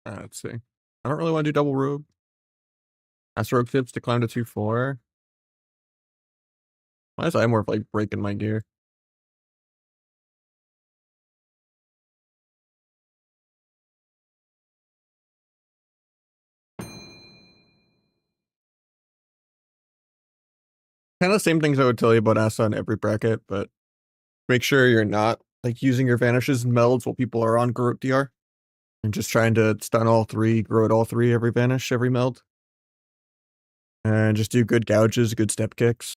Let's see. I don't really want to do double rogue. Ask rogue tips to climb to 2-4. Why is I more of like breaking my gear? Kind of the same things I would tell you about Asa in every bracket, but make sure you're not like using your vanishes and melds while people are on Garrote DR. And just trying to stun all three, grow at all three every vanish, every meld. And just do good gouges, good step kicks.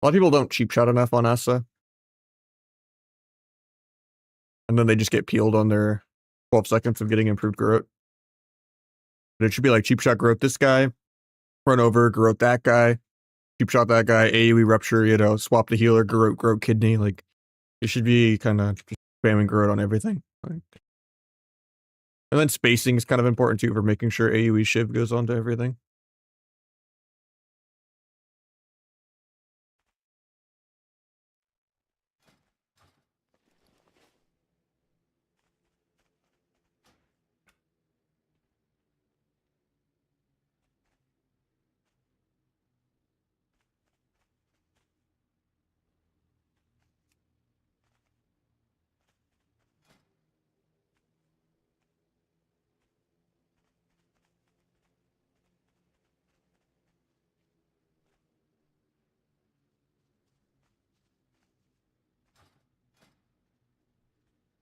A lot of people don't cheap shot enough on Asa. And then they just get peeled on their 12 seconds of getting improved Garrote. But it should be like cheap shot Garrote this guy, run over, Garrote that guy, cheap shot that guy, AoE rupture, you know, swap the healer, Garrote kidney. Like, it should be kind of just spamming Garrote on everything. Like, and then spacing is kind of important too for making sure AoE Shiv goes onto everything.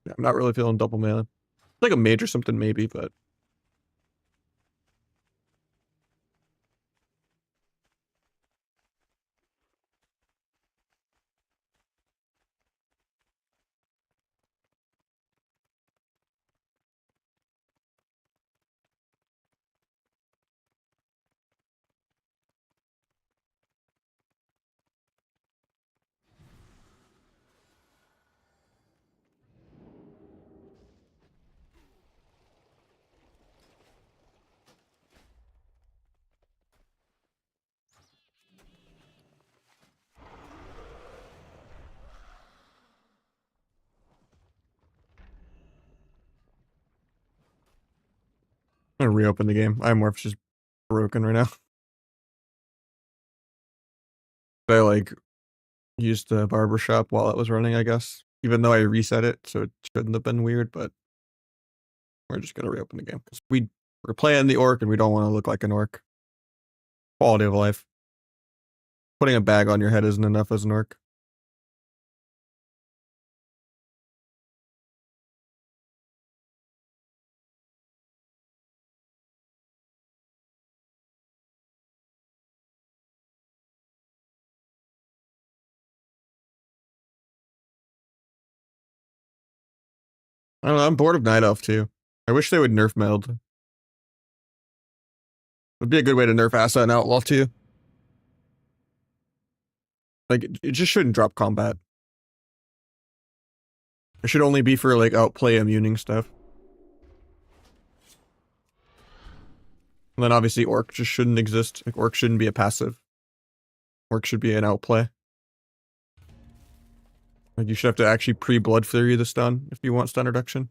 Yeah, I'm not really feeling double mana. Like a mage or something maybe, but I'm gonna reopen the game. Imorph's just broken right now. I like used the barbershop while it was running, I guess. Even though I reset it, so it shouldn't have been weird, but we're just gonna reopen the game because we're playing the orc and we don't want to look like an orc. Quality of life. Putting a bag on your head isn't enough as an orc. I don't know, I'm bored of Night Elf too. I wish they would nerf meld. Would be a good way to nerf Asa and Outlaw too. Like, it just shouldn't drop combat. It should only be for like outplay immuning stuff. And then obviously orc just shouldn't exist. Like orc shouldn't be a passive. Orc should be an outplay. Like you should have to actually pre-blood flurry the stun if you want stun reduction.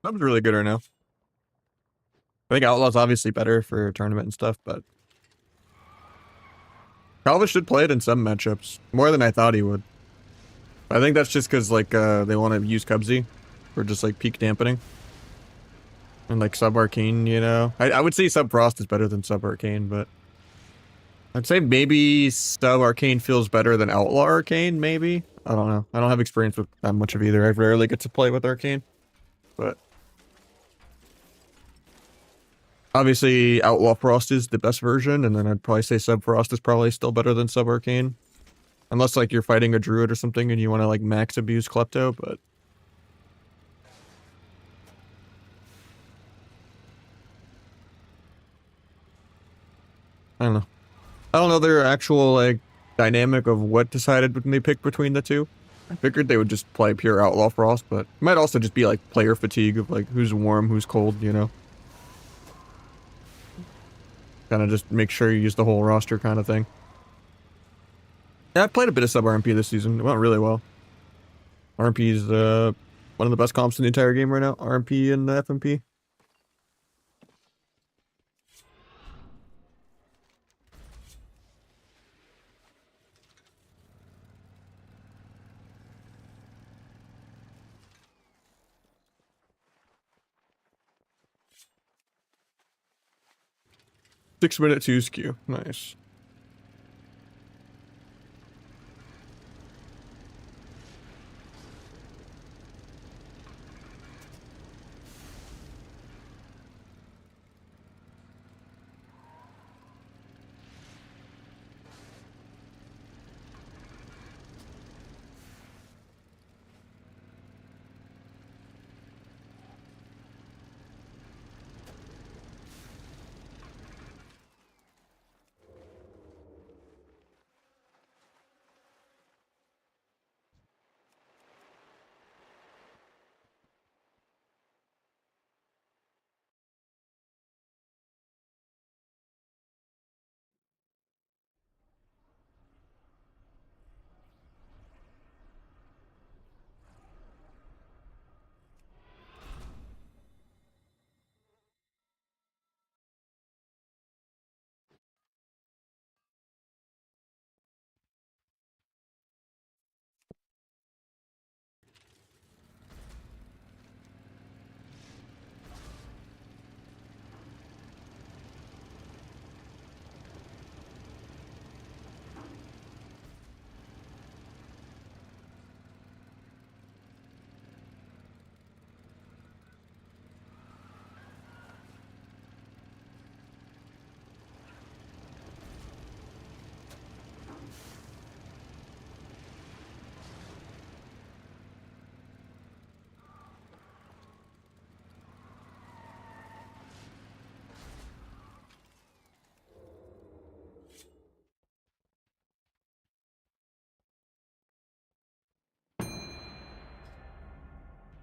Sub's really good right now. I think Outlaw's obviously better for tournament and stuff, but Calva should play it in some matchups more than I thought he would. I think that's just because like they want to use Cubsy for just like peak dampening and like sub arcane. You know, I would say sub frost is better than sub arcane, but I'd say maybe sub arcane feels better than outlaw arcane. Maybe, I don't know. I don't have experience with that much of either. I rarely get to play with arcane, but obviously outlaw frost is the best version, and then I'd probably say sub frost is probably still better than sub arcane. Unless, like, you're fighting a druid or something and you want to, like, max abuse Klepto, but... I don't know. I don't know their actual, like, dynamic of what decided when they picked between the two. I figured they would just play pure Outlaw Frost, but it might also just be, like, player fatigue of, like, who's warm, who's cold, you know? Kind of just make sure you use the whole roster kind of thing. Yeah, I played a bit of sub-RMP this season. It went really well. RMP is one of the best comps in the entire game right now. RMP and FMP. Six-minute 2 skew. Nice.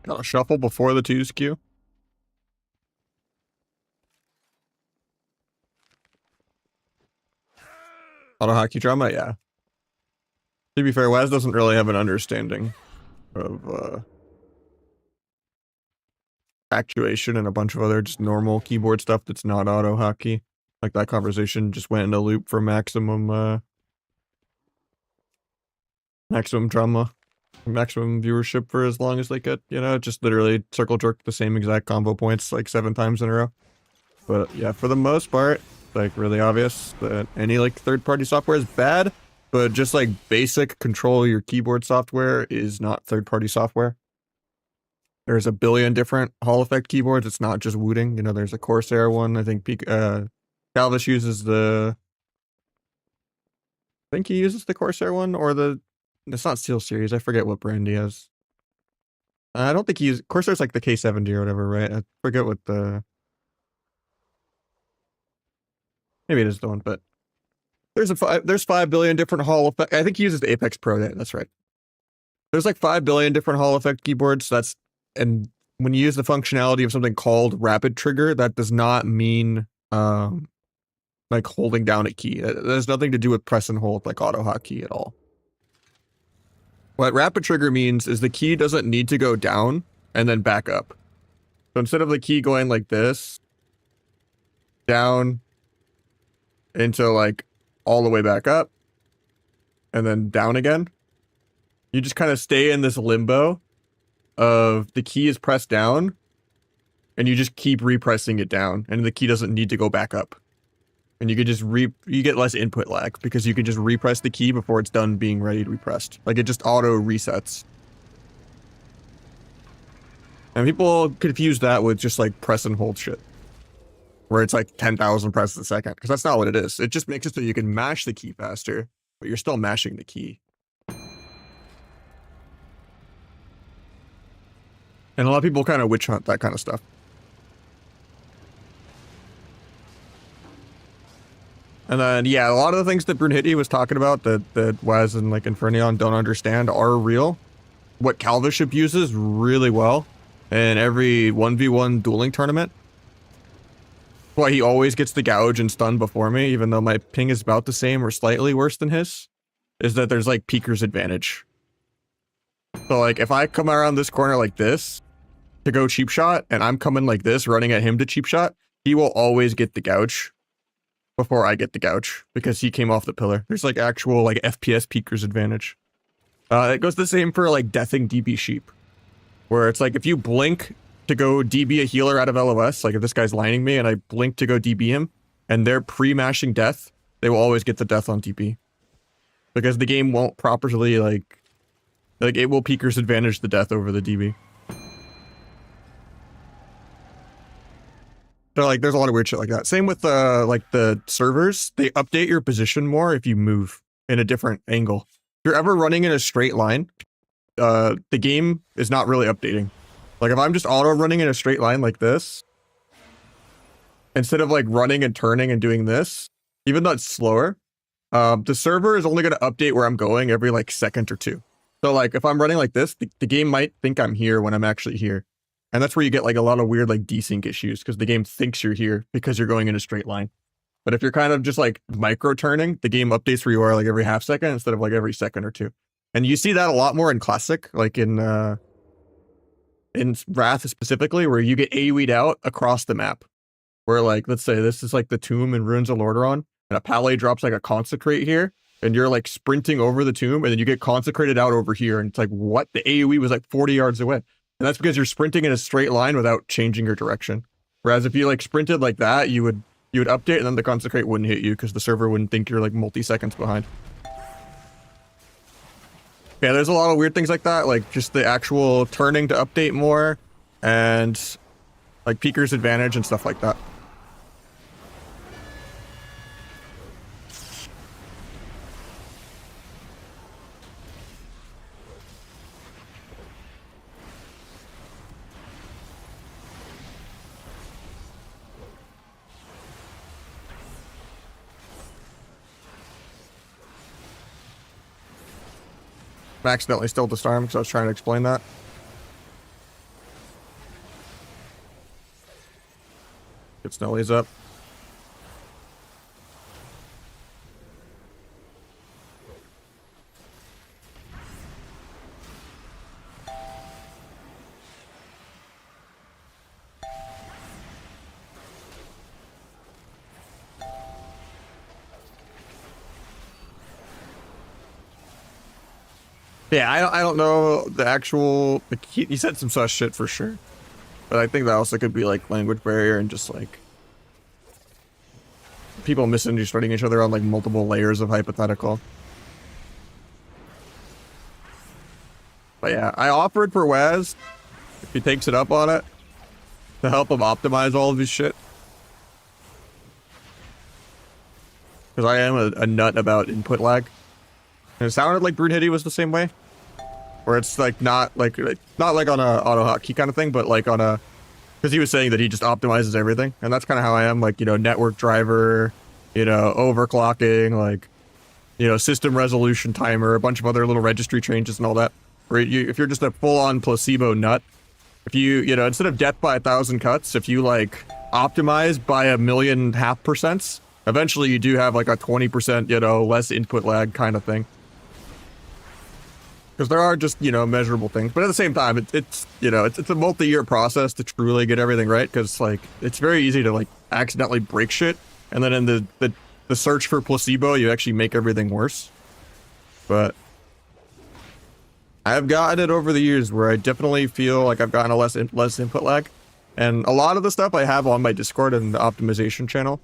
Got a shuffle before the 2 skew. Auto hockey drama, yeah. To be fair, Waz doesn't really have an understanding of actuation and a bunch of other just normal keyboard stuff that's not auto hockey. Like that conversation just went in a loop for maximum drama, maximum viewership for as long as they could, you know, just literally circle jerk the same exact combo points like 7 times in a row. But yeah, for the most part, like really obvious that any like third-party software is bad, but just like basic control your keyboard software is not third-party software. There's a billion different Hall Effect keyboards. It's not just Wooting. You know, there's a Corsair one. I think Calvis uses the... I think he uses the Corsair one or the... It's not Steel Series. I forget what brand he has. I don't think he uses... Corsair's like the K70 or whatever, right? I forget what the... Maybe it is the one, but... There's 5 billion different Hall Effect... I think he uses the Apex Pro. That's right. There's like 5 billion different Hall Effect keyboards. And when you use the functionality of something called rapid trigger, that does not mean like holding down a key. That has nothing to do with press and hold like auto hotkey at all. What rapid trigger means is the key doesn't need to go down and then back up. So instead of the key going like this, down into like all the way back up, and then down again, you just kind of stay in this limbo of the key is pressed down, and you just keep repressing it down, and the key doesn't need to go back up. And you could just you get less input lag because you can just repress the key before it's done being ready to be pressed. Like, it just auto resets. And people confuse that with just like press and hold shit, where it's like 10,000 presses a second, because that's not what it is. It just makes it so you can mash the key faster, but you're still mashing the key. And a lot of people kind of witch hunt that kind of stuff. And then, yeah, a lot of the things that Brunhilde was talking about that Waz and like Infernion don't understand are real. What Calviship uses really well in every 1v1 dueling tournament. Why he always gets the gouge and stun before me, even though my ping is about the same or slightly worse than his, is that there's like Peeker's advantage. So like if I come around this corner like this to go cheap shot, and I'm coming like this running at him to cheap shot, he will always get the gouge before I get the gouge because he came off the pillar. There's like actual like FPS Peeker's advantage. It goes the same for like deathing DB sheep, where it's like if you blink to go DB a healer out of LOS, like if this guy's lining me and I blink to go DB him and they're pre-mashing death, they will always get the death on DB. Because the game won't properly like it will Peeker's advantage the death over the DB. So like there's a lot of weird shit like that. Same with like the servers, they update your position more if you move in a different angle. If you're ever running in a straight line, the game is not really updating. Like if I'm just auto running in a straight line like this, instead of like running and turning and doing this, even though it's slower, the server is only going to update where I'm going every like second or two. So like if I'm running like this, the game might think I'm here when I'm actually here. And that's where you get like a lot of weird like desync issues because the game thinks you're here because you're going in a straight line. But if you're kind of just like micro turning, the game updates where you are like every half second instead of like every second or two. And you see that a lot more in Classic, like in Wrath specifically, where you get AoE'd out across the map. Where like, let's say this is like the tomb in Ruins of Lordaeron, and a Palais drops like a Consecrate here, and you're like sprinting over the tomb, and then you get consecrated out over here, and it's like, what? The AoE was like 40 yards away. And that's because you're sprinting in a straight line without changing your direction. Whereas if you like sprinted like that, you would update, and then the Consecrate wouldn't hit you because the server wouldn't think you're like multi-seconds behind. Yeah, there's a lot of weird things like that, like just the actual turning to update more, and like Peeker's advantage and stuff like that. I accidentally stole the storm because I was trying to explain that. Get Snellies up. Yeah, I don't know the actual... He said some sus shit for sure. But I think that also could be like language barrier and just like... people misunderstanding each other on like multiple layers of hypothetical. But yeah, I offered for Waz, if he takes it up on it, to help him optimize all of his shit. Because I am a nut about input lag. And it sounded like Brunhilde was the same way. Where it's like not like on a auto hotkey kind of thing, but like on a... Because he was saying that he just optimizes everything. And that's kind of how I am, like, you know, network driver, you know, overclocking, like, you know, system resolution timer, a bunch of other little registry changes and all that. Where if you're just a full-on placebo nut, if you know, instead of death by 1,000 cuts, if you like optimize by 1.5%, eventually you do have like a 20%, you know, less input lag kind of thing. Because there are just, you know, measurable things. But at the same time, it's you know, it's a multi-year process to truly get everything right. Because, like, it's very easy to, like, accidentally break shit. And then in the search for placebo, you actually make everything worse. But I've gotten it over the years where I definitely feel like I've gotten a less input lag. And a lot of the stuff I have on my Discord and the optimization channel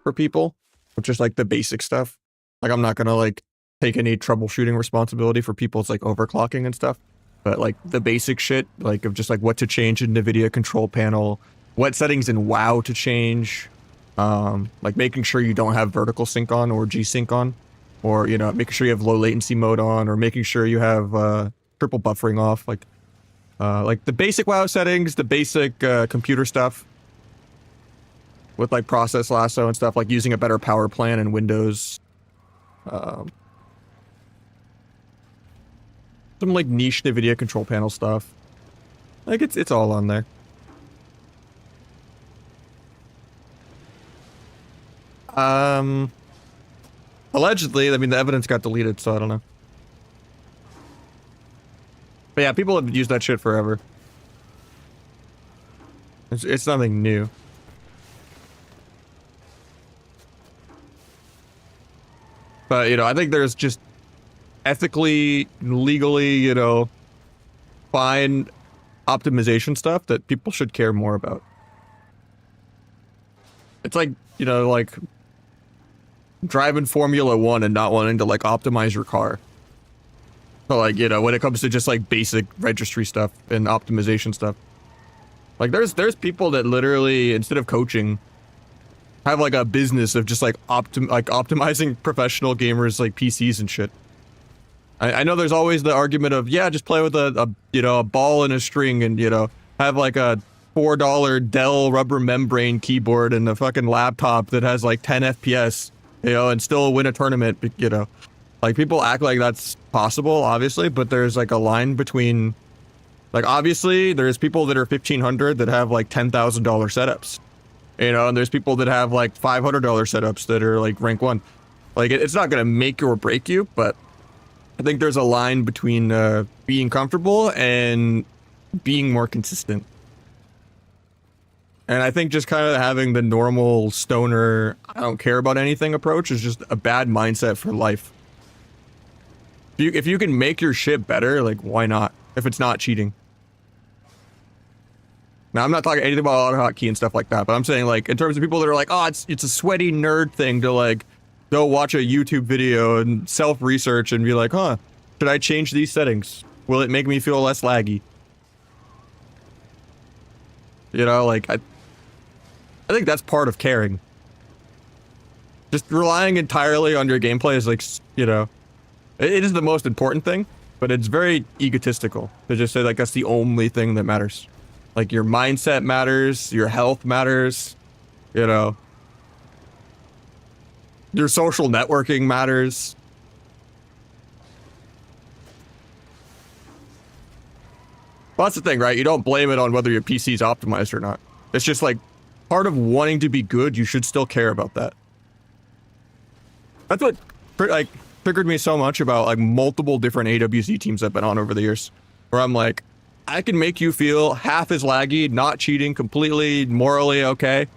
for people, which is, like, the basic stuff. Like, I'm not going to, like, take any troubleshooting responsibility for people's, like, overclocking and stuff. But, like, the basic shit, like, of just, like, what to change in the NVIDIA control panel, what settings in WoW to change, like, making sure you don't have vertical sync on or G-sync on, or, you know, making sure you have low latency mode on, or making sure you have triple buffering off, like the basic WoW settings, the basic computer stuff with, like, process lasso and stuff, like using a better power plan in Windows. Some, like, niche NVIDIA control panel stuff. Like, it's all on there. Allegedly, I mean, the evidence got deleted, so I don't know. But yeah, people have used that shit forever. It's nothing new. But, you know, I think there's just ethically, legally, you know, fine optimization stuff that people should care more about. It's like, you know, like driving Formula 1 and not wanting to, like, optimize your car. So, like, you know, when it comes to just, like, basic registry stuff and optimization stuff. Like, there's people that literally, instead of coaching, have, like, a business of just, like, optimizing professional gamers, like, PCs and shit. I know there's always the argument of, yeah, just play with a you know, a ball and a string and, you know, have, like, a $4 Dell rubber membrane keyboard and a fucking laptop that has, like, 10 FPS, you know, and still win a tournament, you know. Like, people act like that's possible, obviously, but there's, like, a line between, like, obviously, there's people that are 1,500 that have, like, $10,000 setups, you know, and there's people that have, like, $500 setups that are, like, rank 1. Like, it's not gonna make or break you, but I think there's a line between being comfortable and being more consistent. And I think just kind of having the normal stoner, I don't care about anything approach is just a bad mindset for life. If you can make your shit better, like, why not? If it's not cheating. Now, I'm not talking anything about auto hotkey and stuff like that, but I'm saying, like, in terms of people that are like, oh, it's a sweaty nerd thing to, like, go watch a YouTube video and self-research and be like, huh, should I change these settings? Will it make me feel less laggy? You know, like, I think that's part of caring. Just relying entirely on your gameplay is, like, you know, it is the most important thing, but it's very egotistical to just say, like, that's the only thing that matters. Like, your mindset matters, your health matters, you know. Your social networking matters. Well, that's the thing, right? You don't blame it on whether your PC is optimized or not. It's just, like, part of wanting to be good, you should still care about that. That's what, like, triggered me so much about, like, multiple different AWC teams I've been on over the years. Where I'm like, I can make you feel half as laggy, not cheating, completely morally okay.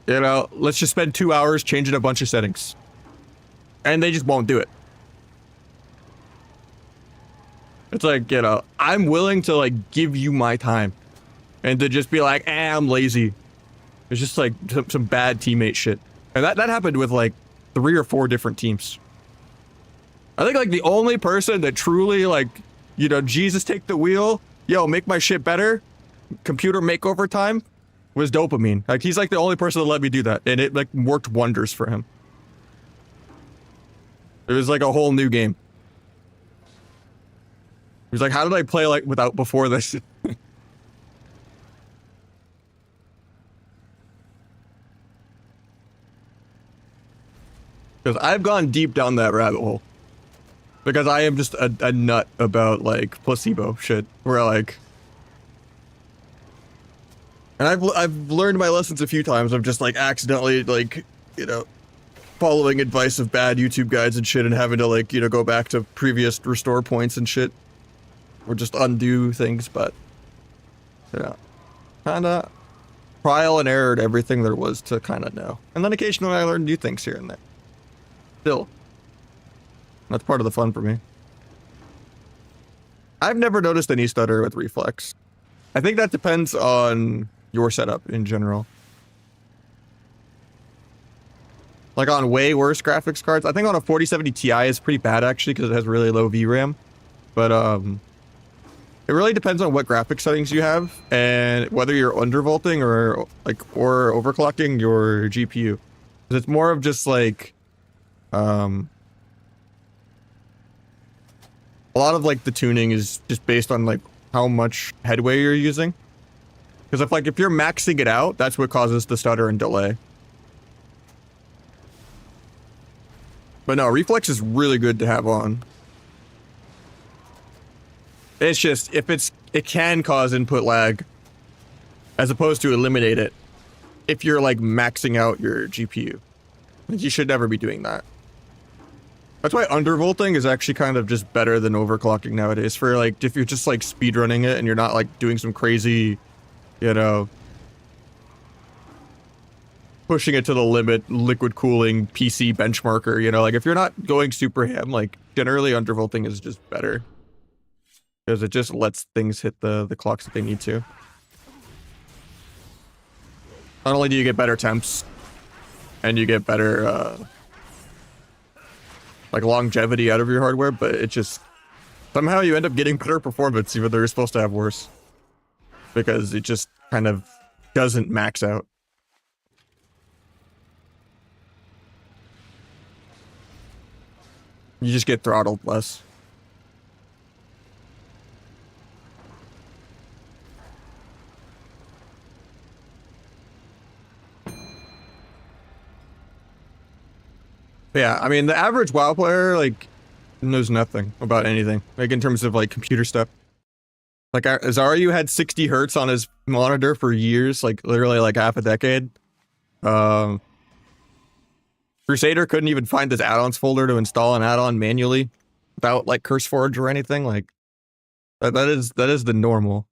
You know, let's just spend 2 hours changing a bunch of settings. And they just won't do it. It's like, you know, I'm willing to, like, give you my time. And to just be like, I'm lazy. It's just, like, some bad teammate shit. And that happened with, like, 3 or 4 different teams. I think, like, the only person that truly, like, you know, Jesus take the wheel, yo, make my shit better, computer makeover time, was Dopamine. Like, he's, like, the only person that let me do that. And it, like, worked wonders for him. It was, like, a whole new game. He was like, how did I play, like, without before this? Because I've gone deep down that rabbit hole. Because I am just a nut about, like, placebo shit. Where, like... And I've learned my lessons a few times of just, like, accidentally, like, you know, following advice of bad YouTube guides and shit and having to, like, you know, go back to previous restore points and shit. Or just undo things, but, you know, kinda trial and error everything there was to kind of know. And then occasionally I learned new things here and there. Still, that's part of the fun for me. I've never noticed any stutter with reflex. I think that depends on your setup in general. Like on way worse graphics cards, I think on a 4070 Ti is pretty bad actually because it has really low VRAM. But it really depends on what graphics settings you have and whether you're undervolting or overclocking your GPU. Because it's more of just like a lot of like the tuning is just based on like how much headway you're using. Because if you're maxing it out, that's what causes the stutter and delay. But no, reflex is really good to have on. It's just, it can cause input lag as opposed to eliminate it if you're like maxing out your GPU. Like, you should never be doing that. That's why undervolting is actually kind of just better than overclocking nowadays for like, if you're just like speedrunning it and you're not like doing some crazy, you know, pushing it to the limit, liquid cooling, PC benchmarker, you know, like if you're not going super ham, like generally undervolting is just better. Because it just lets things hit the clocks that they need to. Not only do you get better temps, and you get better, like longevity out of your hardware, but it just, somehow you end up getting better performance even though you're supposed to have worse. Because it just kind of doesn't max out. You just get throttled less. Yeah, I mean, the average WoW player, like, knows nothing about anything. Like, in terms of, like, computer stuff. Like, Zaryu had 60 hertz on his monitor for years, like, literally, like, half a decade. Crusader couldn't even find this add-ons folder to install an add-on manually without, like, CurseForge or anything. Like, that is the normal.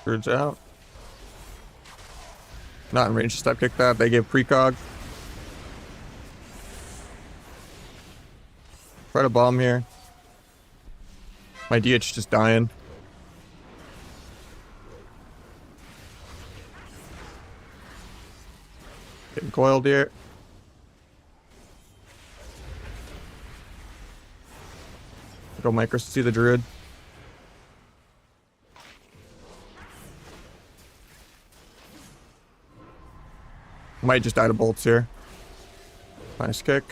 Turns out. Not in range to step kick that. They give precog. Try to bomb here. My DH just dying. Getting coiled here. Go micros to see the druid. Might just die to bolts here. Nice kick.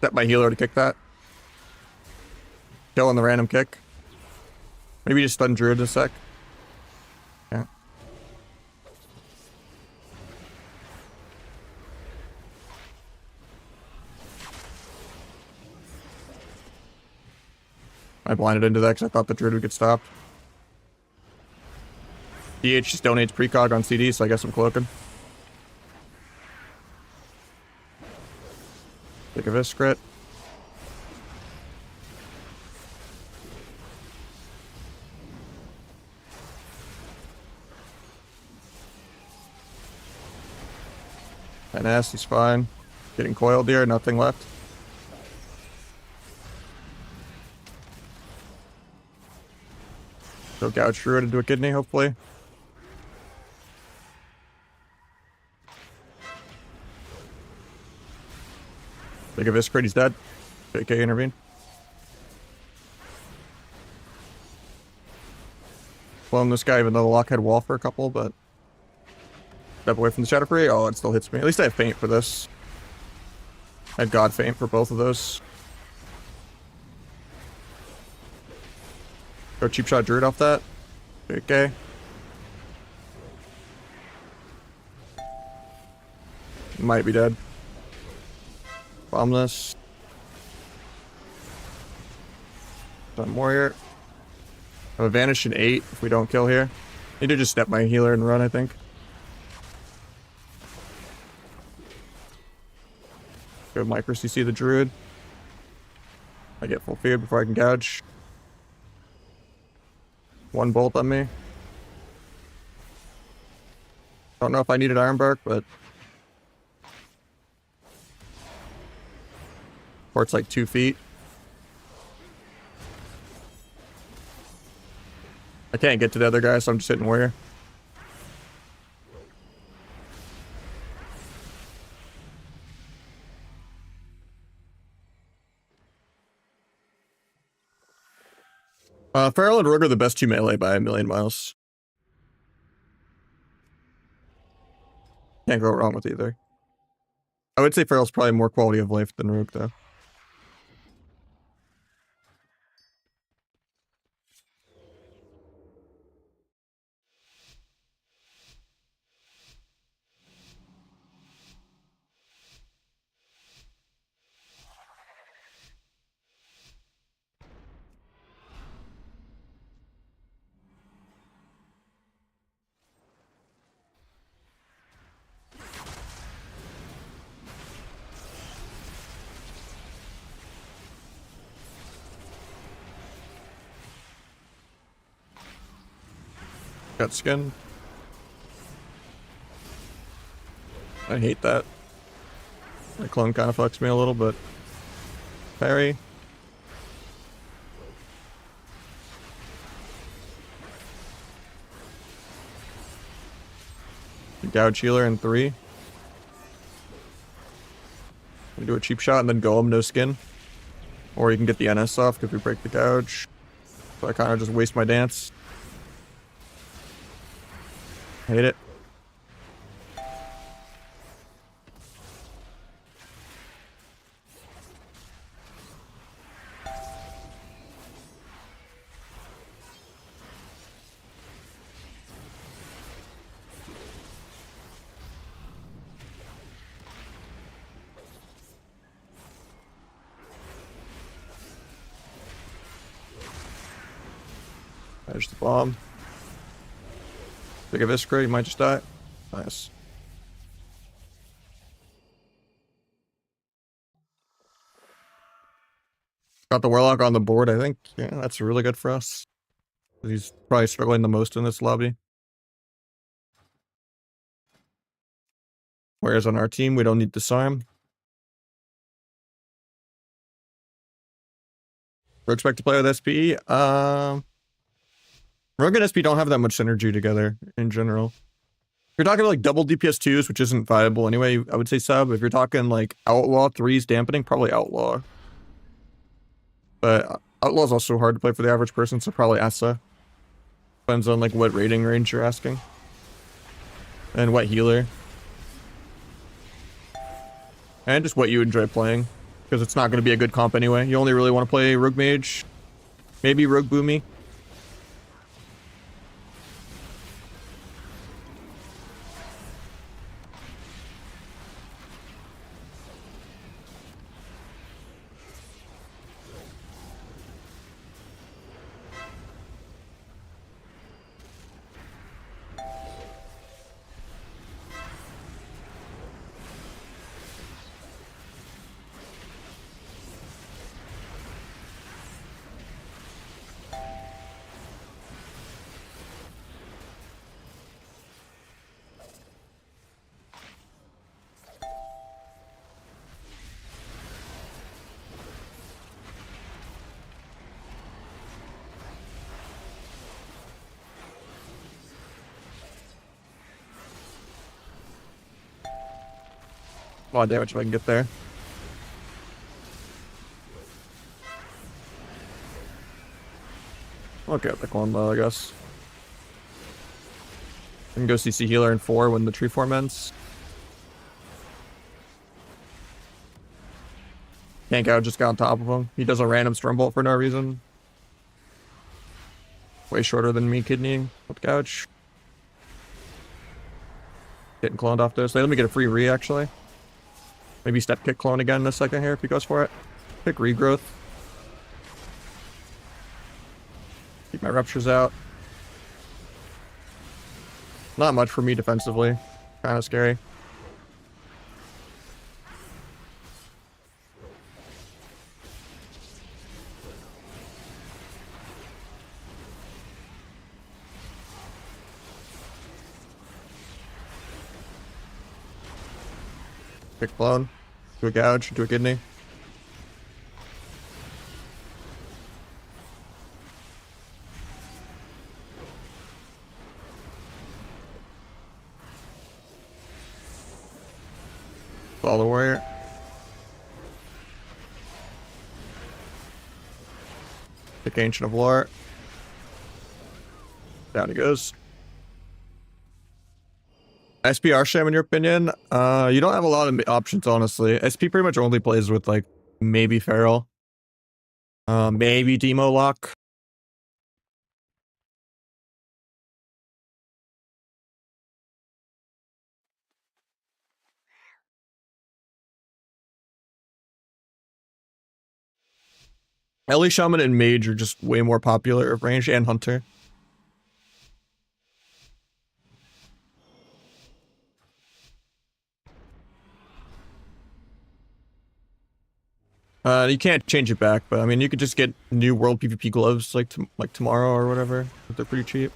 Set my healer to kick that. Kill on the random kick. Maybe just stun druid in a sec. Yeah. I blinded into that because I thought the druid would get stopped. DH just donates precog on CD, so I guess I'm cloaking. Take a Vis crit. NS, he's fine. Getting coiled here, nothing left. Go gouge through it into a kidney, hopefully. Big of Iscrit, he's dead. JK intervene. Blown this guy, even though the lock had wall for a couple, but step away from the Shadow Free. Oh, it still hits me. At least I have Feint for this. I had God Feint for both of those. Go cheap shot Druid off that. JK. Might be dead. Bomb this. Some warrior. I have a vanish in 8 if we don't kill here. Need to just step my healer and run, I think. Go micro CC the druid. I get full fear before I can gouge. One bolt on me. Don't know if I needed Iron Bark, but port's like 2 feet. I can't get to the other guy, so I'm just hitting warrior. Feral and Rogue are the best 2 melee by a million miles. Can't go wrong with either. I would say Feral's probably more quality of life than Rogue, though. Got skin. I hate that. My clone kind of fucks me a little, but parry. Gouge healer in 3. We do a cheap shot and then go him, no skin. Or you can get the NS off if we break the gouge. So I kind of just waste my dance. Hate it. There's the bomb. Big of Iskra, you might just die. Nice. Got the Warlock on the board, I think. Yeah, that's really good for us. He's probably struggling the most in this lobby. Whereas on our team, we don't need Disarm. We're expected to play with SP. Rogue and SP don't have that much synergy together in general. If you're talking like double DPS 2s, which isn't viable anyway, I would say sub. If you're talking like Outlaw 3s dampening, probably Outlaw. But Outlaw's also hard to play for the average person, so probably Asa. Depends on like what rating range you're asking. And what healer. And just what you enjoy playing. Because it's not going to be a good comp anyway. You only really want to play Rogue Mage. Maybe Rogue Boomy. A lot of damage if I can get there. Okay, I'll pick one though, I guess. I can go CC healer in 4 when the tree form ends. Can't go, just got on top of him. He does a random storm bolt for no reason. Way shorter than me kidneying with Gouch. Getting cloned off this. Let me get a free re actually. Maybe step kick clone again in a second here if he goes for it. Pick regrowth. Keep my ruptures out. Not much for me defensively. Kind of scary. Pick clone. Do a gouge. Do a kidney. Follow the warrior. Pick Ancient of Lore. Down he goes. SPR Sham, in your opinion? You don't have a lot of options, honestly. SP pretty much only plays with, like, maybe Feral. Maybe Demo Lock. Ellie Shaman and Mage are just way more popular, range and Hunter. You can't change it back, but I mean, you could just get new World PvP gloves like tomorrow or whatever. They're pretty cheap.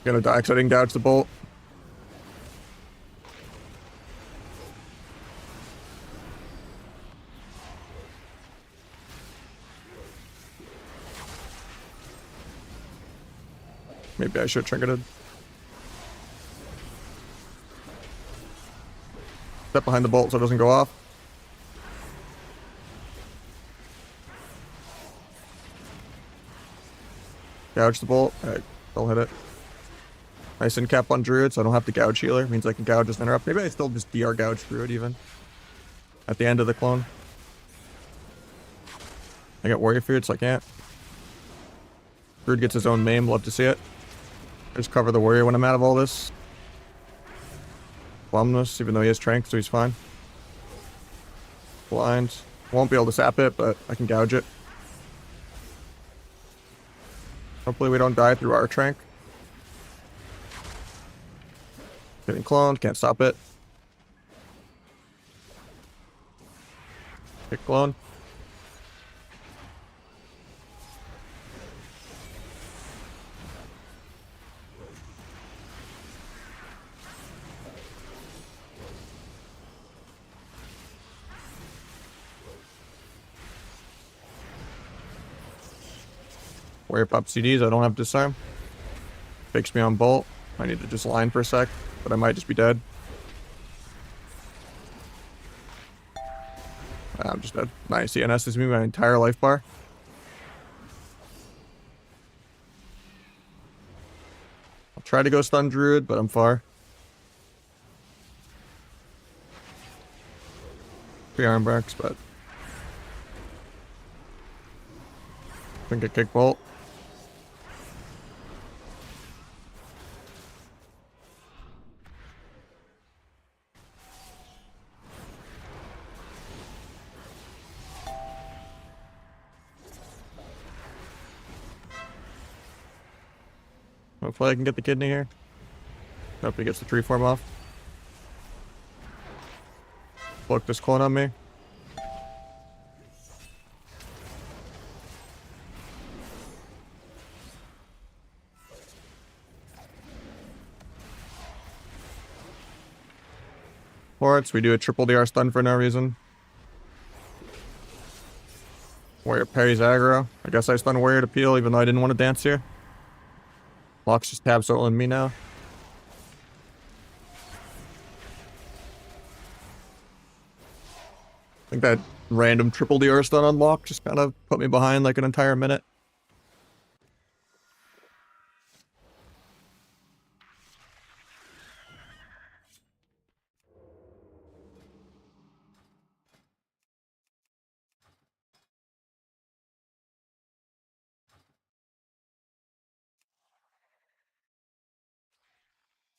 Gonna die because I didn't gouge the bolt. Maybe I should have trinketed. Step behind the bolt so it doesn't go off. Gouge the bolt. Alright, don't hit it. Nice in cap on Druid, so I don't have to gouge healer. Means I can gouge just interrupt. Maybe I still just DR gouge Druid even. At the end of the clone. I got warrior feared, so I can't. Druid gets his own maim, love to see it. I just cover the warrior when I'm out of all this. Plumness, even though he has strength, so he's fine. Blind. Won't be able to sap it, but I can gouge it. Hopefully we don't die through our trank. Getting cloned, can't stop it. Pick clone. Warrior pop CDs, I don't have disarm. Fakes me on bolt. I need to just line for a sec, but I might just be dead. I'm just dead. Nice, he NS's me my entire life bar. I'll try to go stun Druid, but I'm far. 3 arm barks, but I think I kick bolt. Hopefully I can get the kidney here. Hope he gets the tree form off. Look, this clone on me. Ports, we do a triple DR stun for no reason. Warrior parries aggro. I guess I stun Warrior to peel even though I didn't want to dance here. Locks just tab soloing me now. I think that random triple DR stun on Lock just kind of put me behind like an entire minute.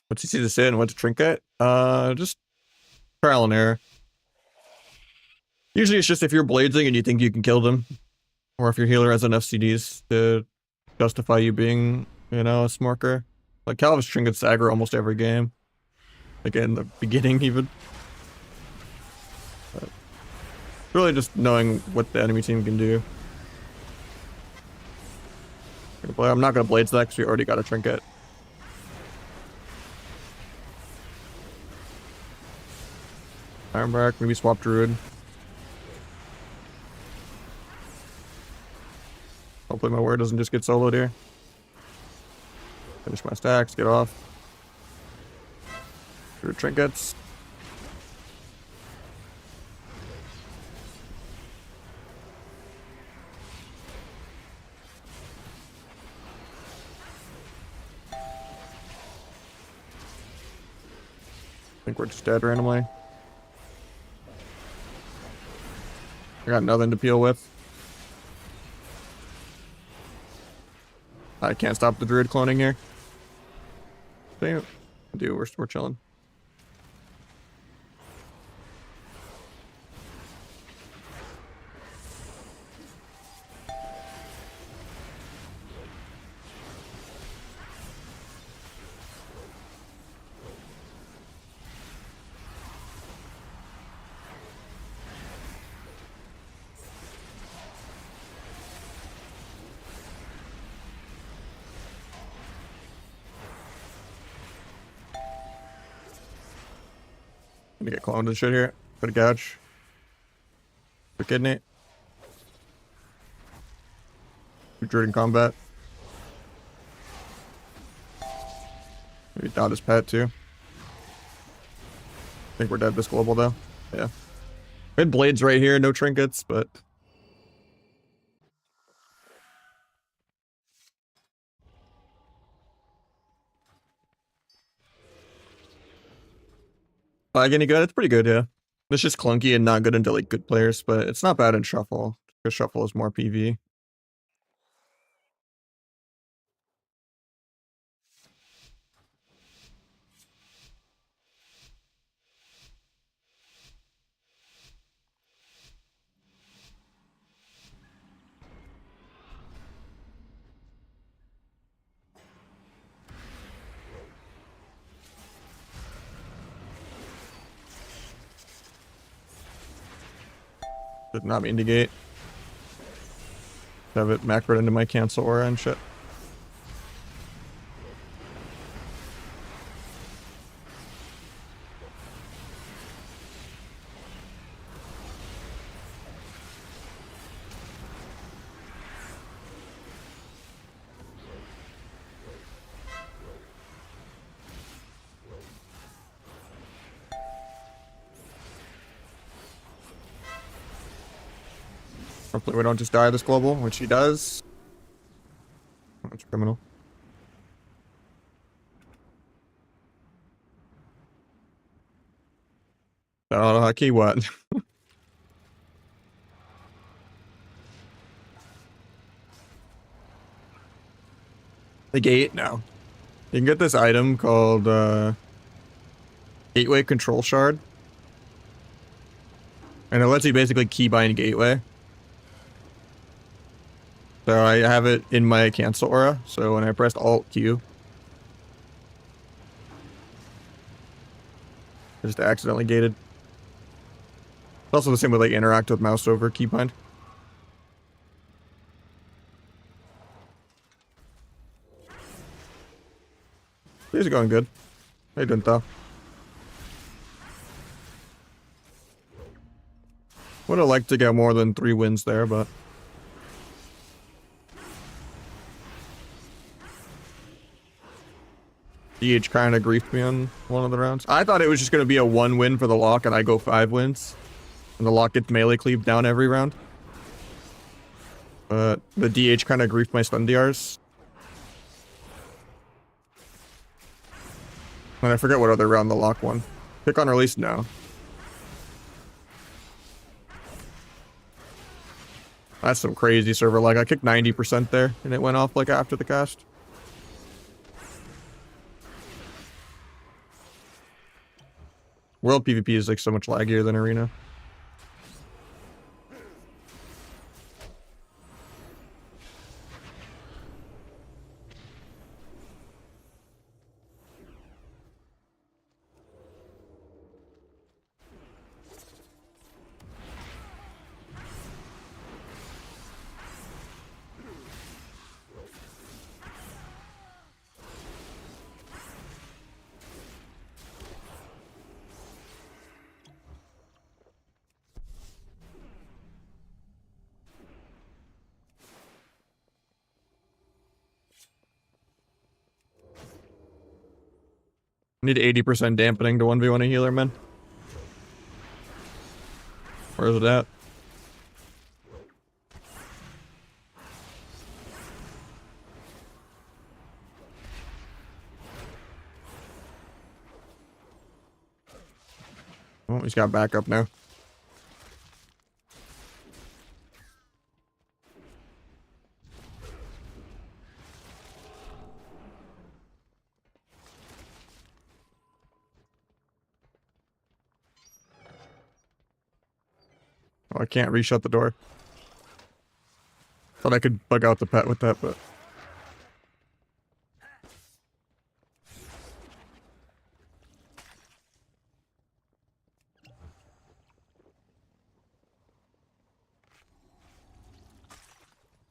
What's easy to say and what to trinket? Just trial and error. Usually it's just if you're bladesing and you think you can kill them, or if your healer has enough CDs to justify you being, you know, a smorker. Like Calvis trinkets aggro almost every game. Like in the beginning even. But really just knowing what the enemy team can do. I'm not gonna blades that because we already got a trinket. Ironbark, maybe swap Druid. Hopefully my word doesn't just get soloed here. Finish my stacks, get off. Druid trinkets. I think we're just dead randomly. I got nothing to peel with. I can't stop the Druid cloning here. Damn. Dude, we're chilling. I'm gonna get cloned and shit here. Put a gouge. For kidney. Druid in combat. Maybe dot his pet too. I think we're dead this global though. Yeah. We had blades right here, no trinkets, but flag any good? It's pretty good, yeah. It's just clunky and not good into like good players, but it's not bad in shuffle. Because shuffle is more PV. Did not mean to gate. Have it macroed into my cancel aura and shit. Hopefully we don't just die this global, which he does. That's criminal. Oh, lucky what? The gate? No. You can get this item called Gateway Control Shard. And it lets you basically keybind Gateway. So I have it in my cancel aura, so when I pressed Alt Q, I just accidentally gated. It's also the same with like interact with mouse over keybind. These are going good. How you doing, though? Would have liked to get more than 3 wins there, but DH kind of griefed me on one of the rounds. I thought it was just going to be a 1 win for the lock and I go 5 wins. And the lock gets melee cleaved down every round. But the DH kind of griefed my stun DRs. And I forget what other round the lock won. Pick on release? No. That's some crazy server lag. I kicked 90% there and it went off like after the cast. World PvP is like so much laggier than Arena. Need 80% dampening to 1v1 a healer, man. Where is it at? Oh, he's got backup now. Oh, I can't reshut the door. Thought I could bug out the pet with that, but...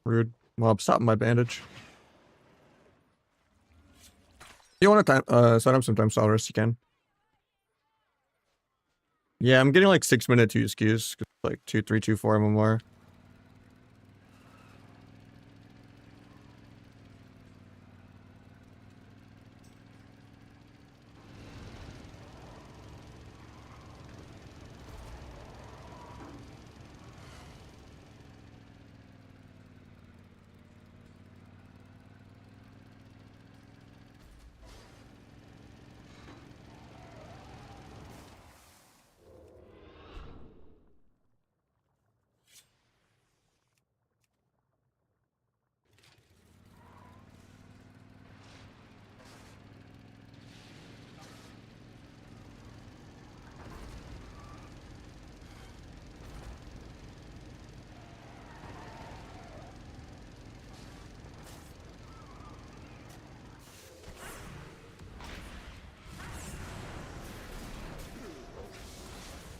Rude. Well, I'm stopping my bandage. You want to set up some time style rest, you can. Yeah, I'm getting like 6-minute 2 skews. Like 2, 3, 2, 4 MMR.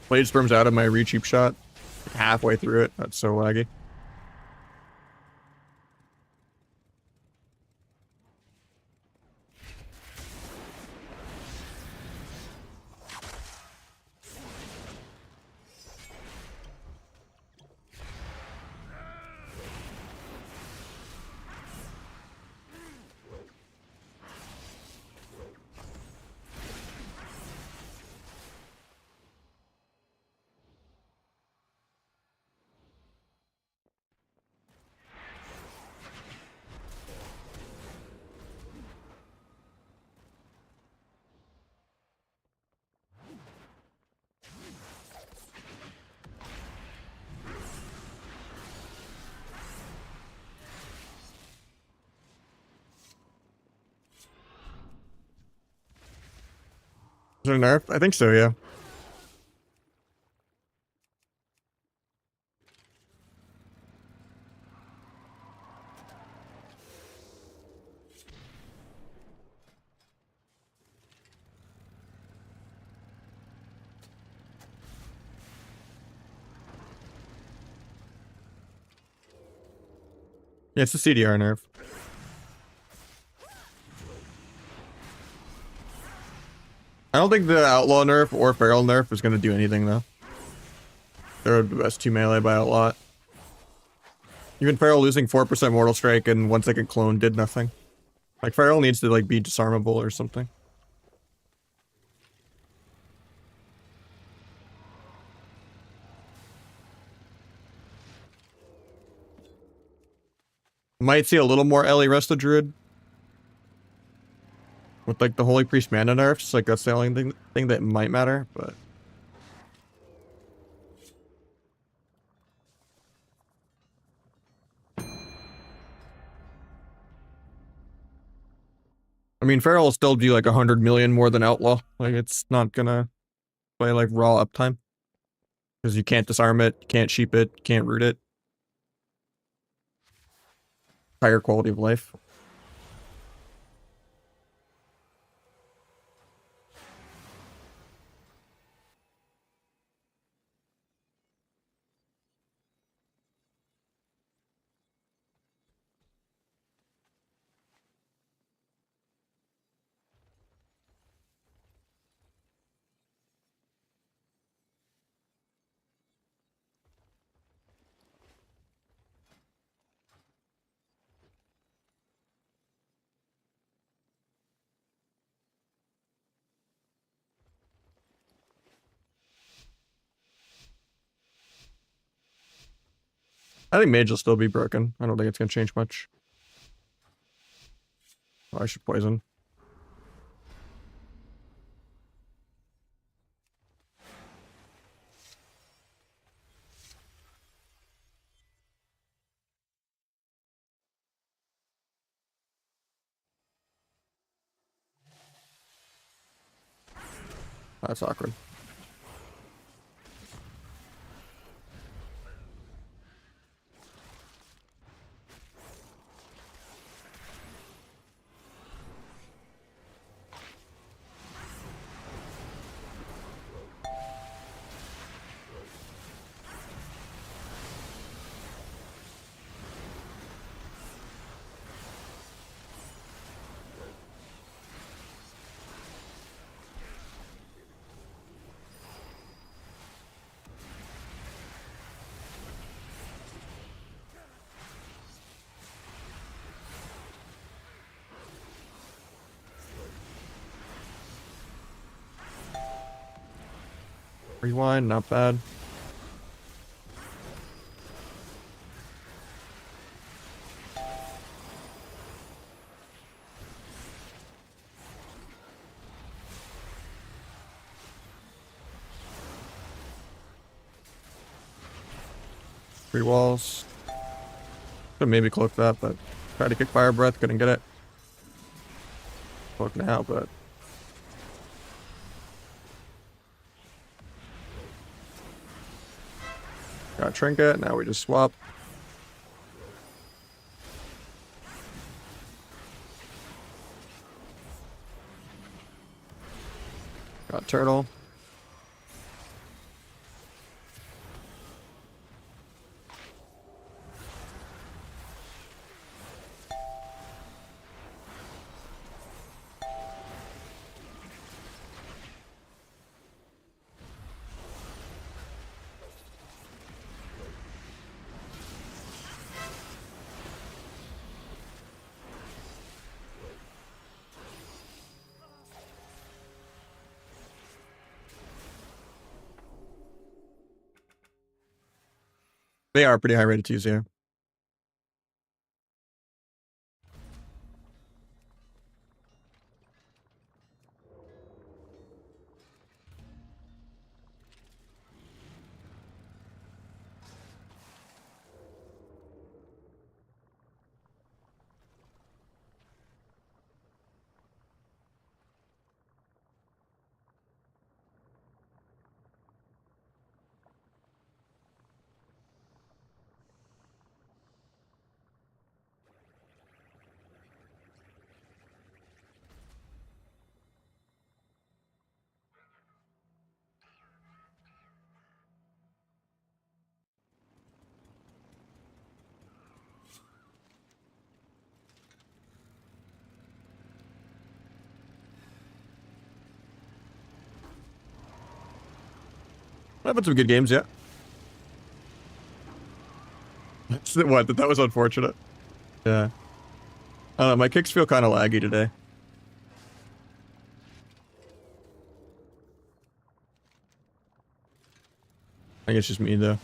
Blade Sperm's out of my re-cheap shot. Halfway through it. That's so laggy. Is it a nerf? I think so, yeah. Yeah, it's the CDR nerf. I don't think the Outlaw nerf or Feral nerf is going to do anything, though. They're the best 2 melee by a lot. Even Feral losing 4% Mortal Strike and 1 second clone did nothing. Like, Feral needs to, like, be disarmable or something. Might see a little more Ellie Resta Druid. With like the Holy Priest mana nerfs, like that's the only thing that might matter, but I mean Feral will still do like 100 million more than Outlaw. Like it's not gonna play like raw uptime. Because you can't disarm it, you can't sheep it, you can't root it. Higher quality of life. I think Mage will still be broken. I don't think it's gonna change much. Oh, I should poison. That's awkward. Rewind, not bad. Three walls. Could maybe cloak that, but tried to kick Fire Breath, couldn't get it. Cloak now, but got Trinket, now we just swap. Got Turtle. They are pretty high rated to use here. I've had some good games, yeah. What? That was unfortunate. Yeah. I don't know, my kicks feel kind of laggy today. I think it's just me, though.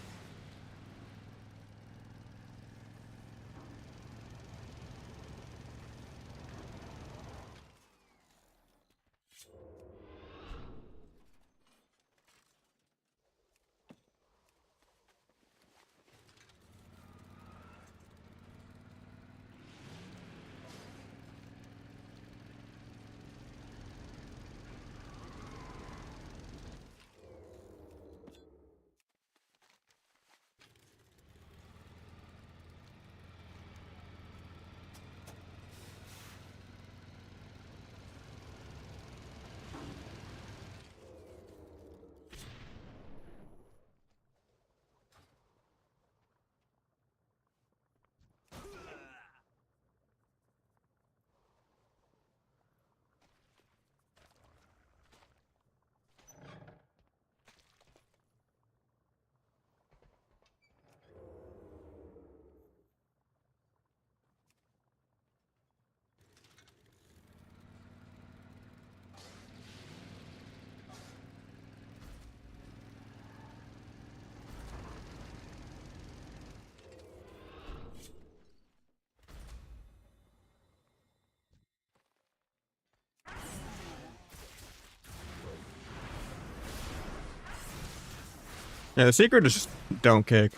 Yeah, the secret is just don't kick.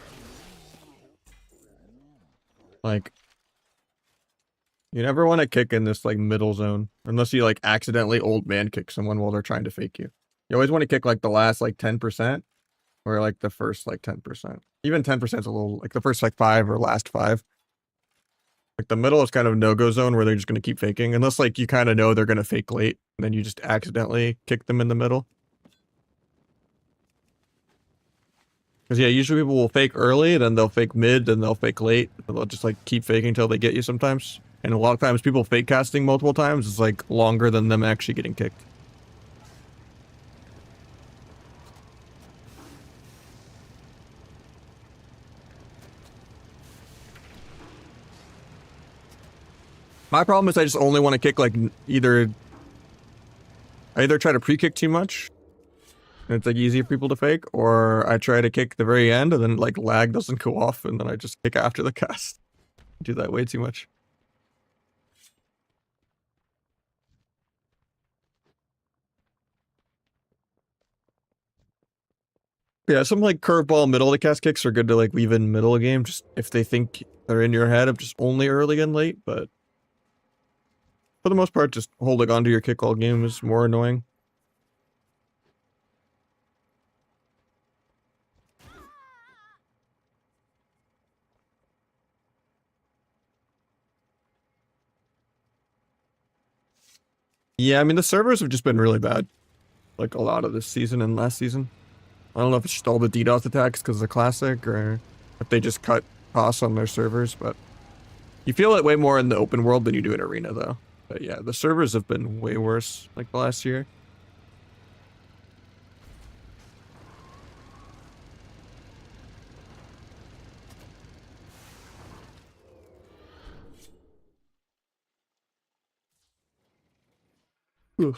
Like, you never want to kick in this like middle zone unless you like accidentally old man kick someone while they're trying to fake you. You always want to kick like the last like 10% or like the first like 10%. Even 10% is a little like the first like 5 or last 5. Like the middle is kind of no-go zone where they're just going to keep faking unless like you kind of know they're going to fake late and then you just accidentally kick them in the middle. Because yeah, usually people will fake early, then they'll fake mid, then they'll fake late. And they'll just like keep faking until they get you sometimes. And a lot of times people fake casting multiple times is like longer than them actually getting kicked. My problem is I just only want to kick like I either try to pre-kick too much and it's like easy for people to fake, or I try to kick the very end and then like lag doesn't go off and then I just kick after the cast. I do that way too much. Yeah, some like curveball middle of the cast kicks are good to like leave in middle of the game, just if they think they're in your head of just only early and late, but for the most part, just holding onto your kick all game is more annoying. Yeah, I mean, the servers have just been really bad. Like, a lot of this season and last season. I don't know if it's just all the DDoS attacks because of the classic, or if they just cut costs on their servers, but you feel it way more in the open world than you do in Arena, though. But yeah, the servers have been way worse, like, the last year. Ugh.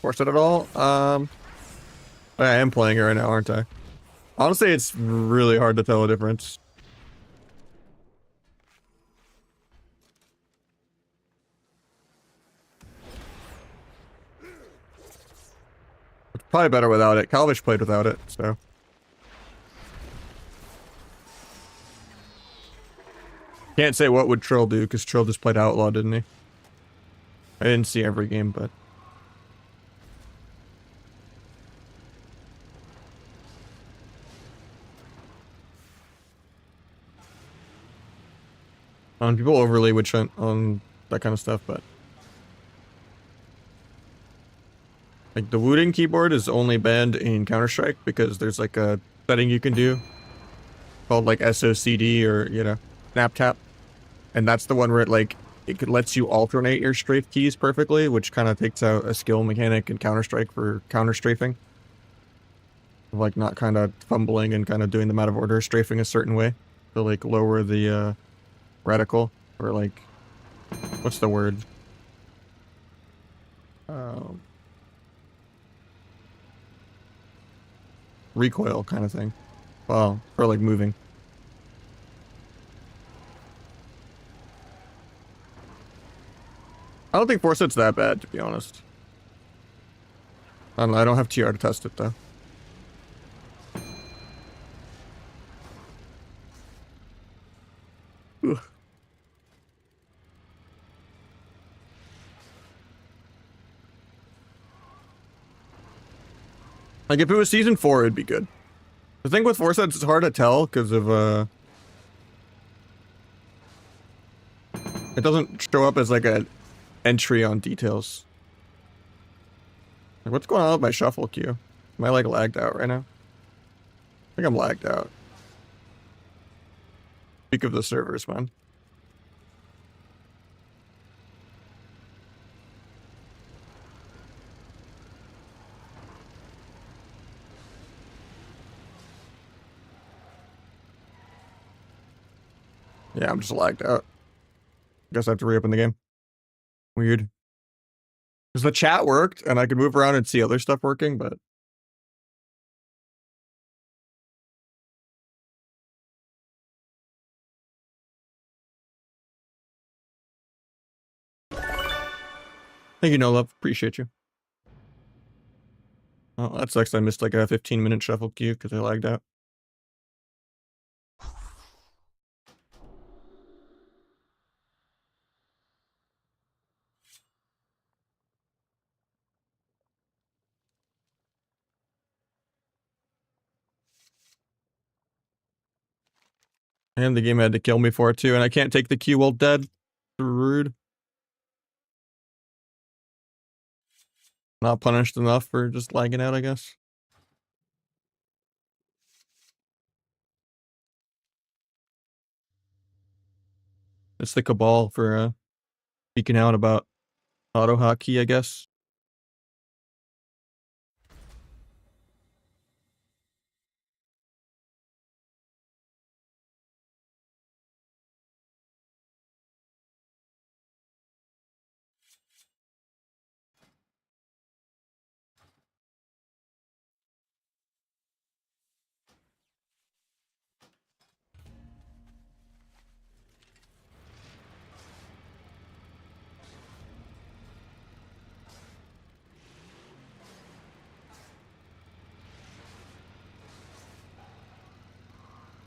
Force it at all? I am playing it right now, aren't I? Honestly, it's really hard to tell the difference. It's probably better without it. Calvish played without it, so. Can't say what would Trill do, because Trill just played Outlaw, didn't he? I didn't see every game, but... people overly witch hunt on that kind of stuff, but... Like, the Wooting keyboard is only banned in Counter-Strike because there's, like, a setting you can do called, like, SOCD or, you know, Snap Tap. And that's the one where it lets you alternate your strafe keys perfectly, which kind of takes out a skill mechanic in Counter-Strike for counter-strafing. Like, not kind of fumbling and kind of doing them out of order, strafing a certain way to, like, lower the, reticle, or, like, what's the word? Recoil kind of thing. Well, or, like, moving. I don't think Forset's that bad, to be honest. I don't know, I don't have TR to test it, though. Ugh. Like, if it was season 4, it'd be good. The thing with Forsets, it's hard to tell because of, it doesn't show up as, like, an entry on details. Like, what's going on with my shuffle queue? Am I, like, lagged out right now? I think I'm lagged out. Speak of the servers, man. Yeah, I'm just lagged out. Guess I have to reopen the game. Weird. Because the chat worked, and I could move around and see other stuff working, but... Thank you, No Love. Appreciate you. Oh, that sucks. I missed like a 15-minute shuffle queue because I lagged out. And the game had to kill me for it too, and I can't take the queue while dead. Rude. Not punished enough for just lagging out, I guess. It's the Cabal for speaking out about auto hotkey, I guess.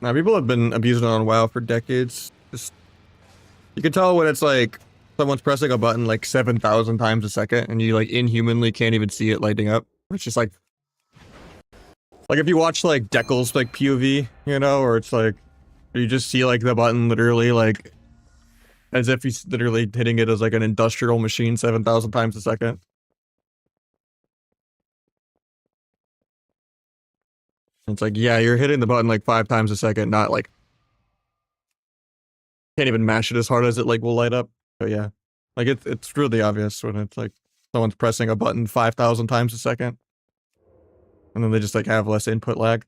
Now, people have been abusing it on WoW for decades. Just, you can tell when it's like someone's pressing a button like 7,000 times a second, and you like inhumanly can't even see it lighting up. It's just like if you watch like Deckel's like POV, you know, or it's like you just see like the button literally like as if he's literally hitting it as like an industrial machine 7,000 times a second. It's like, yeah, you're hitting the button like 5 times a second, not like can't even mash it as hard as it like will light up. But yeah, like it's really obvious when it's like someone's pressing a button 5,000 times a second, and then they just like have less input lag.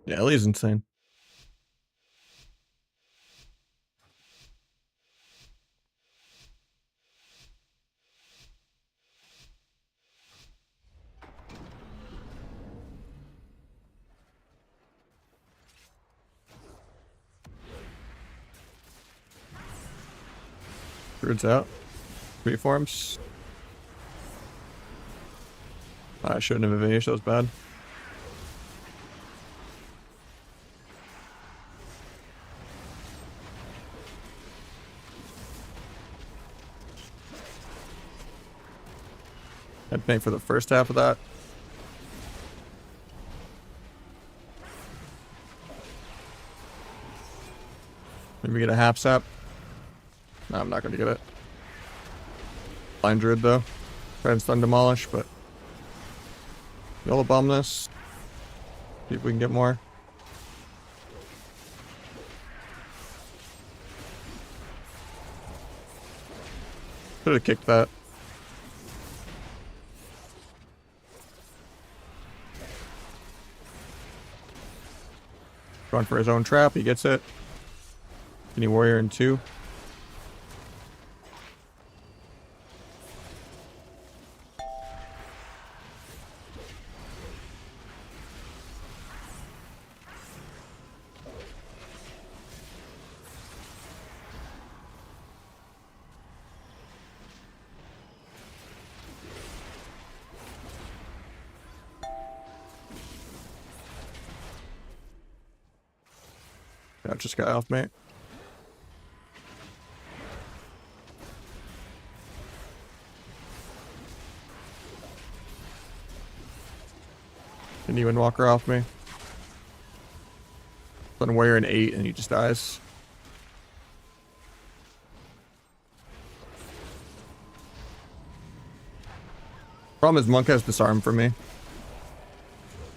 Yeah, Ellie's insane. Druid's out. Reforms. I shouldn't have evaded, that was bad. I'd think for the first half of that. Maybe get a half sap. No, I'm not gonna get it. Blind Druid though. Try and stun demolish, but Yellow bomb this. See if we can get more. Should have kicked that. Going for his own trap, he gets it. Any warrior in 2. Yeah, just got off, mate. Didn't even walk her off me. Then warrior in 8 and he just dies. Problem is Monk has disarm for me.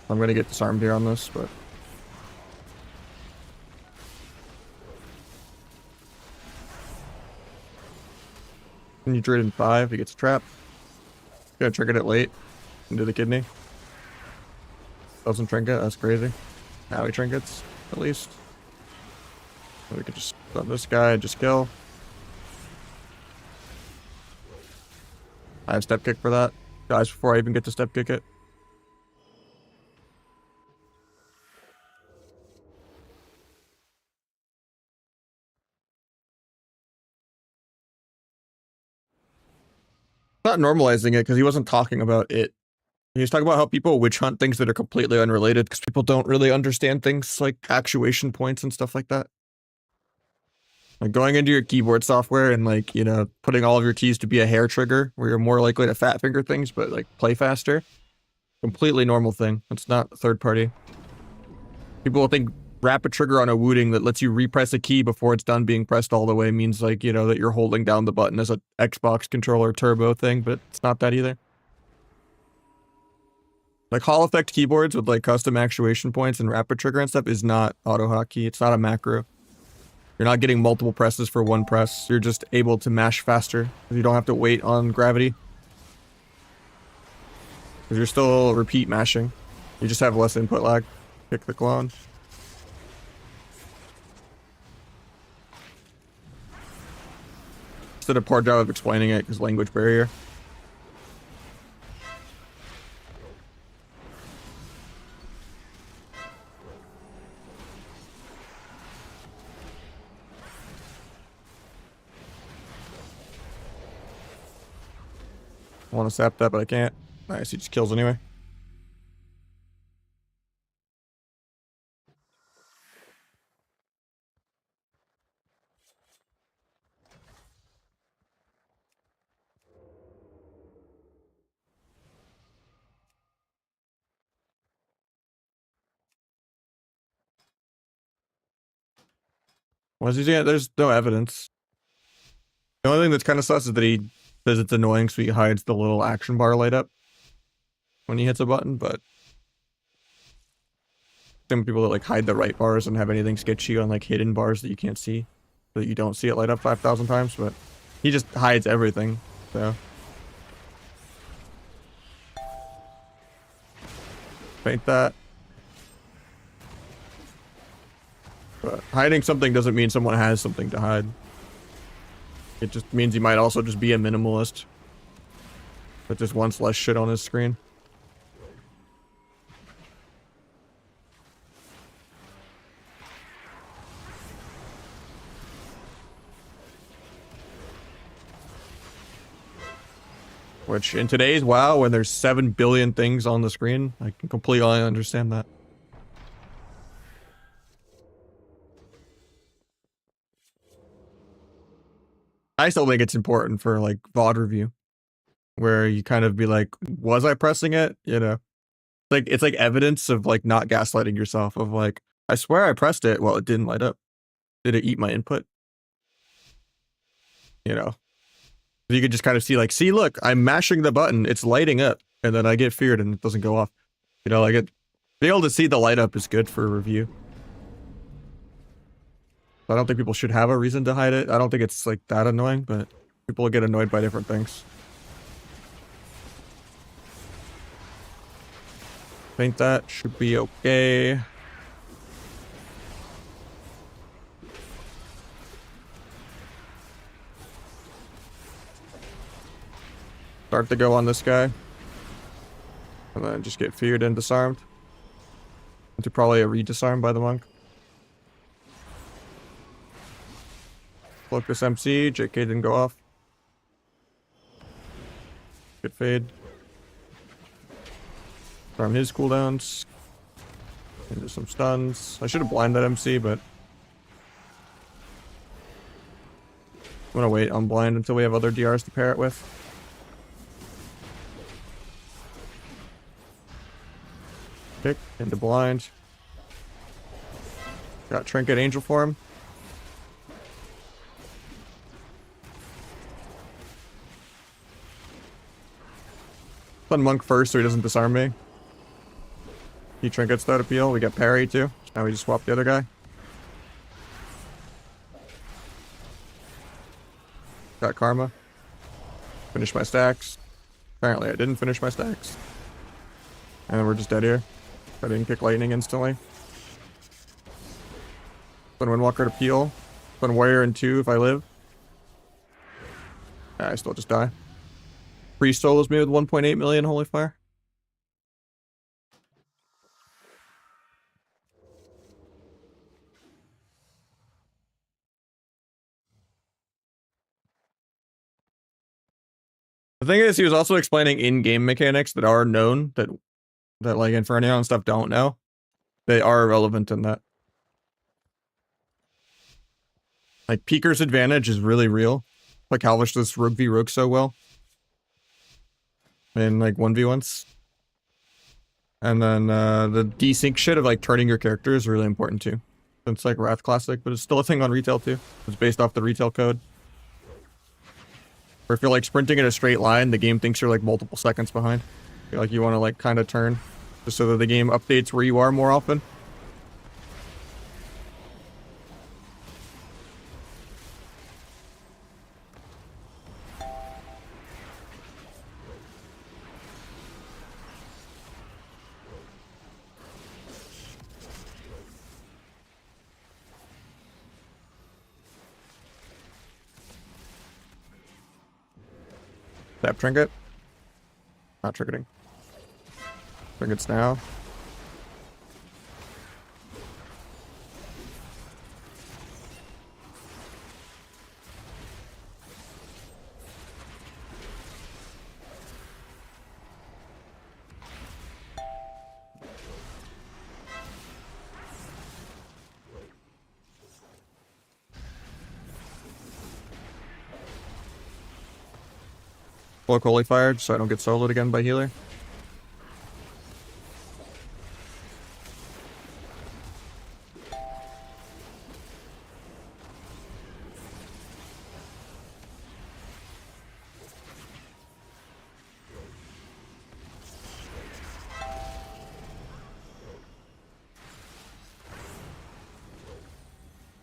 I'm gonna get disarmed here on this, but can you trade in 5? He gets trapped. Gonna trinket it late into the kidney. Doesn't trinket, that's crazy. Now he trinkets, at least. We could just stun this guy and just kill. I have step kick for that. Guys, before I even get to step kick it. Not normalizing it because he wasn't talking about it. He was talking about how people witch hunt things that are completely unrelated because people don't really understand things like actuation points and stuff like that. Like going into your keyboard software and like, you know, putting all of your keys to be a hair trigger where you're more likely to fat finger things, but like play faster. Completely normal thing. It's not third party. People will think rapid trigger on a wooting that lets you repress a key before it's done being pressed all the way means like, you know, that you're holding down the button as a Xbox controller turbo thing, but it's not that either. Like Hall effect keyboards with like custom actuation points and rapid trigger and stuff is not auto hotkey. It's not a macro. You're not getting multiple presses for one press. You're just able to mash faster. You don't have to wait on gravity. Because you're still repeat mashing. You just have less input lag. Pick the clone. Did a poor job of explaining it because language barrier. I want to sap that, but I can't. Nice, he just kills anyway. What's he doing? There's no evidence. The only thing that's kind of sus is that he says it's annoying, so he hides the little action bar light up when he hits a button, but some people that like hide the right bars and have anything sketchy on like hidden bars that you can't see, so that you don't see it light up 5,000 times, but he just hides everything, so. Paint that. But hiding something doesn't mean someone has something to hide. It just means he might also just be a minimalist. But just wants less shit on his screen. Which in today's WoW, when there's 7 billion things on the screen, I can completely understand that. I still think it's important for like VOD review, where you kind of be like, was I pressing it? You know, like it's like evidence of like not gaslighting yourself of like, I swear I pressed it. Well, it didn't light up. Did it eat my input? You know, you could just kind of see like, see, look, I'm mashing the button. It's lighting up. And then I get feared and it doesn't go off. You know, like be able to see the light up is good for review. I don't think people should have a reason to hide it. I don't think it's like that annoying, but people get annoyed by different things. I think that should be okay. Start to go on this guy. And then just get feared and disarmed. Into probably a re-disarm by the monk. Focus MC, JK didn't go off. Good fade. Farm his cooldowns. Into some stuns. I should have blinded that MC, but I'm gonna wait on blind until we have other DRs to pair it with. Kick into blind. Got Trinket Angel form. stun Monk first so he doesn't disarm me. He trinkets that appeal. We got parry too. Now we just swap the other guy. Got karma. Finish my stacks. Apparently I didn't finish my stacks. And then we're just dead here. I didn't kick lightning instantly. Stun Windwalker to peel. Stun Warrior in 2 if I live. I still just die. Priest solos me with 1.8 million Holy Fire. The thing is, he was also explaining in-game mechanics that are known that like Inferno and stuff don't know. They are relevant in that. Like Peeker's advantage is really real. Like Halvish does Rogue v Rogue so well. In like 1v1s. And then the desync shit of like turning your character is really important too. It's like Wrath Classic, but it's still a thing on retail too. It's based off the retail code. Or if you're like sprinting in a straight line, the game thinks you're like multiple seconds behind. Feel like you want to like kind of turn just so that the game updates where you are more often. Tap trinket. Not trinketing. Trinkets now. Block Holy Fire so I don't get soloed again by healer.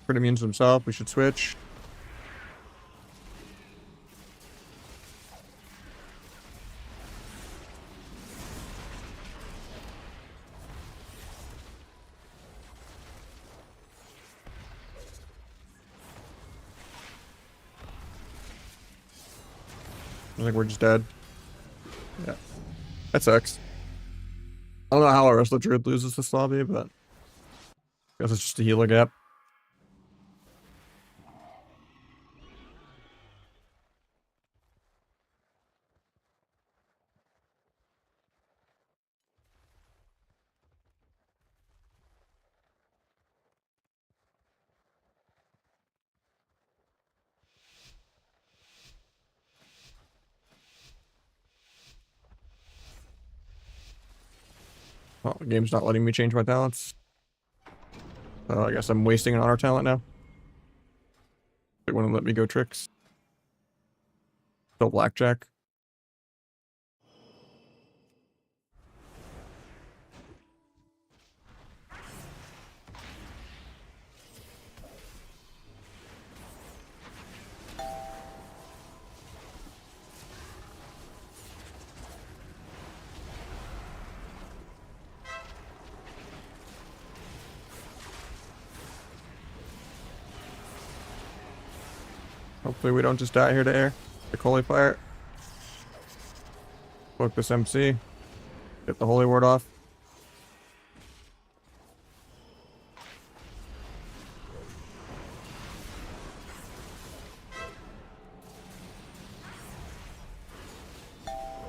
Crit immune to himself, we should switch. I think we're just dead. Yeah. That sucks. I don't know how our Wrestler Druid loses this lobby, but I guess it's just a healer gap. Well, the game's not letting me change my talents. So I guess I'm wasting an honor talent now. They wouldn't let me go tricks. Still blackjack. Hopefully we don't just die here to air. The Holy Fire. Book this MC. Get the Holy Ward off.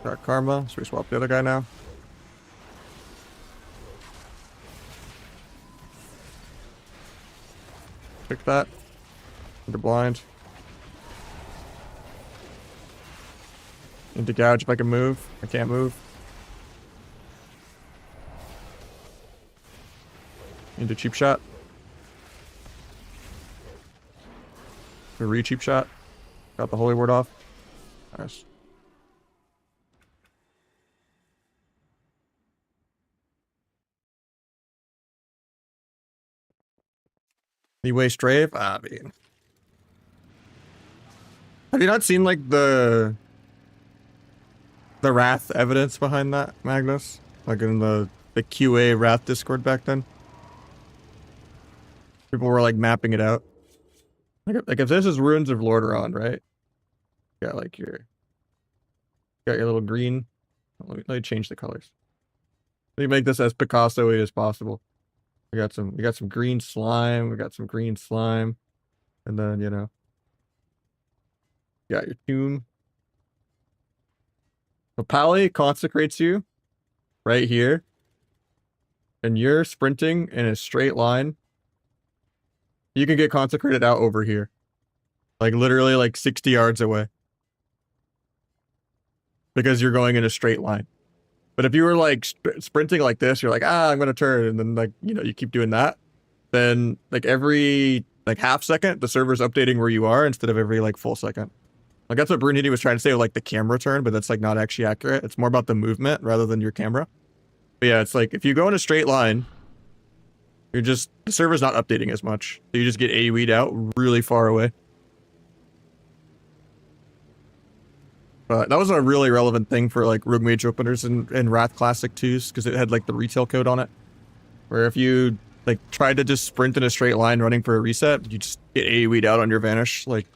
Got Karma, so we swap the other guy now. Pick that. Into blind. Into gouge if I can move. I can't move. Into cheap shot. Cheap shot. Got the Holy Ward off. Nice. Anyway, strafe. I mean, have you not seen like the Wrath evidence behind that, Magnus? Like in the QA Wrath Discord back then, people were like mapping it out. Like if this is Ruins of Lordaeron, right? Got like got your little green. Let me change the colors. Let me make this as Picasso-y as possible. We got some green slime. We got some green slime, and then you got your tomb. So Pally consecrates you right here, and you're sprinting in a straight line. You can get consecrated out over here, like literally like 60 yards away, because you're going in a straight line. But if you were like sprinting like this, you're like, I'm gonna turn, and then like you keep doing that, then like every like half second the server's updating where you are instead of every like full second. Like that's what Brunhilde was trying to say with like the camera turn, but that's like not actually accurate. It's more about the movement rather than your camera. But yeah, it's like if you go in a straight line, the server's not updating as much. So you just get AoE'd out really far away. But that was a really relevant thing for like Rogue Mage openers and Wrath Classic 2s, because it had like the retail code on it. Where if you like tried to just sprint in a straight line running for a reset, you just get AoE'd out on your vanish like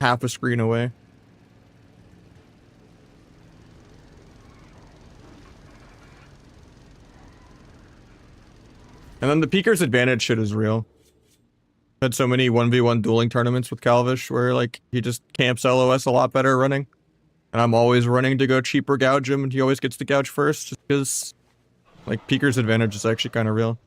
half a screen away. And then the Peeker's advantage shit is real. Had so many 1v1 dueling tournaments with Calvish where like he just camps LOS a lot better running. And I'm always running to go cheaper gouge him, and he always gets to gouge first just because like Peeker's advantage is actually kind of real.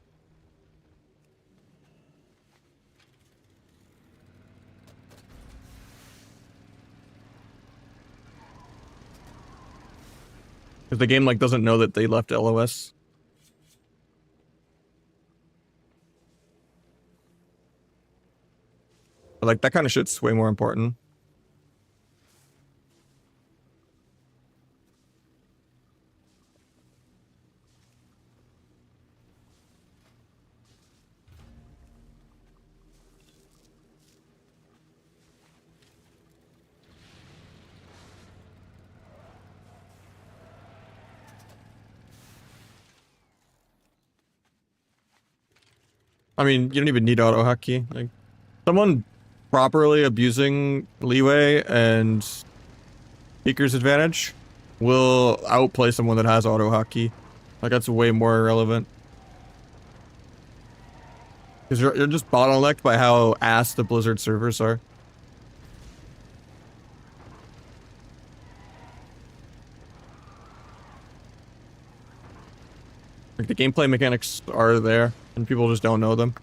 Because the game like doesn't know that they left LOS. But, like that kind of shit's way more important. I mean, you don't even need auto hotkey. Like someone properly abusing leeway and Peeker's advantage will outplay someone that has auto hotkey. Like that's way more irrelevant. Because you're just bottlenecked by how ass the Blizzard servers are. Like the gameplay mechanics are there, and people just don't know them.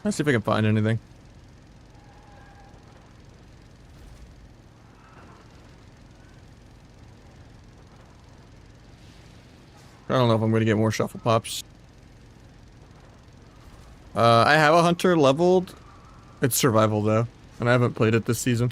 Let's see if I can find anything. I don't know if I'm going to get more shuffle pops. I have a hunter leveled. It's survival though, and I haven't played it this season.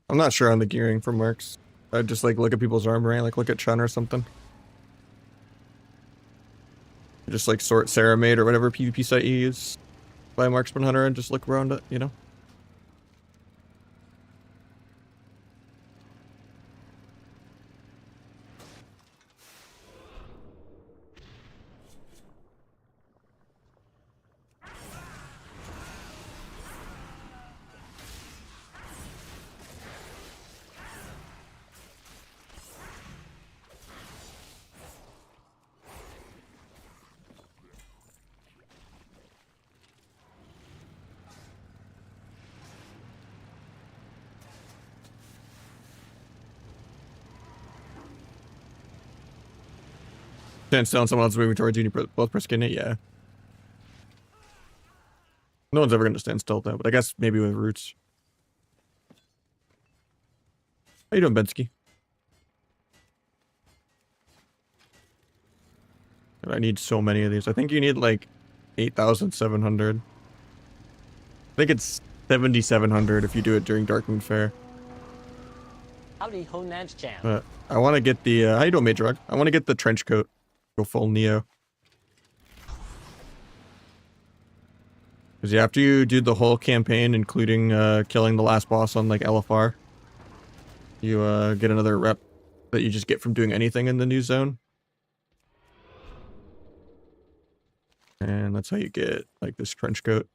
I'm not sure on the gearing for mercs. I just like look at people's armory, like look at Chun or something. Just like sort Ceramate or whatever PvP site you use. Buy a marksman hunter and just look around it, you know? Stand still and someone else is moving towards you and you both press it, yeah. No one's ever going to stand still though, but I guess maybe with roots. How you doing, Bensky? I need so many of these. I think you need like 8,700. I think it's 7,700 if you do it during Darkmoon Fair. Howdy ho, Nahj Jam. But I want to get the how you doing, Major Rug? I want to get the trench coat. Go full Neo. Because yeah, after you do the whole campaign, including killing the last boss on like LFR, you get another rep that you just get from doing anything in the new zone. And that's how you get like this trench coat.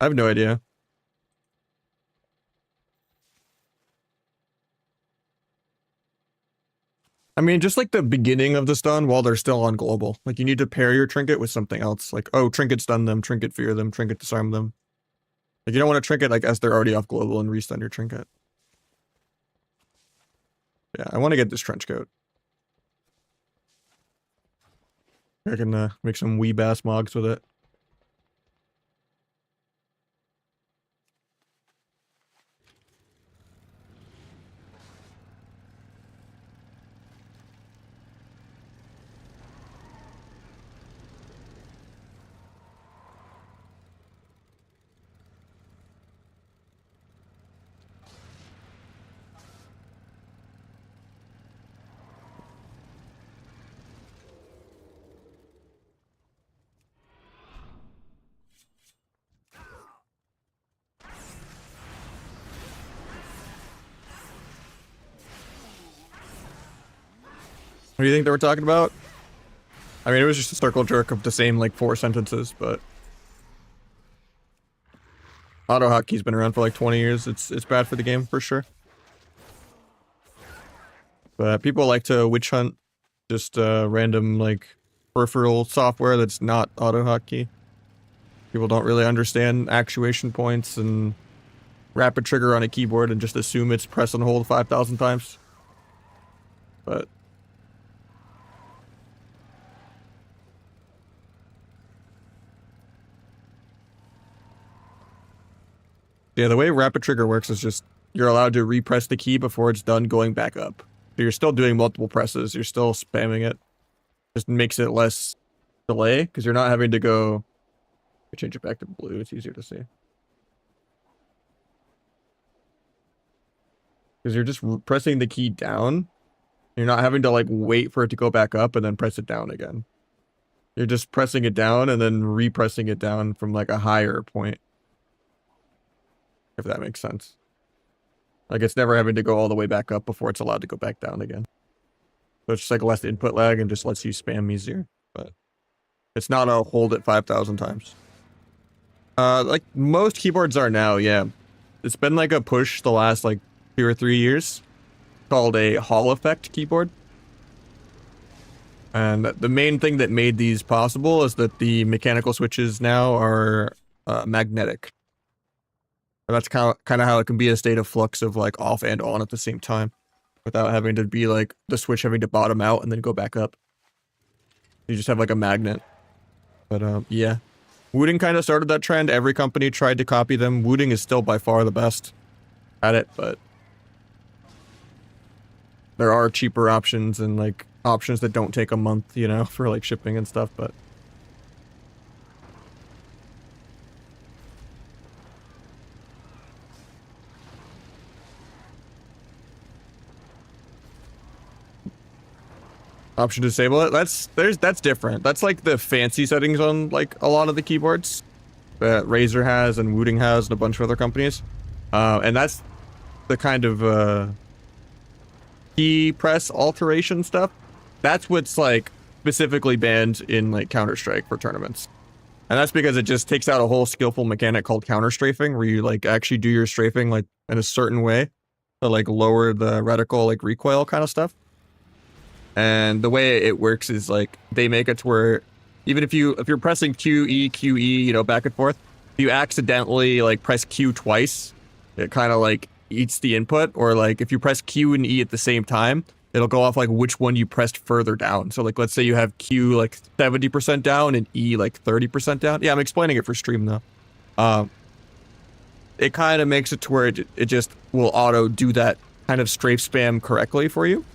I have no idea. I mean, just like the beginning of the stun while they're still on global. Like, you need to pair your trinket with something else. Like, oh, trinket stun them, trinket fear them, trinket disarm them. Like, you don't want to trinket, like, as they're already off global and restun your trinket. Yeah, I want to get this trench coat. I can make some wee bass mogs with it. What do you think they were talking about? I mean, it was just a circle jerk of the same, like, 4 sentences, but... Auto hotkey's been around for like 20 years. It's bad for the game, for sure. But people like to witch hunt just random, like, peripheral software that's not auto hotkey. People don't really understand actuation points and rapid trigger on a keyboard and just assume it's press and hold 5,000 times. But... yeah, the way rapid trigger works is just you're allowed to repress the key before it's done going back up. So you're still doing multiple presses, you're still spamming it. Just makes it less delay, because you're not having to go... change it back to blue, it's easier to see. Because you're just pressing the key down. You're not having to like wait for it to go back up and then press it down again. You're just pressing it down and then repressing it down from like a higher point. If that makes sense. Like, it's never having to go all the way back up before it's allowed to go back down again. So it's just like less input lag and just lets you spam easier. But it's not a hold it 5,000 times. Like most keyboards are now, yeah. It's been like a push the last like 2 or 3 years called a Hall effect keyboard. And the main thing that made these possible is that the mechanical switches now are magnetic. And that's kind of how it can be a state of flux of like off and on at the same time without having to be like the switch having to bottom out and then go back up. You just have like a magnet. But yeah. Wooting kind of started that trend. Every company tried to copy them. Wooting is still by far the best at it, but there are cheaper options and like options that don't take a month, you know, for like shipping and stuff, but option to disable it. That's different. That's like the fancy settings on like a lot of the keyboards that Razer has and Wooting has and a bunch of other companies. And that's the kind of key press alteration stuff. That's what's like specifically banned in like Counter-Strike for tournaments. And that's because it just takes out a whole skillful mechanic called counter strafing, where you like actually do your strafing like in a certain way to like lower the reticle like recoil kind of stuff. And the way it works is like they make it to where even if you're pressing QE, QE, you know, back and forth, if you accidentally like press Q twice, it kind of like eats the input. Or like if you press Q and E at the same time, it'll go off like which one you pressed further down. So like, let's say you have Q like 70% down and E like 30% down. Yeah, I'm explaining it for stream though. It kind of makes it to where it just will auto do that kind of strafe spam correctly for you.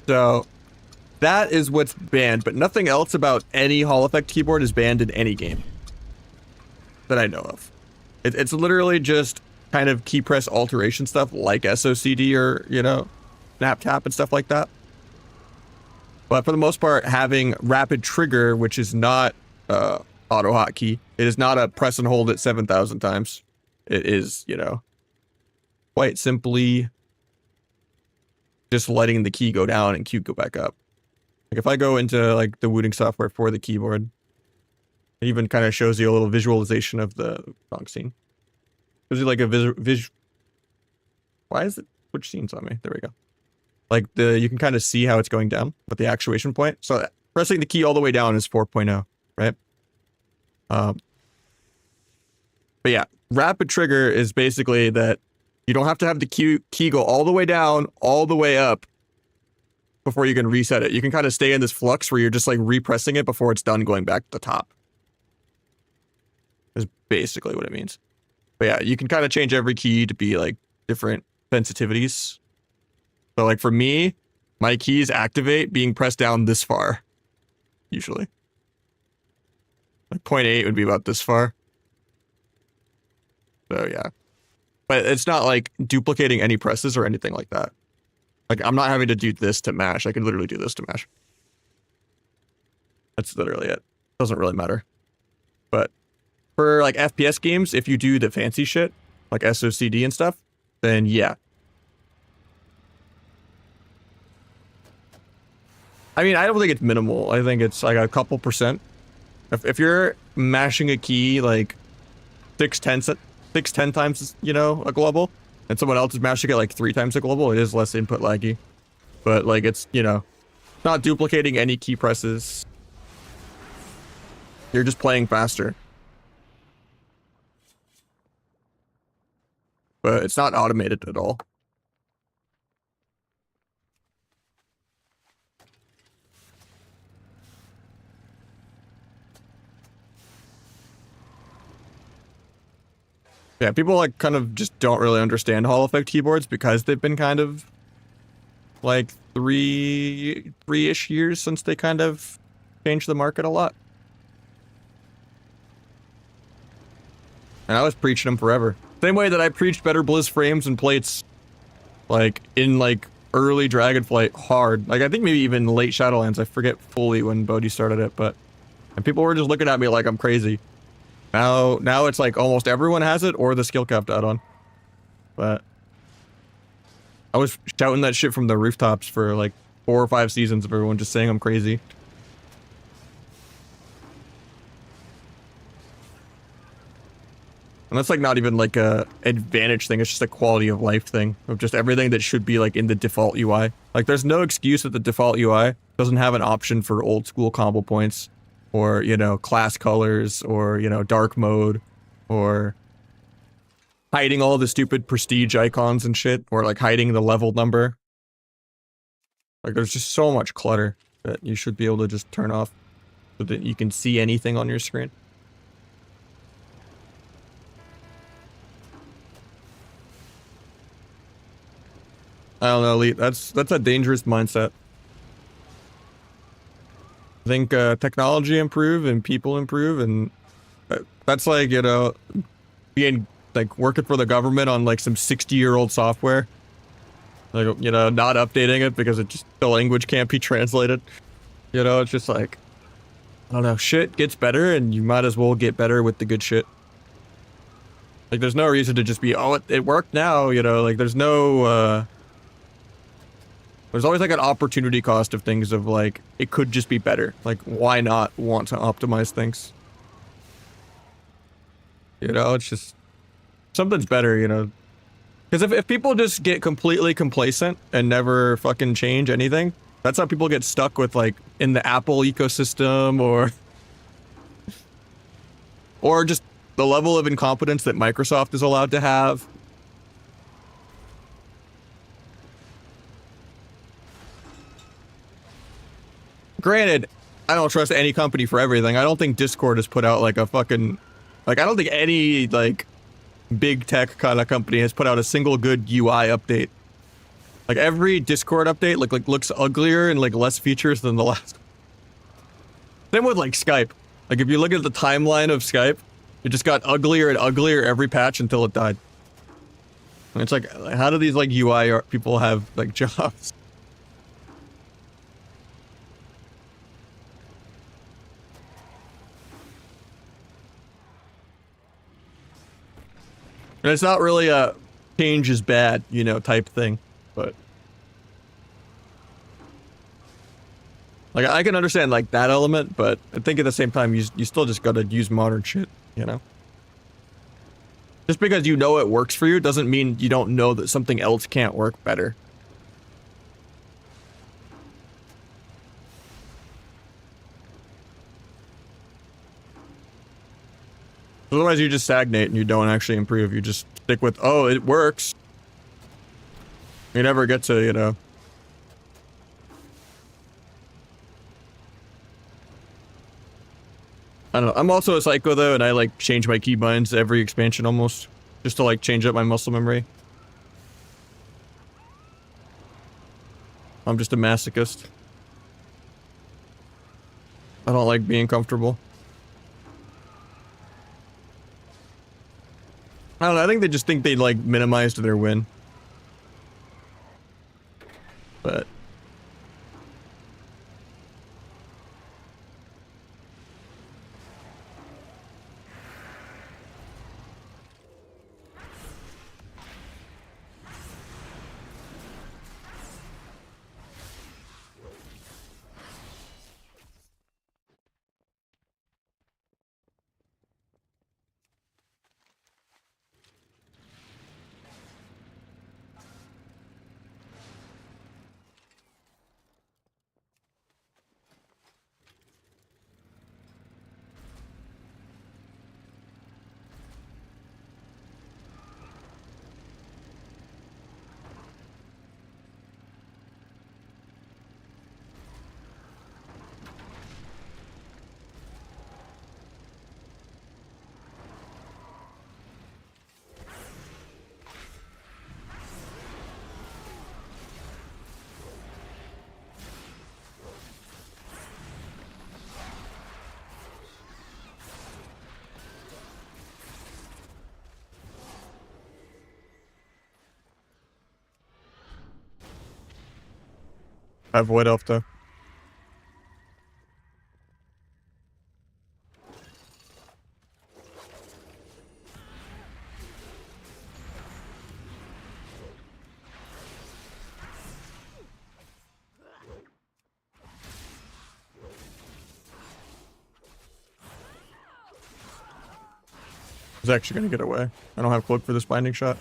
So that is what's banned, but nothing else about any Hall Effect keyboard is banned in any game that I know of. It's literally just kind of key press alteration stuff like SOCD or, you know, snap tap and stuff like that. But for the most part, having rapid trigger, which is not auto hotkey, it is not a press and hold it 7,000 times. It is, you know, quite simply just letting the key go down and Q go back up. Like if I go into like the wooting software for the keyboard, it even kind of shows you a little visualization of the song scene. Gives you like a why is it which scene's on me? There we go. Like you can kind of see how it's going down with the actuation point. So pressing the key all the way down is 4.0, right? But yeah, rapid trigger is basically that you don't have to have the key go all the way down, all the way up before you can reset it. You can kind of stay in this flux where you're just like repressing it before it's done going back to the top. Is basically what it means. But yeah, you can kind of change every key to be like different sensitivities. So like for me, my keys activate being pressed down this far, usually. Like 0.8 would be about this far. So yeah. But it's not like duplicating any presses or anything like that. Like I'm not having to do this to mash. I can literally do this to mash. That's literally it. Doesn't really matter. But for like FPS games, if you do the fancy shit, like SOCD and stuff, then yeah. I mean, I don't think it's minimal. I think it's like a couple percent. If you're mashing a key like 6-10 times, you know, a global, and someone else is mashing it like 3 times a global, it is less input laggy. But like it's, you know, not duplicating any key presses. You're just playing faster. But it's not automated at all. Yeah, people like kind of just don't really understand Hall Effect keyboards because they've been kind of like three-ish years since they kind of changed the market a lot. And I was preaching them forever. Same way that I preached better Blizz frames and plates like in like early Dragonflight hard. Like I think maybe even late Shadowlands. I forget fully when Bodhi started it, but and people were just looking at me like I'm crazy. Now it's like almost everyone has it or the skill cap add-on. But I was shouting that shit from the rooftops for like 4 or 5 seasons of everyone just saying I'm crazy. And that's like not even like a advantage thing, it's just a quality of life thing of just everything that should be like in the default UI. Like there's no excuse that the default UI doesn't have an option for old school combo points or, you know, class colors or, you know, dark mode or hiding all the stupid prestige icons and shit or like hiding the level number. Like there's just so much clutter that you should be able to just turn off so that you can see anything on your screen. I don't know, Elite. That's a dangerous mindset. I think technology improve and people improve, and that's like, you know, being like working for the government on like some 60-year-old software. Like, you know, not updating it because the language can't be translated. You know, it's just like, I don't know, shit gets better and you might as well get better with the good shit. Like there's no reason to just be, oh, it worked now, you know, like there's no there's always like an opportunity cost of things of like, it could just be better. Like, why not want to optimize things? You know, it's just, something's better, you know? Because if people just get completely complacent and never fucking change anything, that's how people get stuck with like, in the Apple ecosystem or just the level of incompetence that Microsoft is allowed to have. Granted, I don't trust any company for everything. I don't think Discord has put out like a fucking, like, I don't think any like big tech kind of company has put out a single good UI update. Like every Discord update like looks uglier and like less features than the last. Same with like Skype. Like if you look at the timeline of Skype, it just got uglier and uglier every patch until it died. And it's like, how do these like UI people have like jobs? And it's not really a change is bad, you know, type thing, but like I can understand like that element, but I think at the same time you still just gotta use modern shit, you know? Just because you know it works for you doesn't mean you don't know that something else can't work better. Otherwise you just stagnate and you don't actually improve. You just stick with, oh, it works. You never get to, you know. I don't know. I'm also a psycho though, and I like change my keybinds every expansion almost. Just to like change up my muscle memory. I'm just a masochist. I don't like being comfortable. I don't know, I think they just think they like minimized their win. But I have Void Elf though. He's actually gonna get away. I don't have cloak for this binding shot.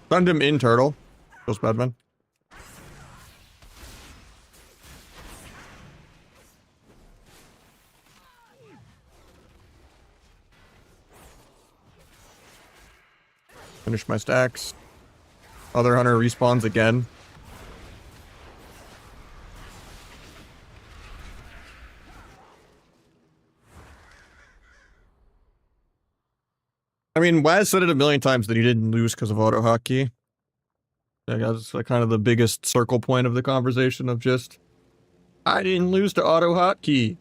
Stunned him in turtle. Feels bad, man. Finish my stacks. Other hunter respawns again. I mean, Waz said it a million times that he didn't lose because of auto hotkey. I guess it's like kind of the biggest circle point of the conversation of just, I didn't lose to auto hotkey.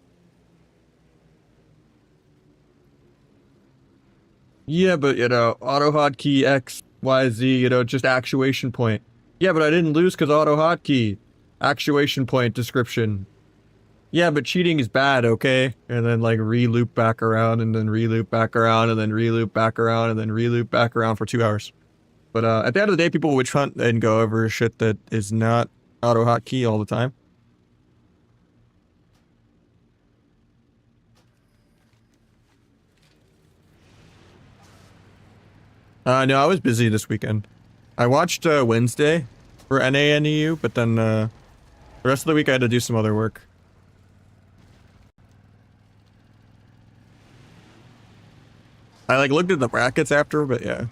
Yeah, but you know, auto hotkey X, Y, Z, you know, just actuation point. Yeah, but I didn't lose because auto hotkey. Actuation point description. Yeah, but cheating is bad, okay? And then like re-loop back around and then re-loop back around and then re-loop back around and then re-loop back around for 2 hours. But at the end of the day, people witch hunt and go over shit that is not auto hotkey all the time. No, I was busy this weekend. I watched Wednesday for NA and EU, but then the rest of the week I had to do some other work. I like looked at the brackets after, but yeah.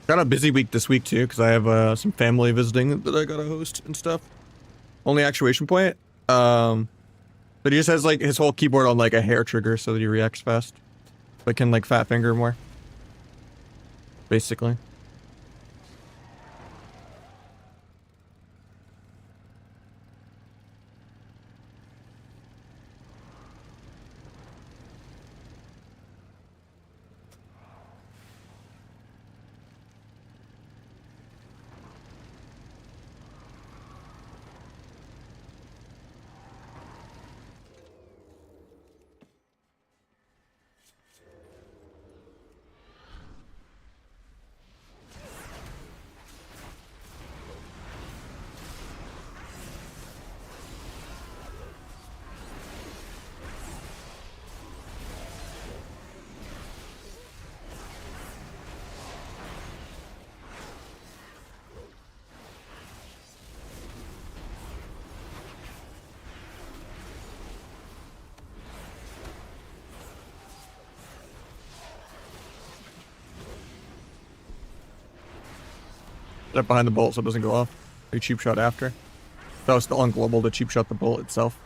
Got a busy week this week too, because I have some family visiting that I gotta host and stuff. Only actuation point. But he just has like his whole keyboard on like a hair trigger so that he reacts fast. But can like fat finger more. Basically. Step behind the bolt so it doesn't go off. A cheap shot after. That was still on global to cheap shot the bolt itself.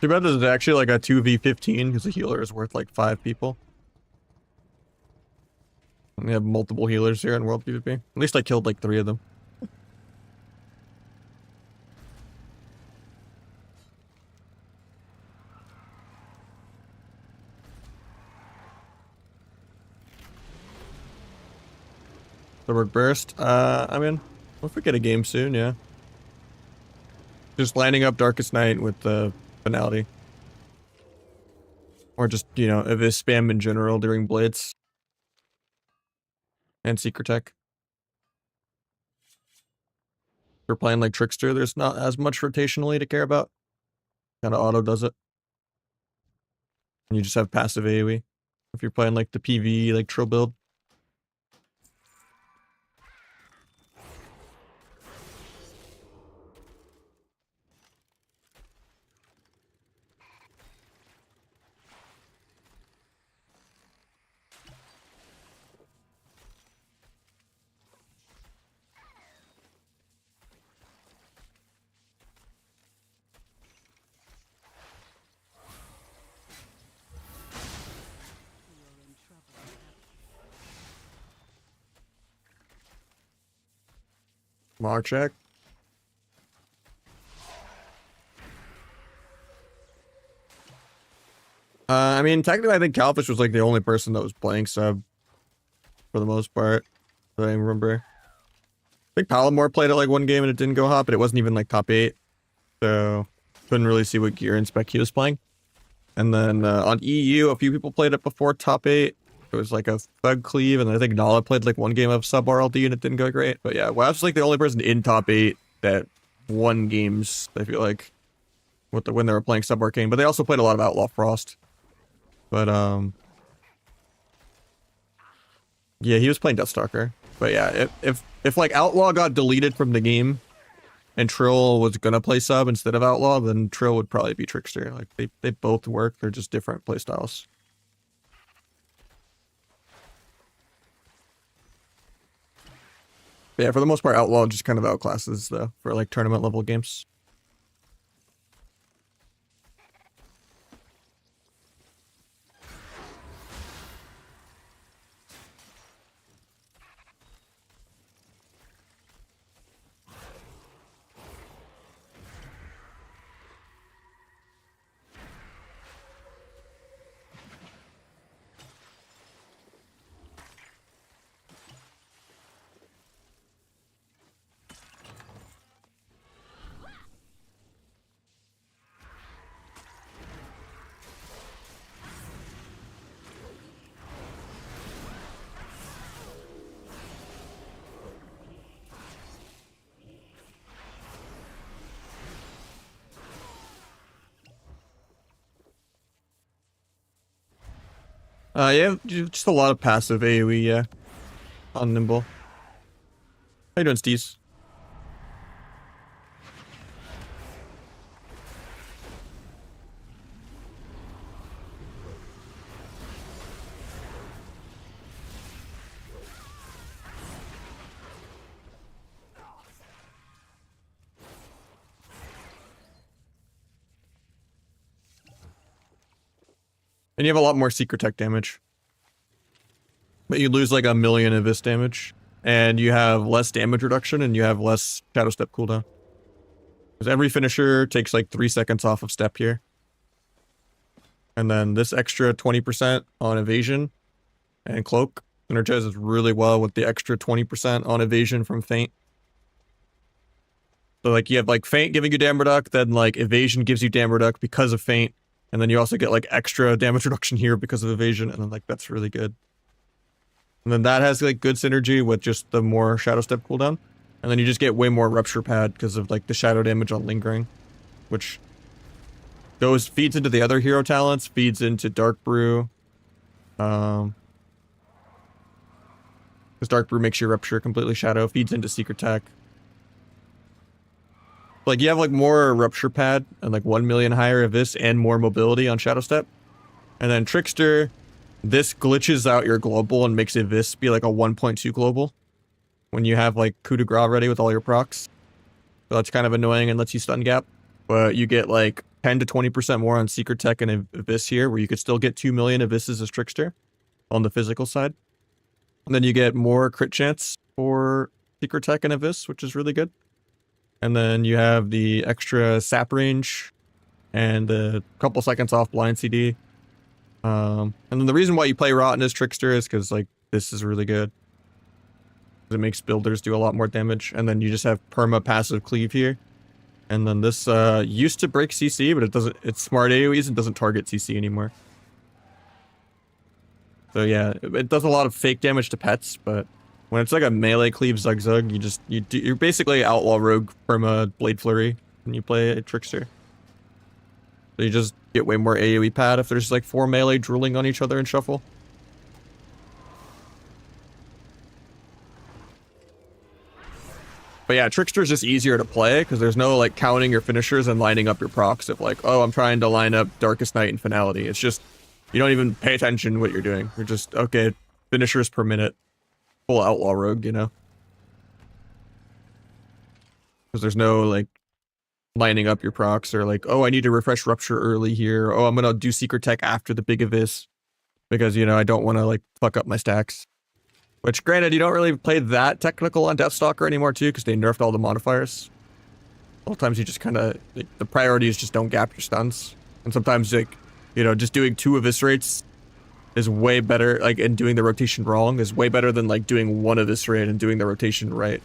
Too bad this is actually like a 2v15 because the healer is worth like 5 people. And we have multiple healers here in World PvP. At least I killed like 3 of them. The word burst. I mean, if we get a game soon, yeah. Just lining up Darkest Night with the finality. Or just, you know, if it's spam in general during Blitz. And Secret Tech. If you're playing like Trickster, there's not as much rotationally to care about. Kind of auto does it. And you just have passive AoE. If you're playing like the PV, like Trill build. Marchek. I mean, technically, I think Calfish was like the only person that was playing sub for the most part that I remember. I think Palomore played it like one game and it didn't go hot, but it wasn't even like top 8. So couldn't really see what gear and spec he was playing. And then on EU, a few people played it before top 8. It was like a Thug Cleave, and I think Nala played like one game of sub RLD and it didn't go great. But yeah, WoW's like the only person in top 8 that won games, I feel like, with when they were playing sub Arcane. But they also played a lot of Outlaw Frost. But yeah, he was playing Deathstalker. But yeah, if like Outlaw got deleted from the game and Trill was gonna play sub instead of Outlaw, then Trill would probably be Trickster. Like they both work, they're just different playstyles. But yeah, for the most part, Outlaw just kind of outclasses though for like tournament level games. Yeah, just a lot of passive AoE, yeah. On Nimble. How you doing, Steez? And you have a lot more secret tech damage. But you lose like 1,000,000 of this damage. And you have less damage reduction and you have less shadow step cooldown. Because every finisher takes like 3 seconds off of step here. And then this extra 20% on evasion and cloak synergizes really well with the extra 20% on evasion from feint. So like you have like feint giving you damage reduct, then like evasion gives you damage reduct because of feint. And then you also get like extra damage reduction here because of evasion. And then like that's really good. And then that has like good synergy with just the more shadow step cooldown. And then you just get way more rupture pad because of like the shadow damage on lingering. Which feeds into the other hero talents, feeds into Dark Brew. Because Dark Brew makes your rupture completely shadow, feeds into Secret Tech. Like you have like more rupture pad and like 1,000,000 higher of this and more mobility on shadow step. And then Trickster, this glitches out your global and makes this be like a 1.2 global when you have like coup de grace ready with all your procs. So that's kind of annoying and lets you stun gap. But you get like 10 to 20% more on Secret Tech and Abyss here, where you could still get 2,000,000 Abysses as Trickster on the physical side. And then you get more crit chance for Secret Tech and Abyss, which is really good. And then you have the extra sap range and a couple seconds off blind CD. And then the reason why you play Rotten as Trickster is because like this is really good. It makes builders do a lot more damage. And then you just have perma passive cleave here. And then this used to break CC, but it doesn't. It's smart AoEs and doesn't target CC anymore. So yeah, it does a lot of fake damage to pets, but when it's like a melee cleave Zug Zug, you're basically outlaw rogue perma blade flurry when you play a Trickster. So you just get way more AoE pad if there's like 4 melee drooling on each other in shuffle. But yeah, Trickster's just easier to play because there's no like counting your finishers and lining up your procs of like, oh, I'm trying to line up Darkest Night and Finality. It's just, you don't even pay attention to what you're doing. You're just, okay, finishers per minute. Full outlaw rogue, you know? Because there's no like lining up your procs or like, oh, I need to refresh Rupture early here. Oh, I'm going to do Secret Tech after the Big Abyss because, you know, I don't want to like fuck up my stacks. Which, granted, you don't really play that technical on Deathstalker anymore, too, because they nerfed all the modifiers. A lot of times you just kind of... Like, the priority is just don't gap your stuns. And sometimes, like, you know, just doing 2 eviscerates is way better, like, and doing the rotation wrong is way better than, like, doing 1 eviscerate and doing the rotation right.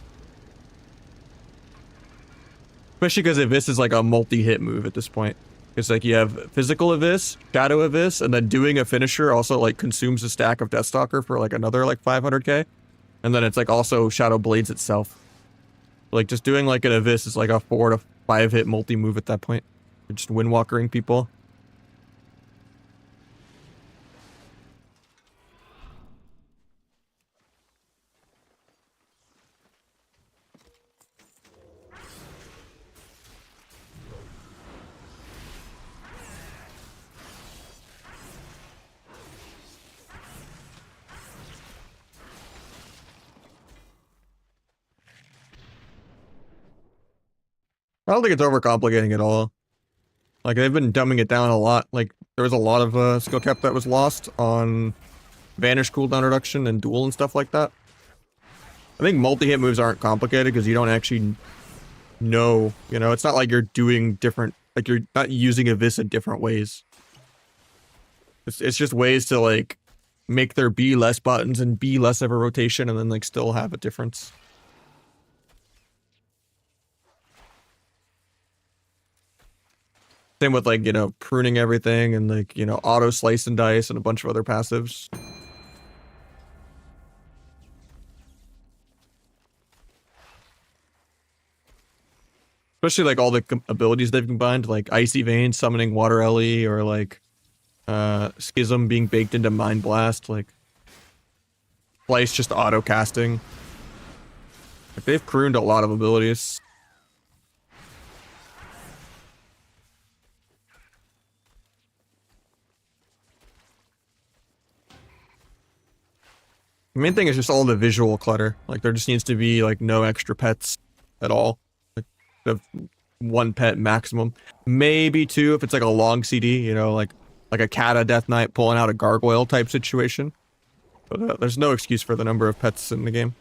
Especially because Abyss is, like, a multi-hit move at this point. It's like you have physical Abyss, Shadow Abyss, and then doing a finisher also like consumes a stack of Deathstalker for like another like 500k. And then it's like also Shadow Blades itself. Like just doing like an Abyss is like a 4 to 5 hit multi-move at that point. You're just windwalkering people. I don't think it's overcomplicating at all. Like, they've been dumbing it down a lot. Like, there was a lot of skill cap that was lost on Vanish cooldown reduction and duel and stuff like that. I think multi-hit moves aren't complicated because you don't actually know, you know, it's not like you're doing different, like you're not using Abyss in different ways. It's just ways to, like, make there be less buttons and be less of a rotation and then, like, still have a difference. Same with, like, you know, pruning everything and, like, you know, auto slice and dice and a bunch of other passives. Especially, like, all the abilities they've combined, like Icy Vein, summoning Water Ellie, or, like, Schism being baked into Mind Blast, like Slice just auto casting. Like they've crooned a lot of abilities. The main thing is just all the visual clutter. Like there just needs to be like no extra pets at all. Like the one pet maximum, maybe two if it's like a long CD. You know, like a Kata Death Knight pulling out a gargoyle type situation. But there's no excuse for the number of pets in the game.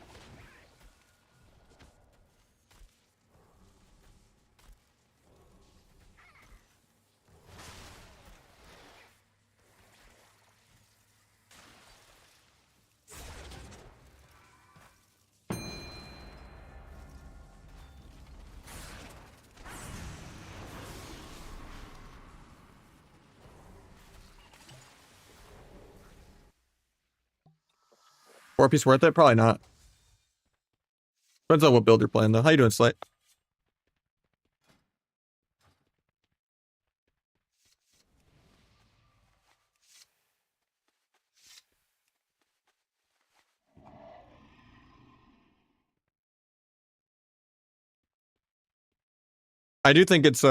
Four-piece worth it? Probably not. Depends on what build you're playing, though. How you doing, Slate? I do think it's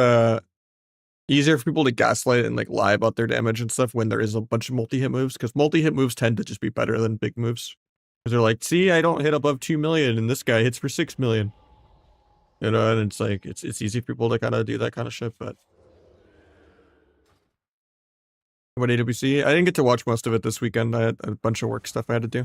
easier for people to gaslight and like lie about their damage and stuff when there is a bunch of multi-hit moves, because multi-hit moves tend to just be better than big moves. Because they're like, see, I don't hit above 2 million and this guy hits for 6 million. You know, and it's like it's easy for people to kind of do that kind of shit, but what AWC? I didn't get to watch most of it this weekend. I had a bunch of work stuff I had to do.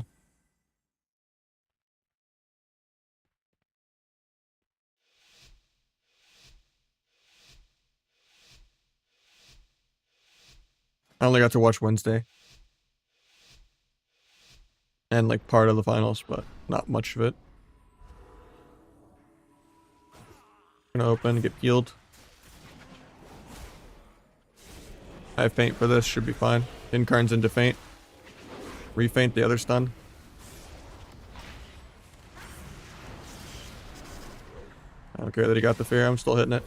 I only got to watch Wednesday. And like part of the finals, but not much of it. Gonna open, get healed. I have feint for this, should be fine. Incarn's into feint. Refeint the other stun. I don't care that he got the fear, I'm still hitting it.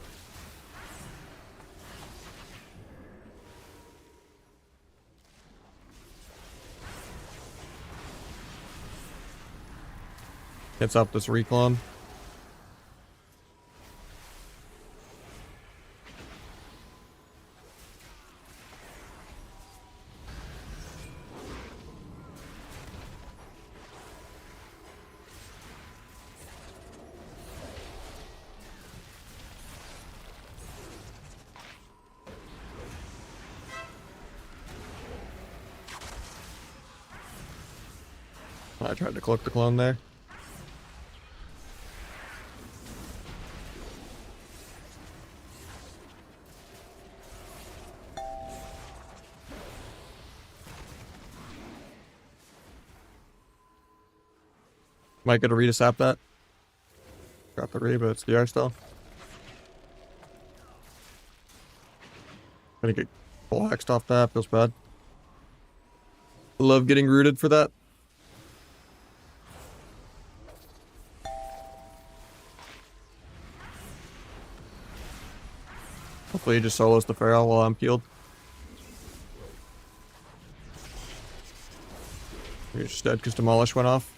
Gets up this reclone. I tried to cloak the clone there. Might get a read to sap that. Got the read, but it's DR still. Gonna get full hexed off that, feels bad. Love getting rooted for that. Hopefully he just solos the Feral while I'm peeled. He's just dead because Demolish went off.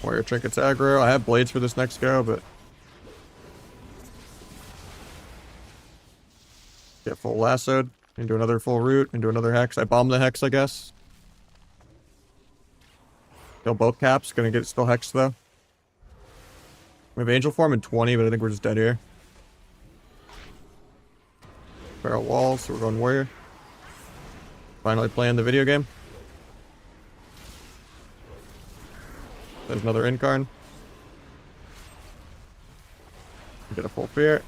Warrior Trinkets aggro. I have blades for this next go, but get full lassoed. Into another full root. Into another hex. I bomb the hex, I guess. Kill both caps. Gonna get still hexed though. We have Angel Form in 20, but I think we're just dead here. Feral walls, so we're going Warrior. Finally playing the video game. There's another Incarn. Get a full fear.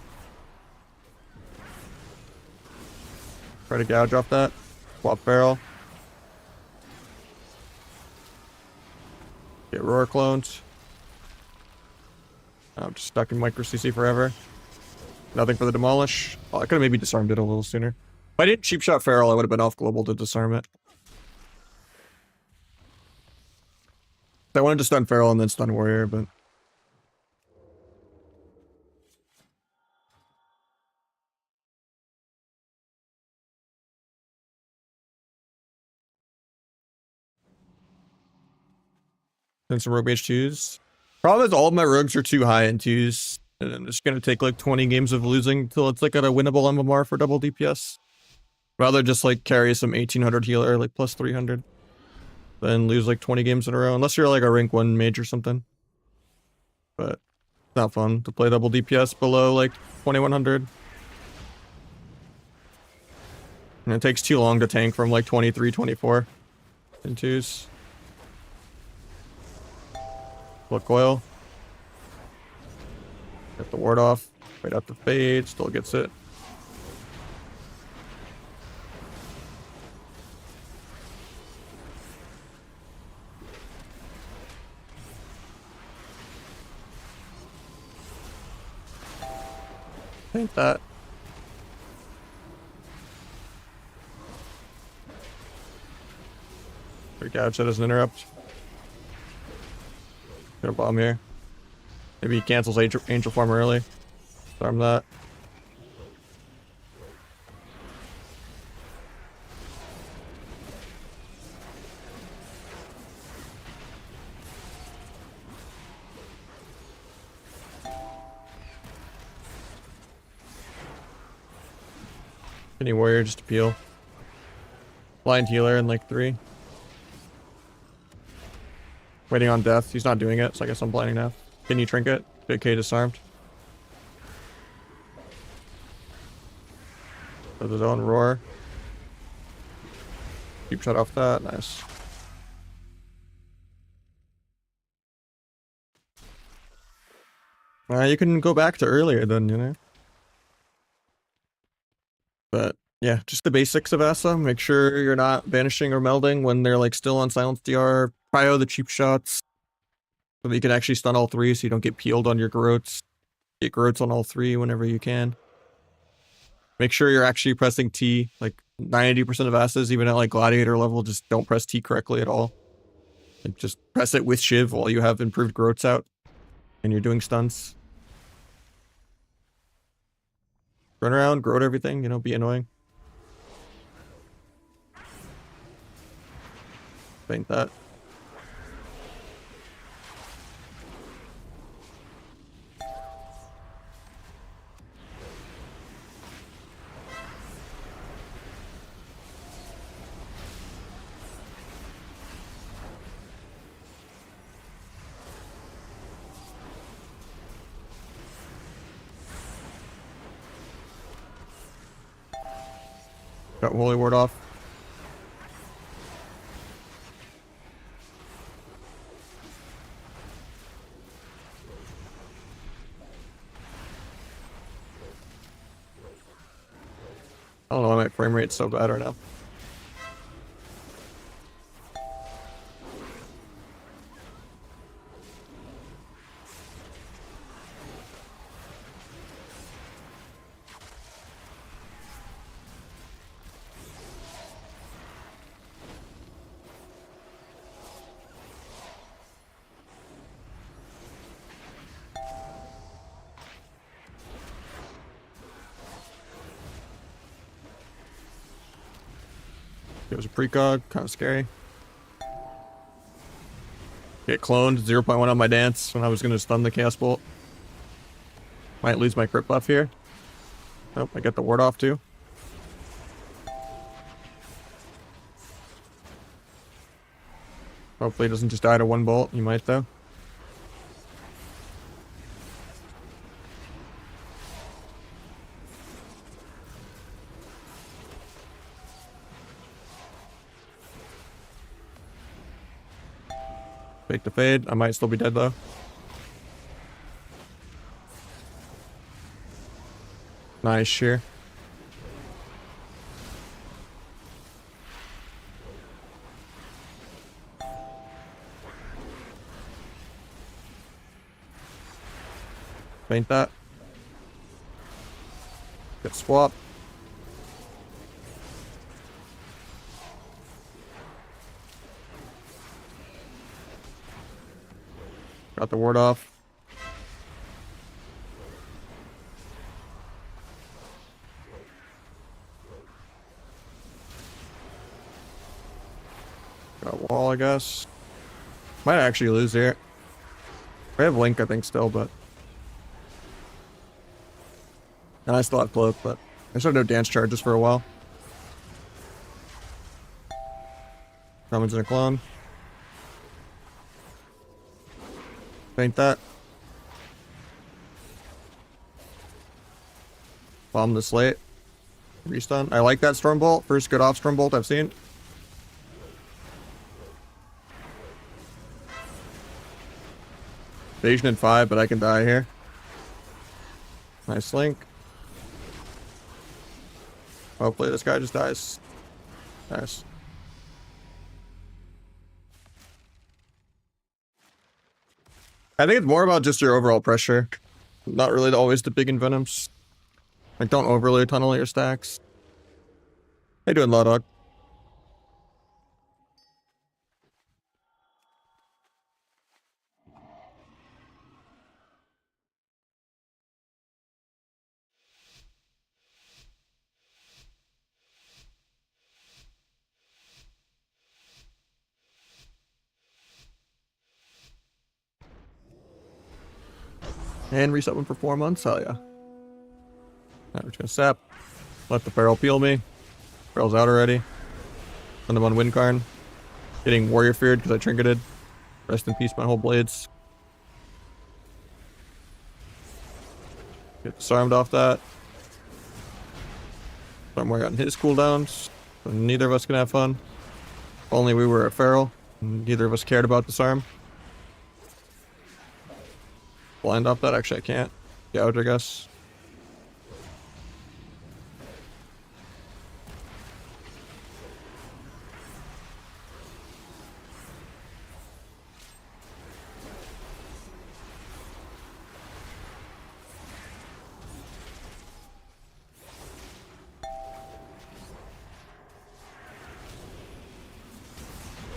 Try to gouge off that. Swap Feral. Get Roar clones. I'm just stuck in Micro CC forever. Nothing for the Demolish. Oh, I could have maybe disarmed it a little sooner. If I didn't cheap shot Feral, I would have been off global to disarm it. I wanted to stun Feral and then stun Warrior, but And some rogue mage 2s. Problem is all of my rogues are too high in 2s. And I'm just gonna take like 20 games of losing till it's like at a winnable MMR for double DPS. Rather just like carry some 1800 healer, like plus 300. Then lose like 20 games in a row. Unless you're like a rank 1 mage or something. But it's not fun to play double DPS below like 2100. And it takes too long to tank from like 23, 24 in 2s. Flip coil. Get the ward off. Wait out the fade. Still gets it. Ain't that. Freak out, that doesn't interrupt. Gonna bomb here. Maybe he cancels Angel Farm early. Farm that. Any warrior just to peel. Blind healer in like 3. Waiting on death. He's not doing it, so I guess I'm blinding now. Can you trinket? Big K disarmed. With his own roar. Keep shut off that. Nice. You can go back to earlier then, you know? But yeah, just the basics of Asa. Make sure you're not banishing or melding when they're like still on silence DR. Prio the cheap shots. So that you can actually stun all 3 so you don't get peeled on your Groats. Get Groats on all 3 whenever you can. Make sure you're actually pressing T. Like 90% of Asas, even at like Gladiator level, just don't press T correctly at all. Like just press it with Shiv while you have improved Groats out. And you're doing stunts. Run around, Groat everything, you know, be annoying. Faint that. Got Holy Ward off. I don't know why my frame rate's so bad right now. It was a precog, kind of scary. Get cloned, 0.1 on my dance when I was going to stun the Chaos Bolt. Might lose my crit buff here. Nope, I get the ward off too. Hopefully it doesn't just die to 1 bolt. You might though. Fake the fade. I might still be dead though. Nice shear. Faint that. Get swap. Got the ward off. Got wall, I guess. Might actually lose here. I have Link, I think, still, but... And I still have Cloak, but... I should have no dance charges for a while. Shaman's in a clone. Paint that. Bomb the slate. Restun. I like that Stormbolt. First good off Stormbolt I've seen. Evasion in 5, but I can die here. Nice link. Hopefully this guy just dies. Nice. I think it's more about just your overall pressure. Not really always the big envenoms. Like, don't overly tunnel your stacks. How you doing, Law Dog? And resummon for 4 months? Hell yeah. Now we're just gonna sap. Let the Feral peel me. Feral's out already. Send them on Windcarn. Getting Warrior Feared because I trinketed. Rest in peace, my whole blades. Get disarmed off that. I'm working on his cooldowns. So neither of us can have fun. If only we were a Feral. Neither of us cared about disarm. Blind off that? Actually, I can't. Gouge, I guess.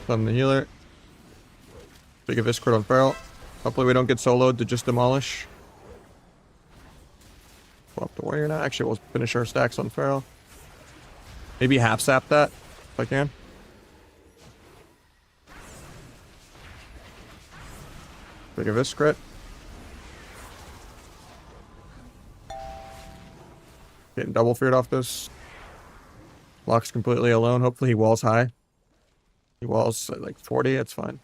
Summon the healer. Big Abyss crit on Feral. Hopefully we don't get soloed to just demolish. Pull up the warrior now. Actually, we'll finish our stacks on Feral. Maybe half sap that, if I can. Big Abyss crit. Getting double feared off this. Locks completely alone. Hopefully he walls high. He walls at like 40, it's fine.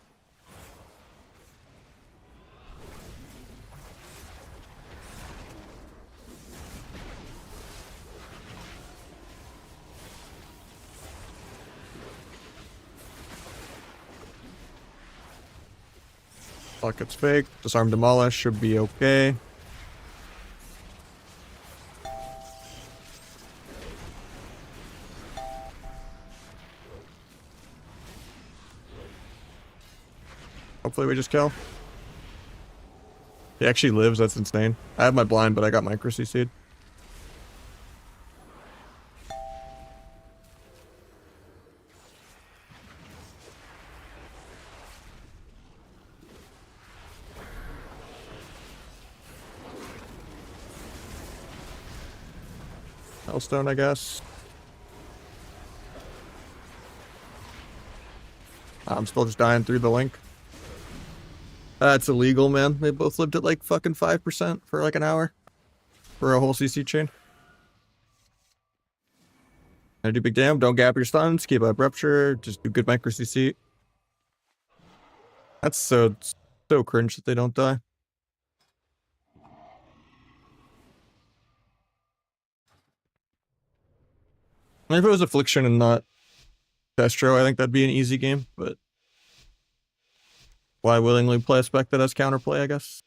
Lock it's fake. Disarm demolish should be okay. Hopefully we just kill. He actually lives, that's insane. I have my blind, but I got micro CC'd. Hellstone, I guess. I'm still just dying through the link. That's illegal, man. They both lived at like fucking 5% for like an hour. For a whole CC chain. I do big damn. Don't gap your stuns. Keep up rupture. Just do good micro CC. That's so cringe that they don't die. If it was Affliction and not Destro, I think that'd be an easy game, but why willingly play a spec that has counterplay, I guess?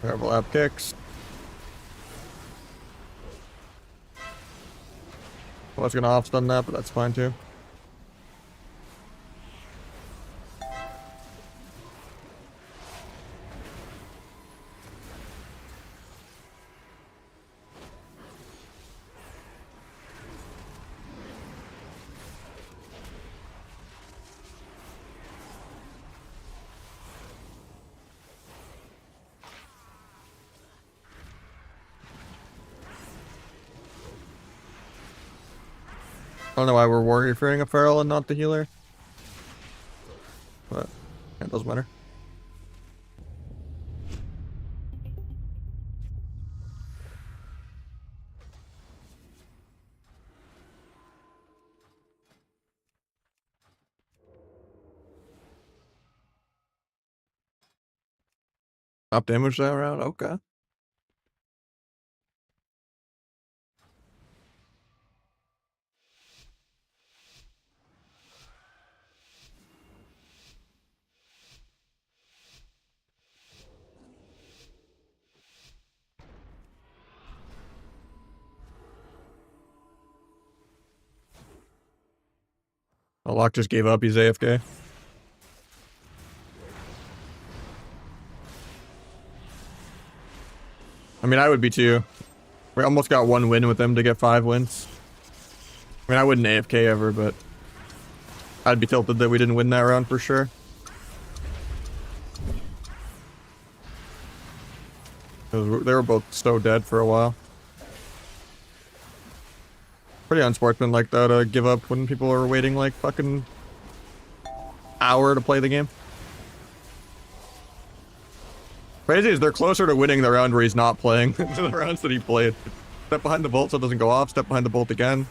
Overlap kicks. I was gonna off-stun that, but that's fine too. I don't know why we're warrior fearing a feral and not the healer. But yeah, it doesn't matter. Top damage that round? Okay. Lock just gave up. He's AFK. I mean, I would be too. We almost got 1 win with him to get 5 wins. I mean, I wouldn't AFK ever, but I'd be tilted that we didn't win that round for sure. They were both so dead for a while. Pretty unsportsmanlike though to give up when people are waiting like fucking hour to play the game. Crazy is they're closer to winning the round where he's not playing than the rounds that he played. Step behind the bolt so it doesn't go off. Step behind the bolt again.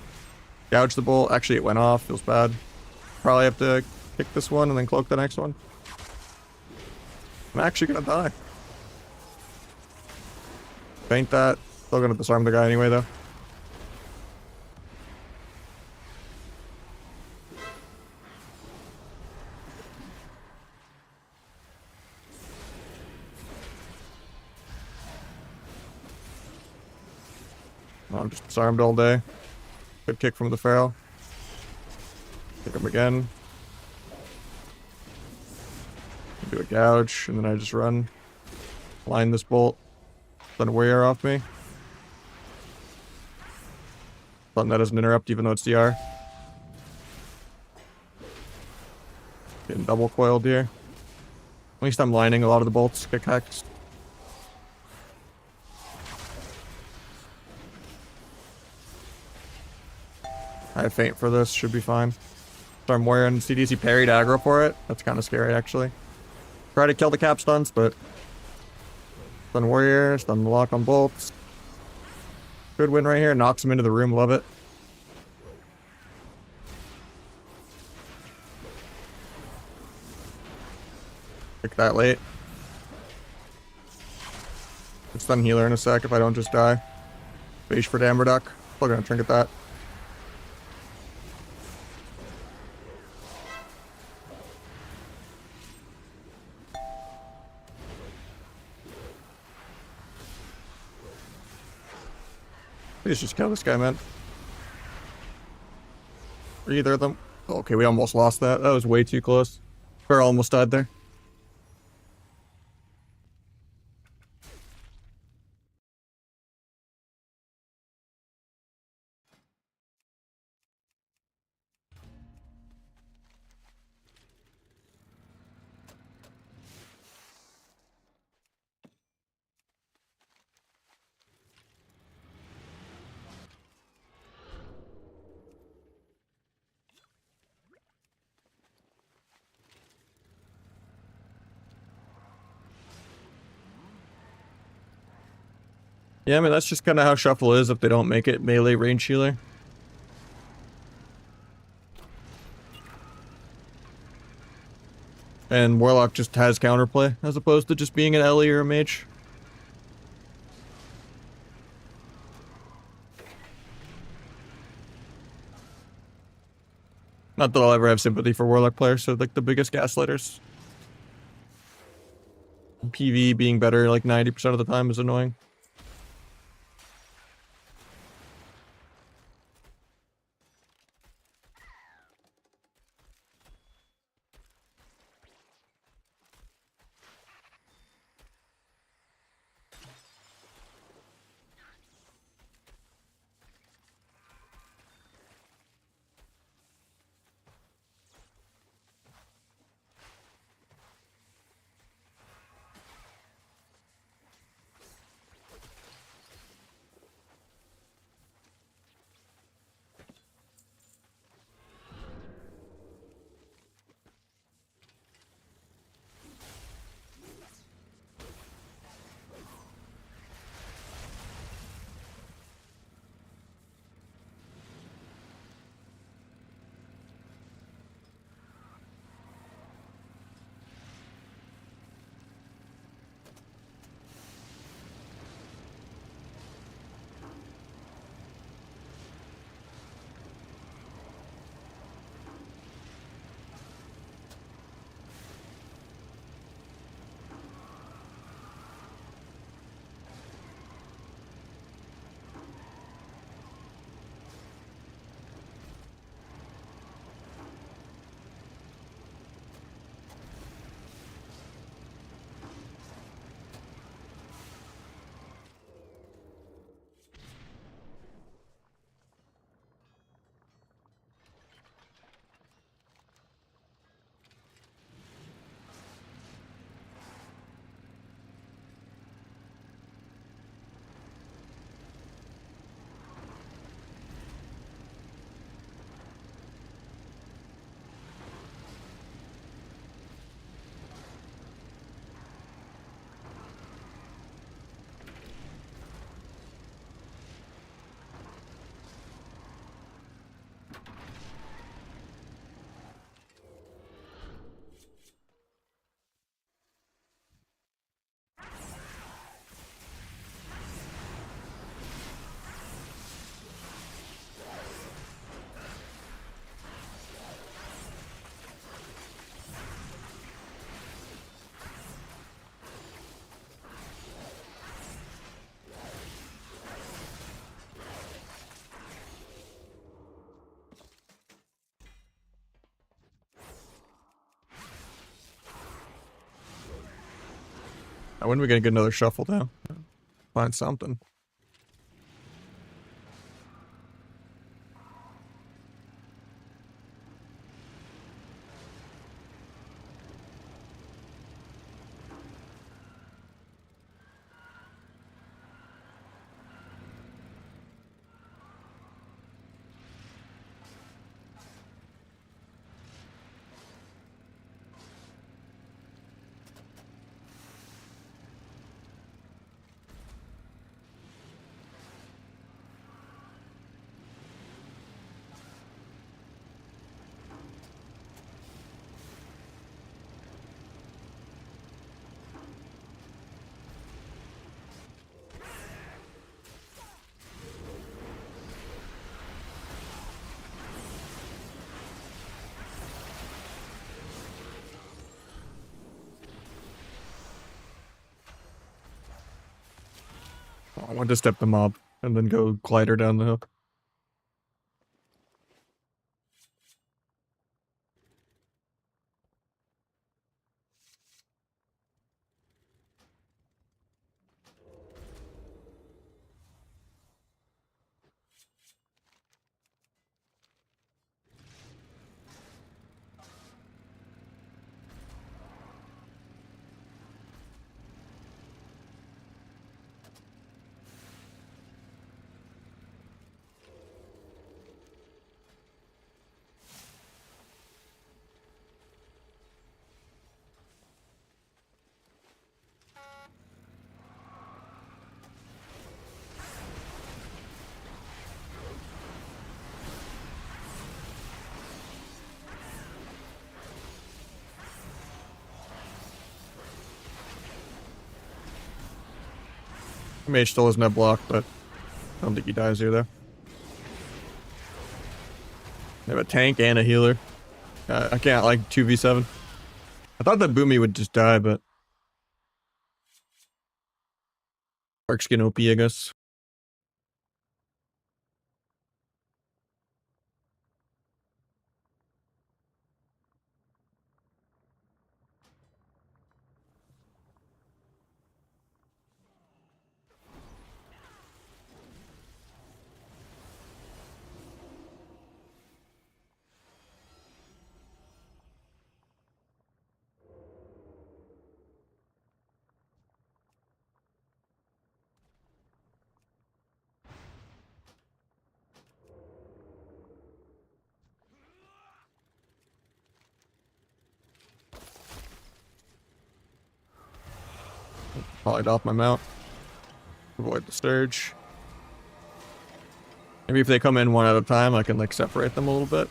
Gouge the bolt. Actually, it went off. Feels bad. Probably have to kick this one and then cloak the next one. I'm actually gonna die. Faint that. Still gonna disarm the guy anyway though. I'm just disarmed all day. Good kick from the feral. Kick him again. Do a gouge, and then I just run. Line this bolt. Then a warrior off me. Something that doesn't interrupt even though it's DR. Getting double coiled here. At least I'm lining a lot of the bolts. Kick hacks. I have faint for this, should be fine. Storm Warrior and CDC parried aggro for it. That's kind of scary, actually. Try to kill the cap stuns, but... Stun Warrior, stun the lock on bolts. Good win right here, knocks him into the room, love it. Pick that late. Could stun healer in a sec if I don't just die. Base for Dammer Duck. Still gonna trinket that. Please just kill this guy, man. Or either of them. Okay, we almost lost that. That was way too close. We're almost died there. Yeah, I mean, that's just kind of how Shuffle is if they don't make it melee range healer. And Warlock just has counterplay, as opposed to just being an Ellie or a mage. Not that I'll ever have sympathy for Warlock players, so like the biggest gaslighters. PV being better like 90% of the time is annoying. When are we gonna get another shuffle down? Find something. I want to step the mob and then go glider down the hill. Mage still isn't that block, but I don't think he dies here, though. They have a tank and a healer. I can't, like, 2v7. I thought that Boomy would just die, but... Arc's getting OP, I guess. Probably off my mount. Avoid the Sturge. Maybe if they come in one at a time, I can, like, separate them a little bit.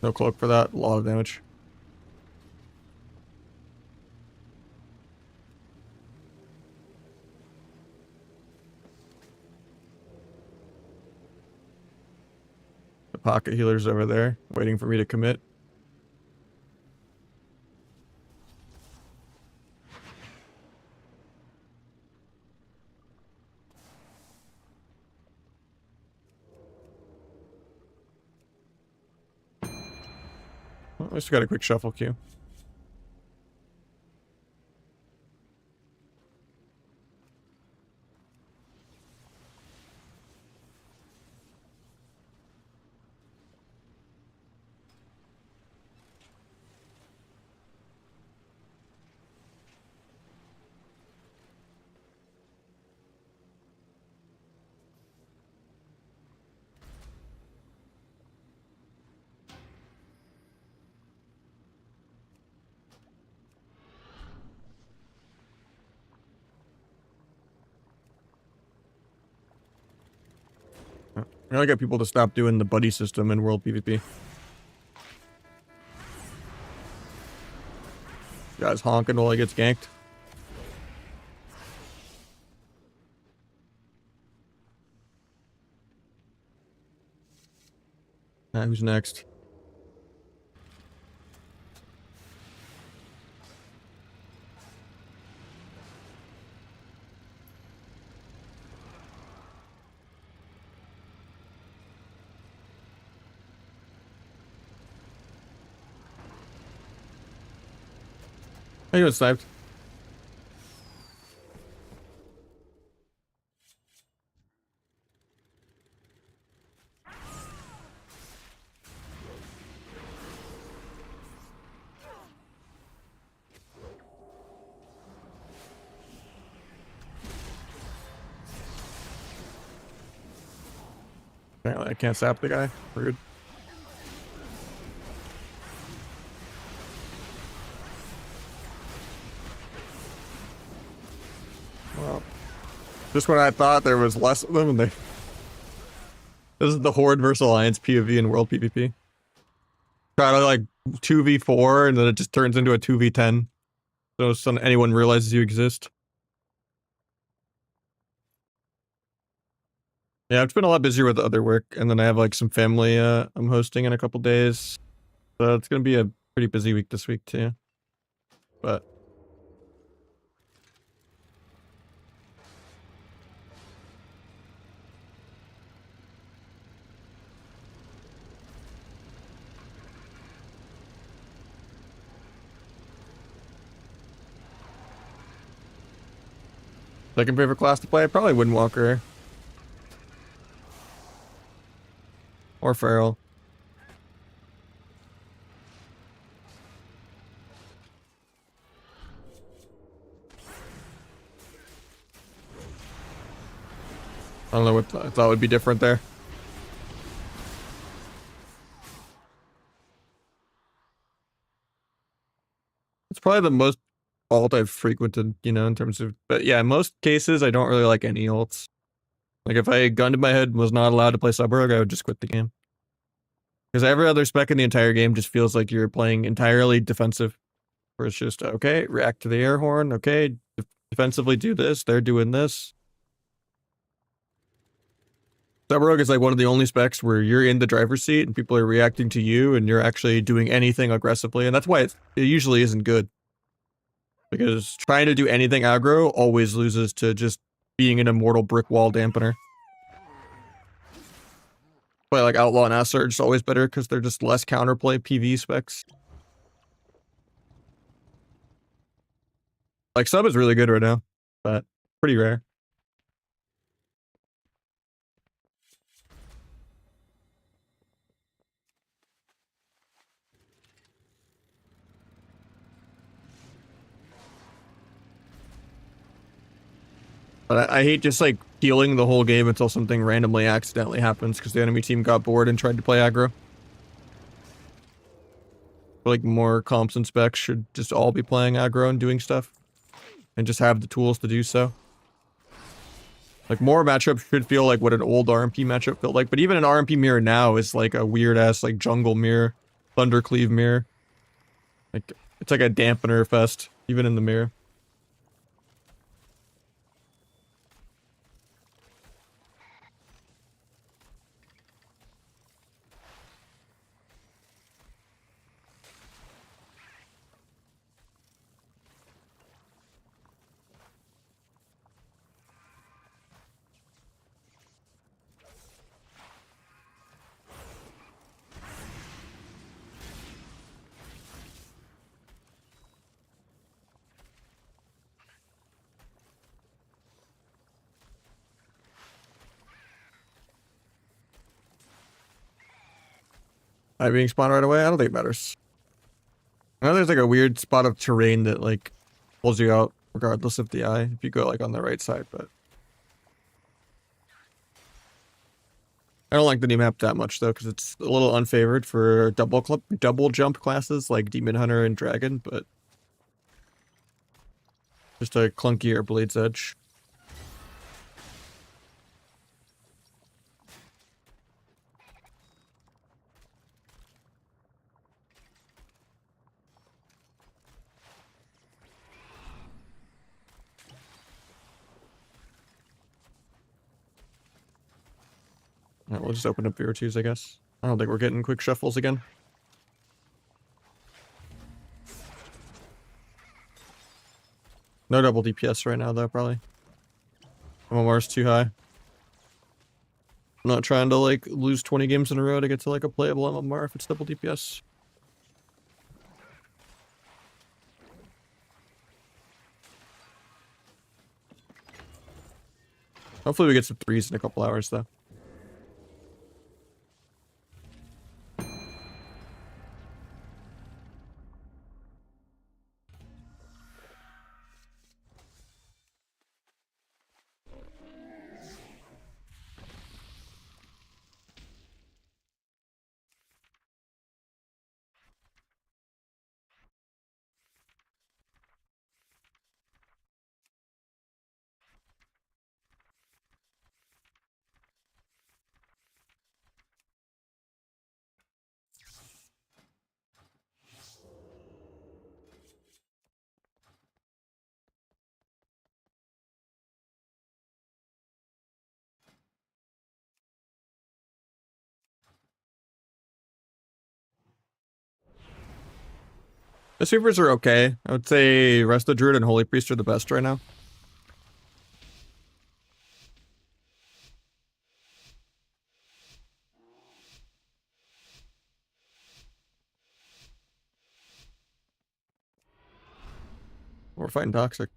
No cloak for that. A lot of damage. The pocket healer's over there, waiting for me to commit. Well, I just got a quick shuffle queue. I gotta get people to stop doing the buddy system in world PvP. Guy's honking while he gets ganked. Who's next? He was sniped. Apparently I can't sap the guy. Rude. Well, just when I thought there was less of them, and they... This is the Horde versus Alliance PvP in World PvP. Try to like 2v4, and then it just turns into a 2v10. So anyone realizes you exist. Yeah, I've been a lot busier with other work, and then I have like some family I'm hosting in a couple days. So it's gonna be a pretty busy week this week too. But second favorite class to play, probably Windwalker. Or Feral. I don't know what I thought would be different there. It's probably the most alt I've frequented, you know, in terms of... But yeah, in most cases, I don't really like any alts. Like, if I gunned to my head and was not allowed to play sub rogue, I would just quit the game. Because every other spec in the entire game just feels like you're playing entirely defensive. Where it's just, okay, react to the air horn, okay, defensively do this, they're doing this. Sub rogue is like one of the only specs where you're in the driver's seat and people are reacting to you and you're actually doing anything aggressively. And that's why it usually isn't good. Because trying to do anything aggro always loses to just being an immortal brick wall dampener. But like Outlaw and Ass Surge is always better because they're just less counterplay PV specs. Like sub is really good right now, but pretty rare. But I hate just like healing the whole game until something randomly accidentally happens because the enemy team got bored and tried to play aggro. Like more comps and specs should just all be playing aggro and doing stuff. And just have the tools to do so. Like more matchups should feel like what an old RMP matchup felt like. But even an RMP mirror now is like a weird ass like jungle mirror, thundercleave mirror. Like it's like a dampener fest, even in the mirror. I being spawned right away? I don't think it matters. I know there's like a weird spot of terrain that like pulls you out regardless of the eye if you go like on the right side, but I don't like the new map that much though because it's a little unfavored for double jump classes like Demon Hunter and Dragon, but just a clunkier Blade's Edge. Alright, we'll just open up VO2s, I guess. I don't think we're getting quick shuffles again. No double DPS right now, though, probably. MMR's too high. I'm not trying to, like, lose 20 games in a row to get to, like, a playable MMR if it's double DPS. Hopefully we get some 3s in a couple hours, though. The sweepers are okay. I would say Resto Druid and Holy Priest are the best right now. We're fighting Toxic.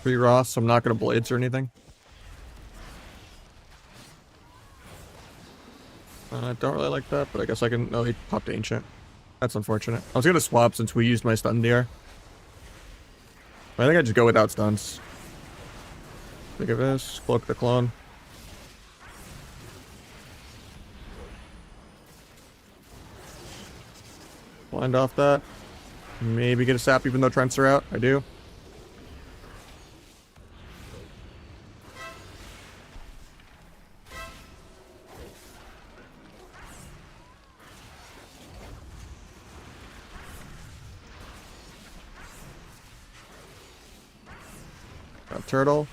Pretty raw, so I'm not going to Blades or anything. I don't really like that, but I guess I can... Oh, he popped Ancient. That's unfortunate. I was going to swap since we used my stun DR. But I think I just go without stuns. Think of this. Cloak the clone. Blind off that. Maybe get a sap even though Trents are out. I do. Got Turtle.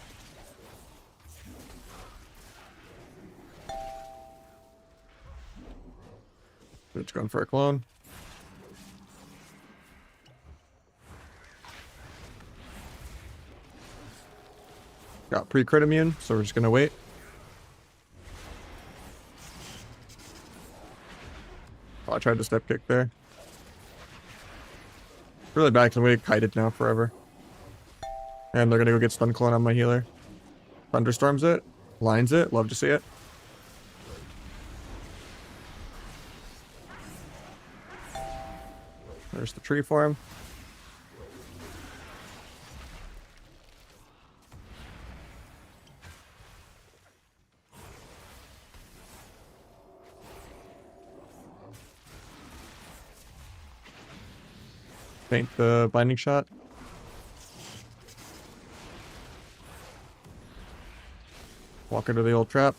Just going for a clone. Got pre-crit immune, so we're just gonna wait. Oh, I tried to step kick there. Really bad because I'm gonna get kited now forever. And they're gonna go get stun clone on my healer. Thunderstorms it. Lines it. Love to see it. There's the tree for him. Paint the binding shot. Walk into the old trap.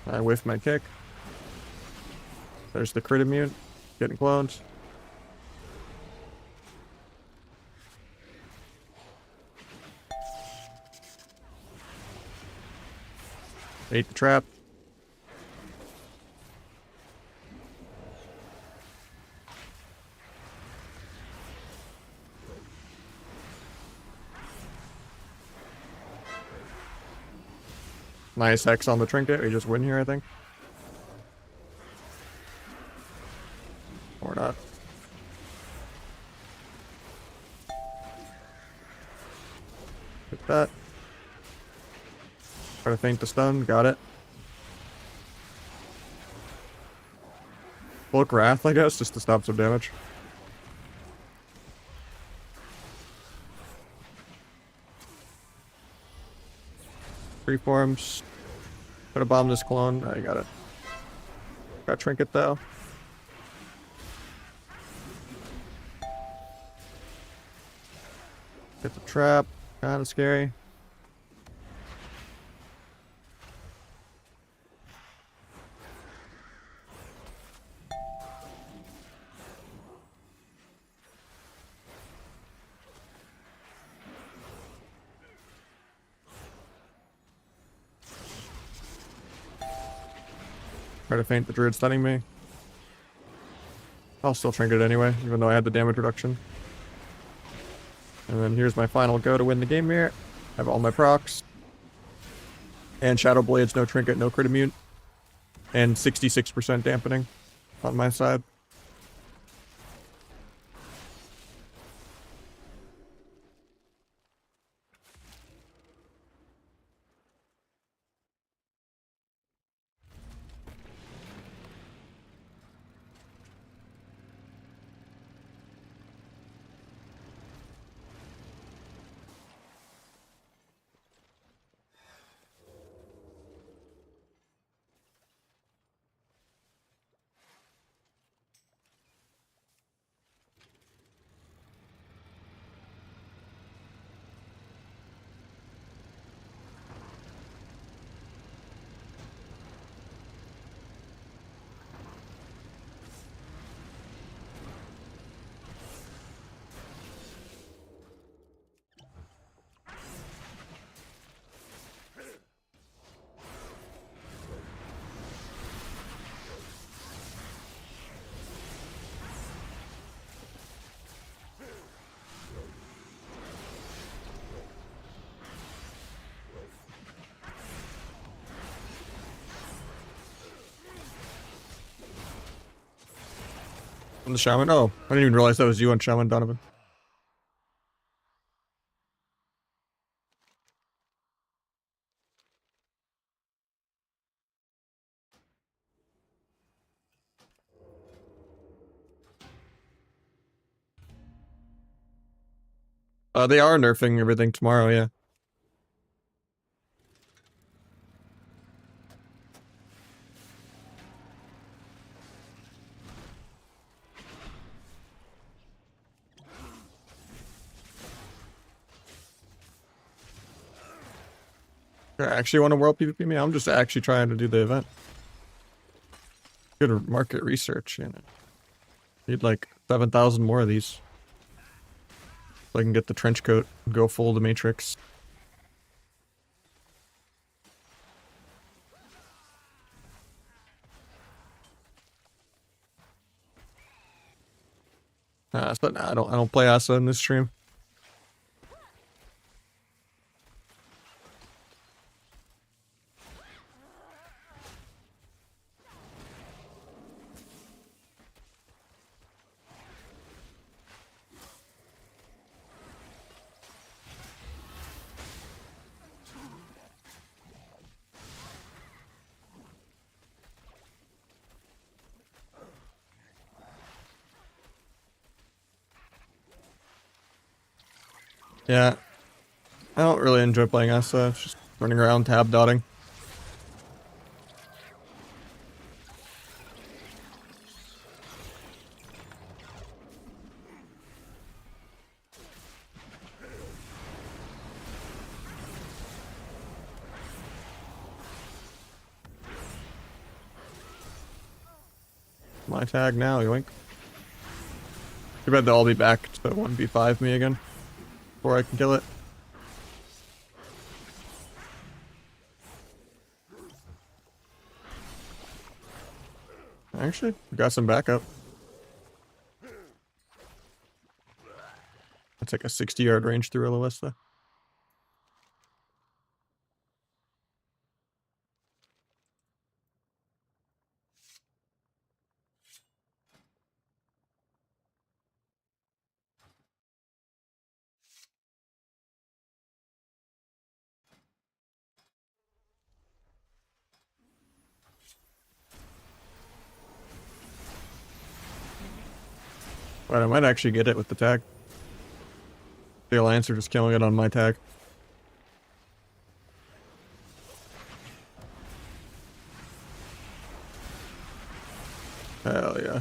I whiffed my kick. There's the crit immune. Getting cloned. Ate the trap. Nice X on the trinket. We just win here, I think. Or not. Hit that. Try to feint the stun. Got it. Bulk Wrath, I guess, just to stop some damage. Freeforms. Gotta bomb this clone. I got it. Got trinket though. Get the trap. Kinda scary. Try to feint the druid stunning me. I'll still trinket anyway, even though I had the damage reduction. And then here's my final go to win the game here. I have all my procs. And Shadow Blades, no trinket, no crit immune. And 66% dampening on my side. On the Shaman? Oh, I didn't even realize that was you on Shaman, Donovan. They are nerfing everything tomorrow, yeah. I actually want to world PvP me? I'm just actually trying to do the event. Good market research, you know. Need like 7,000 more of these. So I can get the trench coat and go full the Matrix. But nah, I don't play Asa in this stream. Yeah. I don't really enjoy playing Asa. It's just running around tab dotting. My tag now, yoink. Too bad they'll all be back to 1v5 me again before I can kill it. Actually, we got some backup. That's like a 60-yard range through Aloesta. But I might actually get it with the tag. The Alliance are just killing it on my tag. Hell yeah.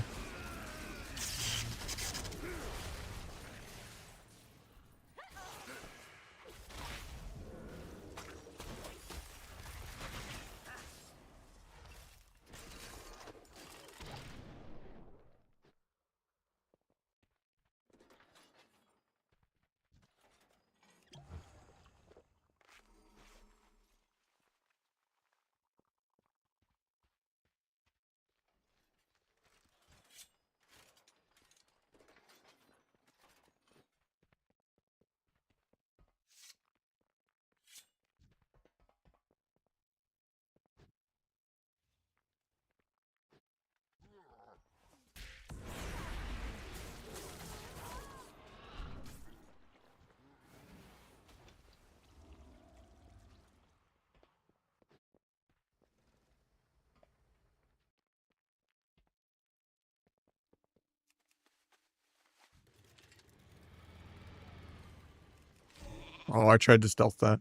Oh, I tried to stealth that.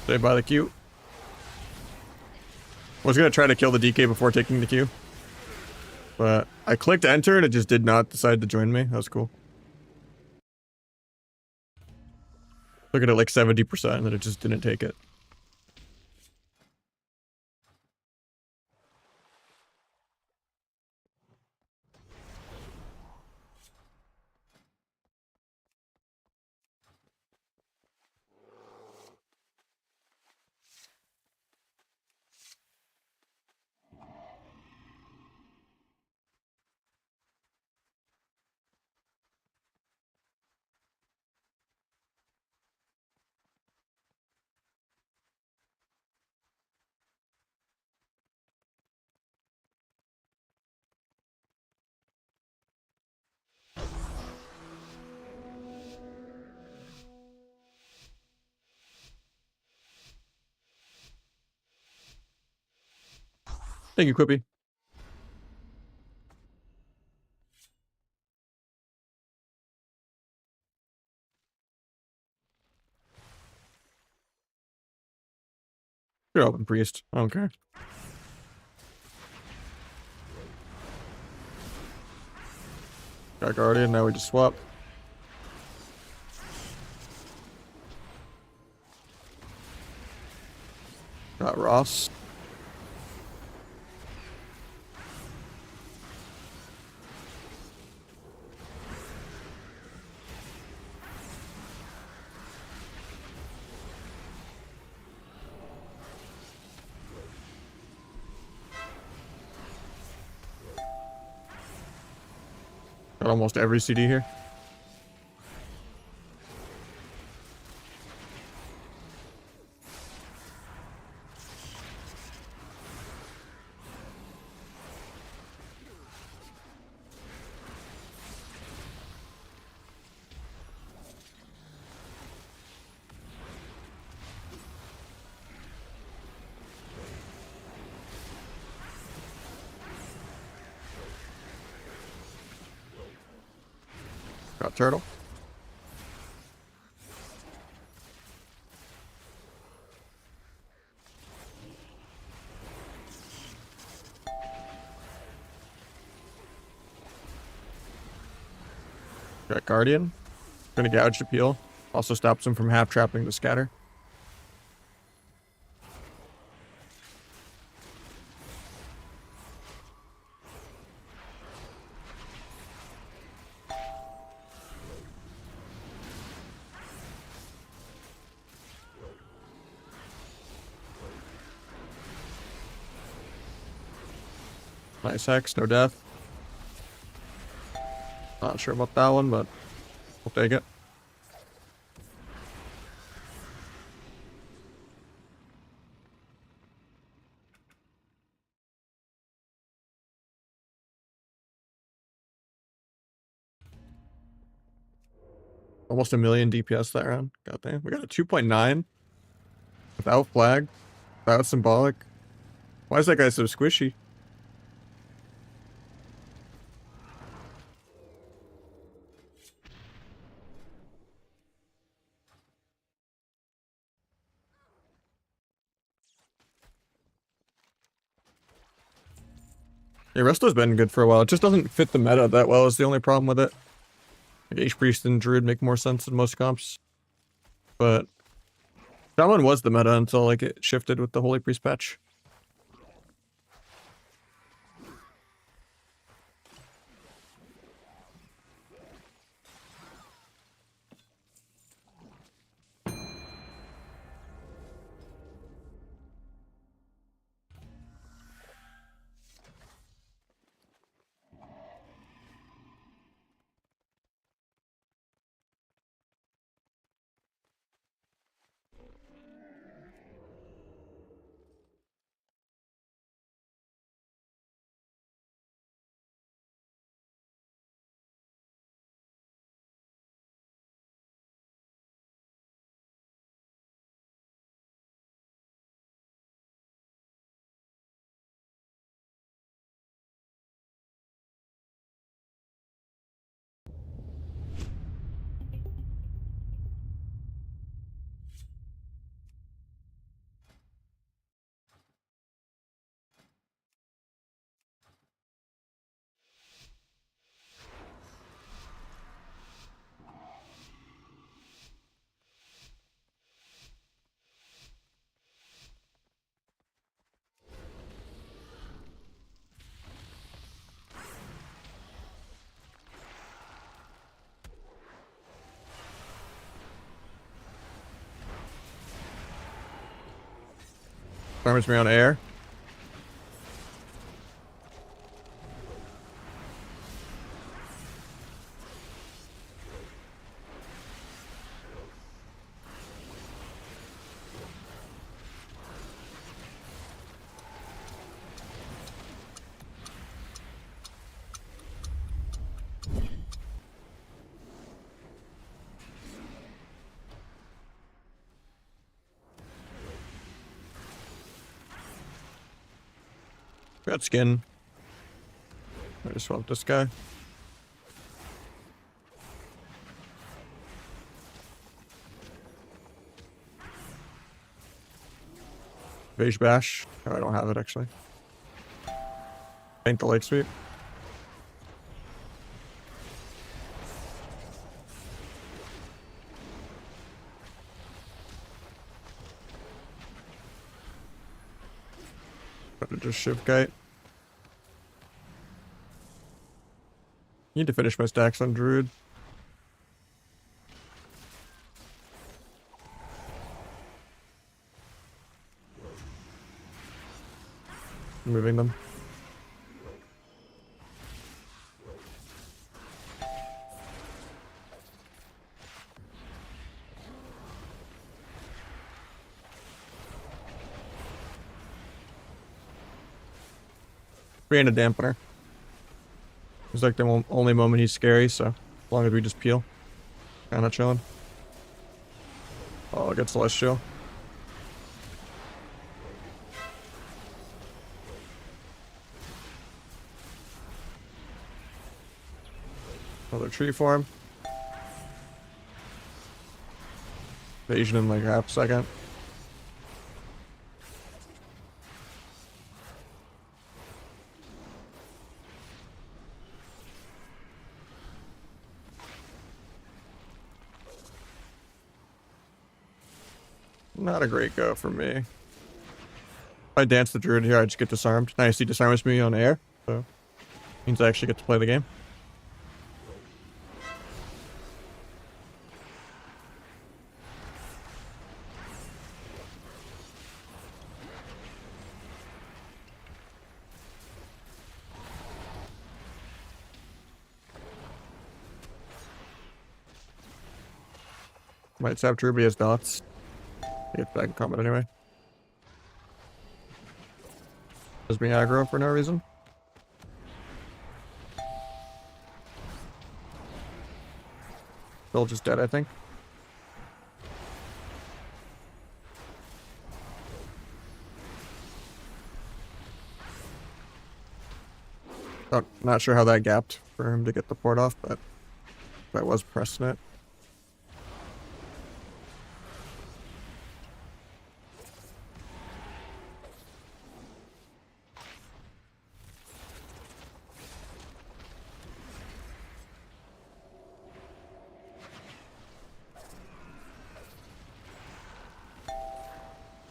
Stay by the Q. I was gonna try to kill the DK before taking the Q. But I clicked enter and it just did not decide to join me. That was cool. Look at it like 70% and it just didn't take it. Thank you, Quippy. You're open, priest. I don't care. Got Guardian, now we just swap. Got Ross. Got almost every CD here. Got Turtle. Got Guardian. Gonna gouge the peel. Also stops him from half trapping the scatter. Nice hex, no death. Not sure about that one, but we'll take it. Almost a million DPS that round. God damn. We got a 2.9 without flag, without symbolic. Why is that guy so squishy? Yeah, Resto's been good for a while. It just doesn't fit the meta that well is the only problem with it. Like H-Priest and Druid make more sense than most comps. But Shaman was the meta until like it shifted with the Holy Priest patch. Disarms me on air. Got skin. I just want this guy. Beige bash. Oh, I don't have it actually. Paint the lake sweep. Better just shiv kite. Need to finish my stacks on Druid. Moving them. Create a dampener. It's like the only moment he's scary, so as long as we just peel. Kinda chilling. Oh, I get Celestial. Another tree form. Evasion in like half a second. Not a great go for me. If I dance the druid here, I just get disarmed. Nice, he disarms me on air, so means I actually get to play the game. Might sap Druid, but he has dots. I get back in combat anyway. Does me aggro for no reason. Still just dead, I think. Oh, not sure how that gapped for him to get the port off, but that was pressing it.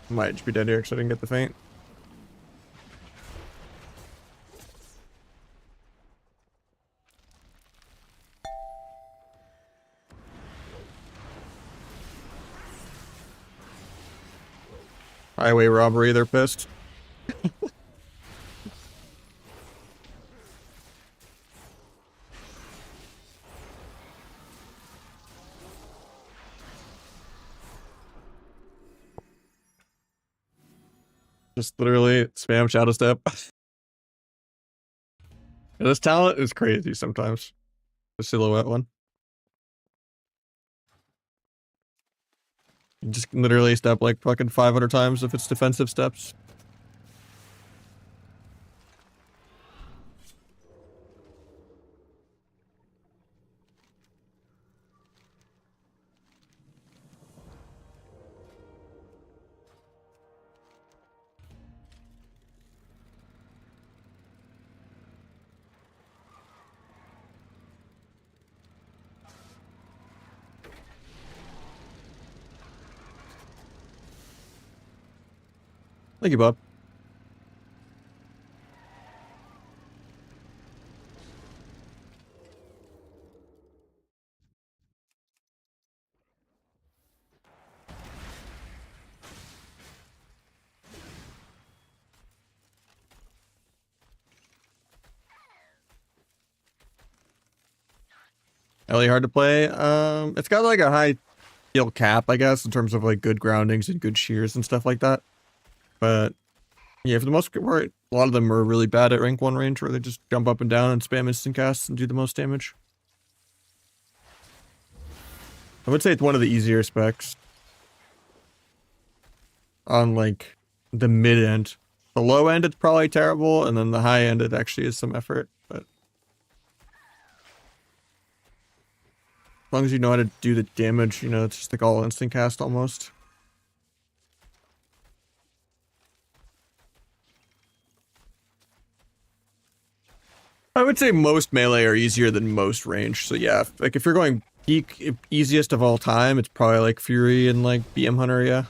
Might just be dead here because I didn't get the feint. Highway robbery, they're pissed. Just literally spam shadow step. This talent is crazy sometimes. The silhouette one. You just literally step like fucking 500 times if it's defensive steps. Thank you, Bob. Really hard to play. It's got like a high skill cap, I guess, in terms of like good groundings and good shears and stuff like that. But yeah, for the most part, a lot of them are really bad at rank 1 range where they just jump up and down and spam instant casts and do the most damage. I would say it's one of the easier specs on like the mid end. The low end, it's probably terrible, and then the high end, it actually is some effort. But as long as you know how to do the damage, you know, it's just like all instant cast almost. I would say most melee are easier than most range. So yeah, like if you're going peak easiest of all time, it's probably like Fury and like BM Hunter, yeah.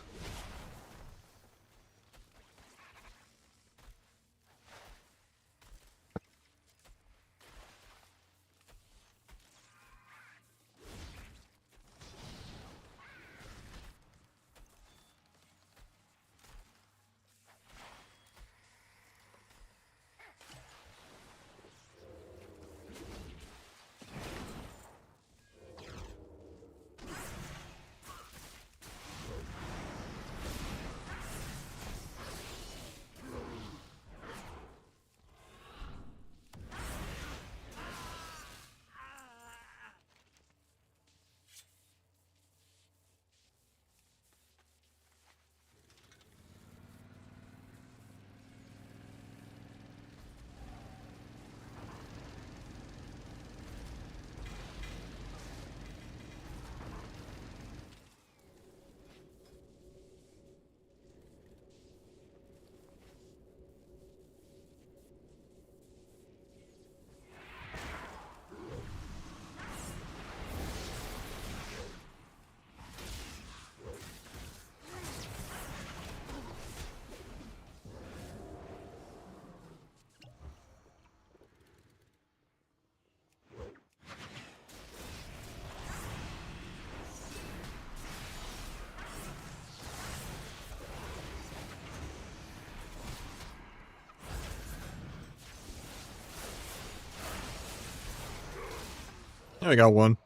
I got one.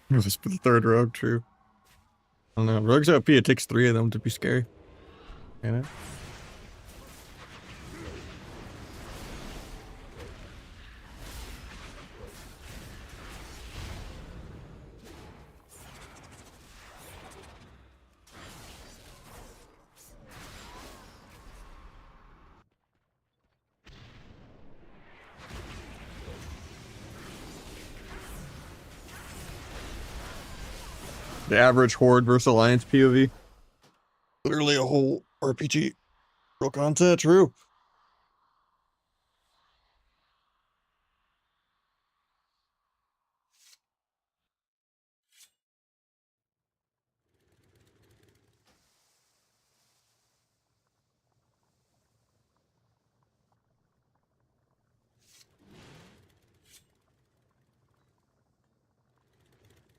This is for the third rogue, true. I don't know. Rogues OP, it takes 3 of them to be scary. You know? The average Horde versus Alliance POV. Literally a whole RPG. Real content, true.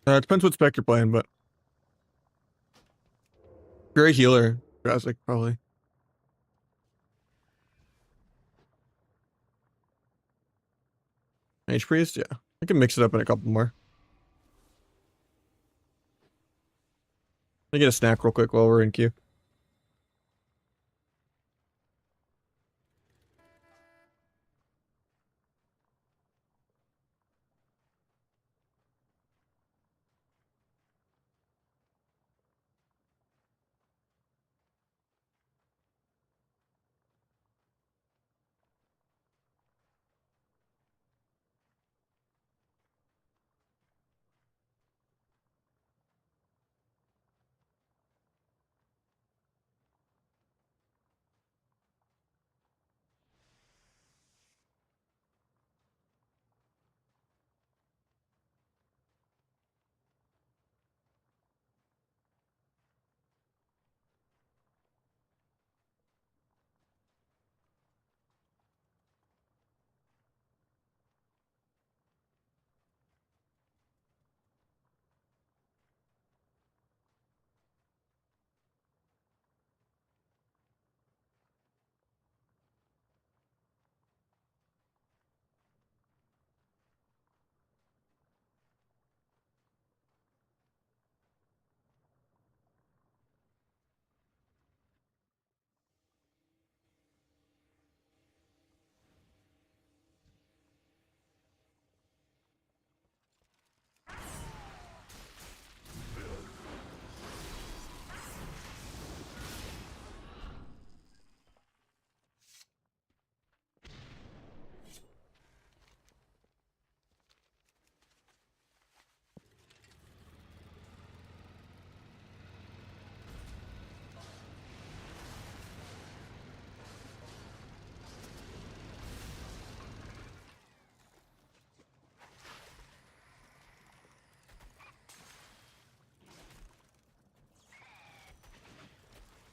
It depends what spec you're playing, but if you're a healer, Jurassic probably. Mage Priest, yeah. I can mix it up in a couple more. Let me get a snack real quick while we're in queue.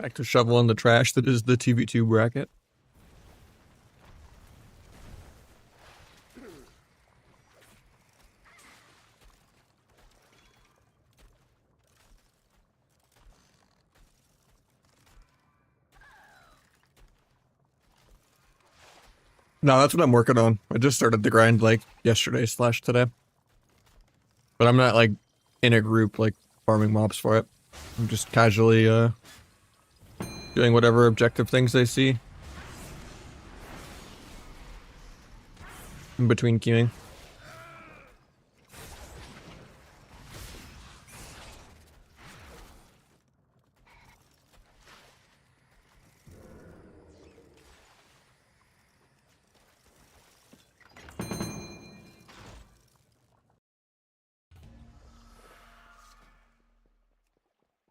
Back to shoveling the trash that is the TV2 bracket. No, that's what I'm working on. I just started the grind like yesterday / today. But I'm not like in a group like farming mobs for it. I'm just casually doing whatever objective things they see. In between queuing.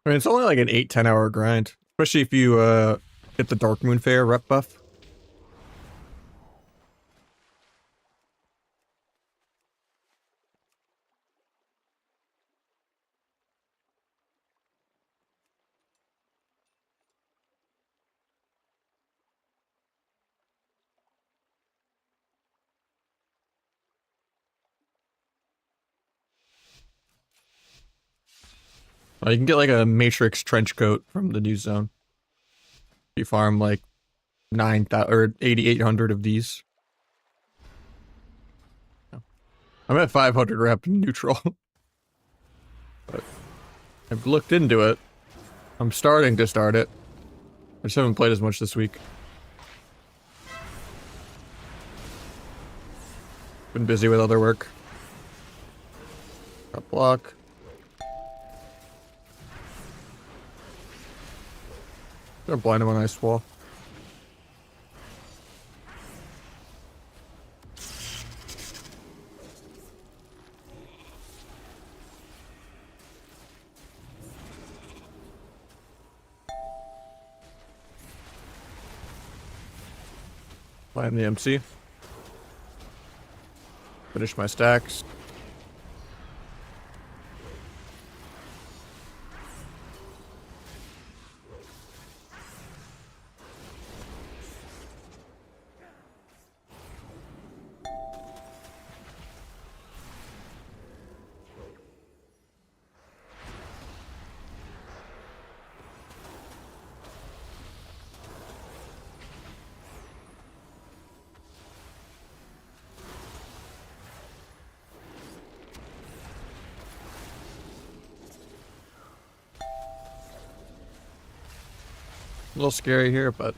I mean, it's only like an 8-10 hour grind, especially if you get the Dark Moon Fair rep buff. You can get like a Matrix trench coat from the new zone. You farm like 9,000 or 8,800 of these. I'm at 500 rep neutral. But I've looked into it. I'm starting to start it. I just haven't played as much this week. Been busy with other work. Got block. Gonna blind him on ice wall. Blind the MC. Finish my stacks. A little scary here, but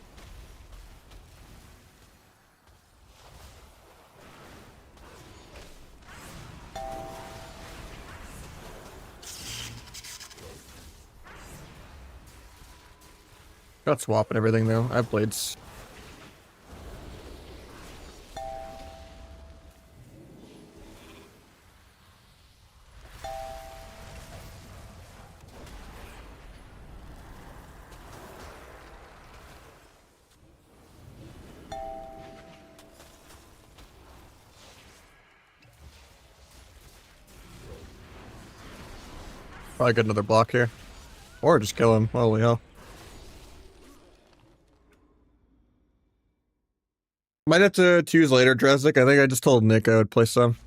got swap and everything though. I have blades. Probably get another block here. Or just kill him. Holy hell. Might have to choose later, Dresnik. I think I just told Nick I would play some.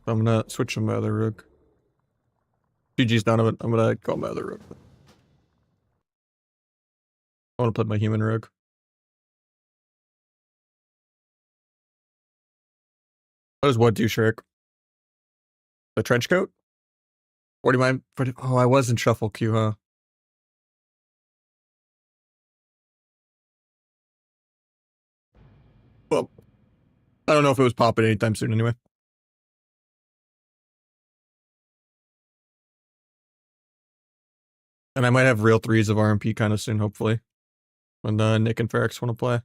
I'm gonna switch to my other rook. GG's done of it. I'm gonna go my other rook. I wanna play my human rook. What does what do, Shirk? The trench coat? Or do you mind? Oh, I was in shuffle queue, huh? Well, I don't know if it was popping anytime soon anyway. And I might have real 3s of RMP kind of soon, hopefully. When Nick and Ferrex want to play.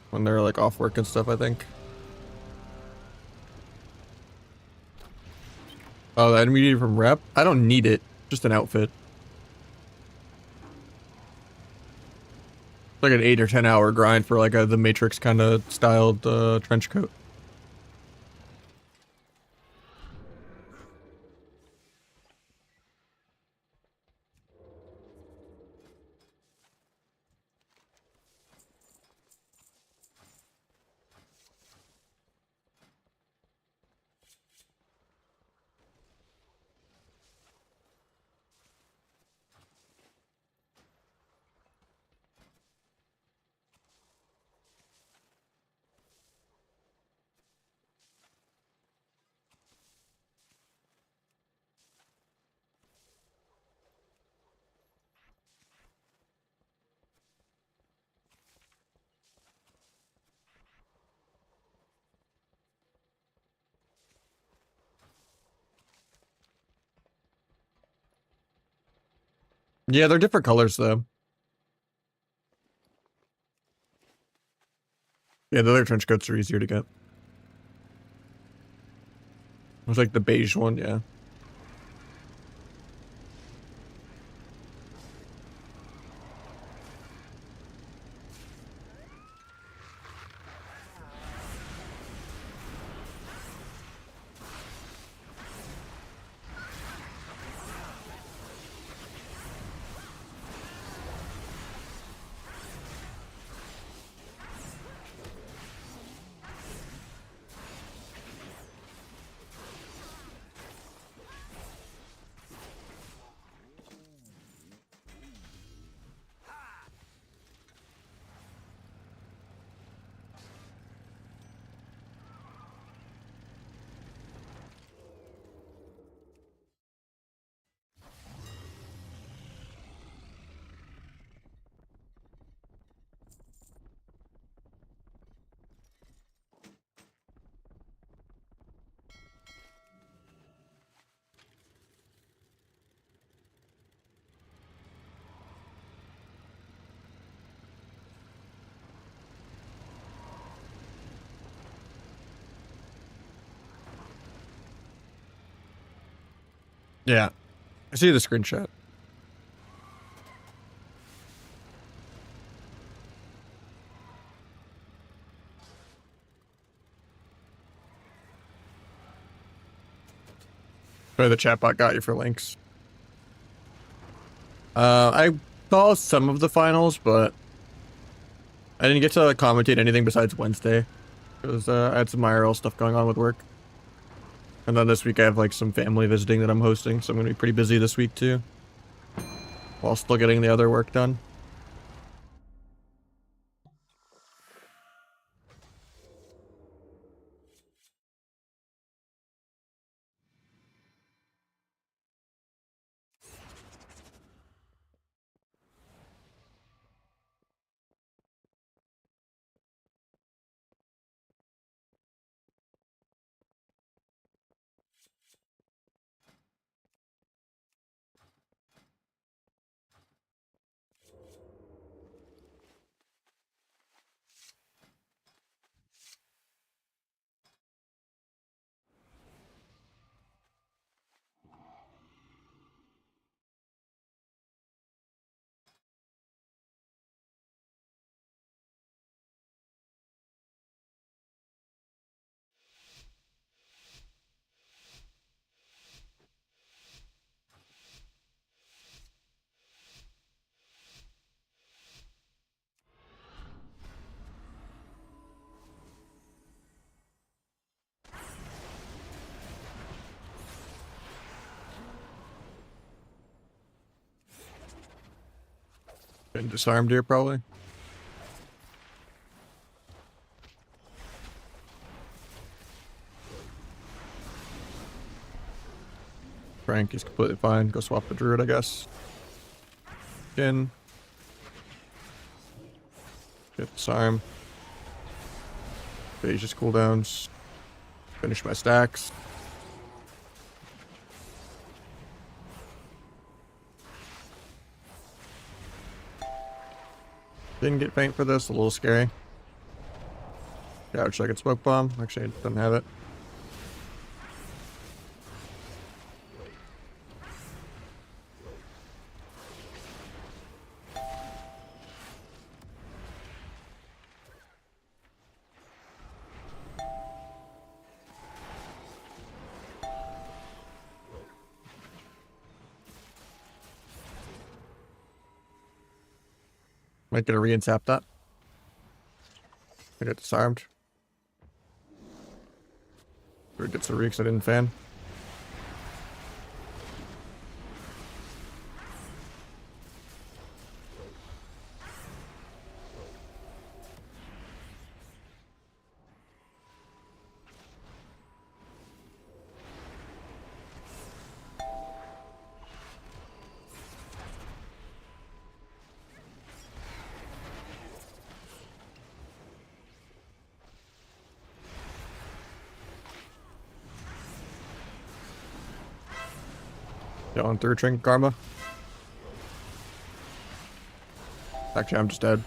When they're like off work and stuff, I think. Oh, the intermediate from rep? I don't need it. Just an outfit. like an 8 or 10 hour grind for like the Matrix kind of styled trench coat. Yeah, they're different colors though. Yeah, the other trench coats are easier to get. It was like the beige one, yeah. Yeah, I see the screenshot. Sorry, the chatbot got you for links. I saw some of the finals, but I didn't get to commentate anything besides Wednesday because I had some IRL stuff going on with work. And then this week I have like some family visiting that I'm hosting, so I'm gonna be pretty busy this week too, while still getting the other work done. Getting disarmed here probably. Frank is completely fine. Go swap the druid, I guess. Again. Get disarm. Phage's cooldowns. Finish my stacks. Didn't get faint for this, a little scary. Yeah, which I could smoke bomb. Actually, I don't have it. Might get a re-tap that. I get disarmed. Or it gets a re because I didn't fan. On third trinket karma. Actually, I'm just dead.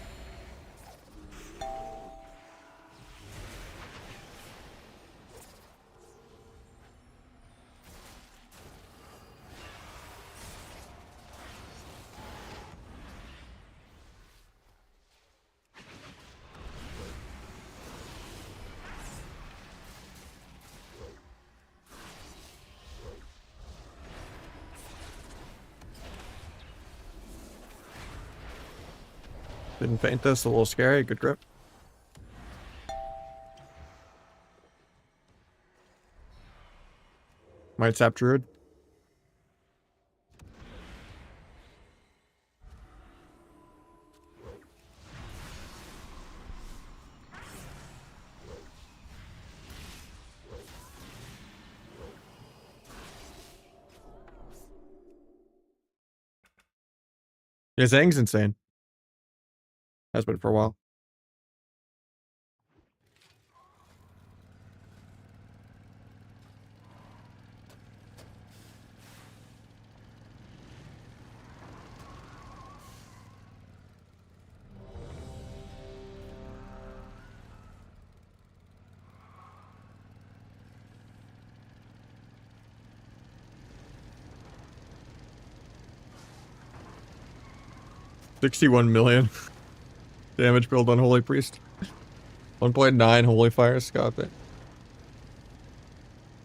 Didn't faint this, a little scary, good grip. Might sap druid. Yeah, Zhang's insane. Has been for a while. $61 million damage build on Holy Priest. 1.9 Holy Fires, got it.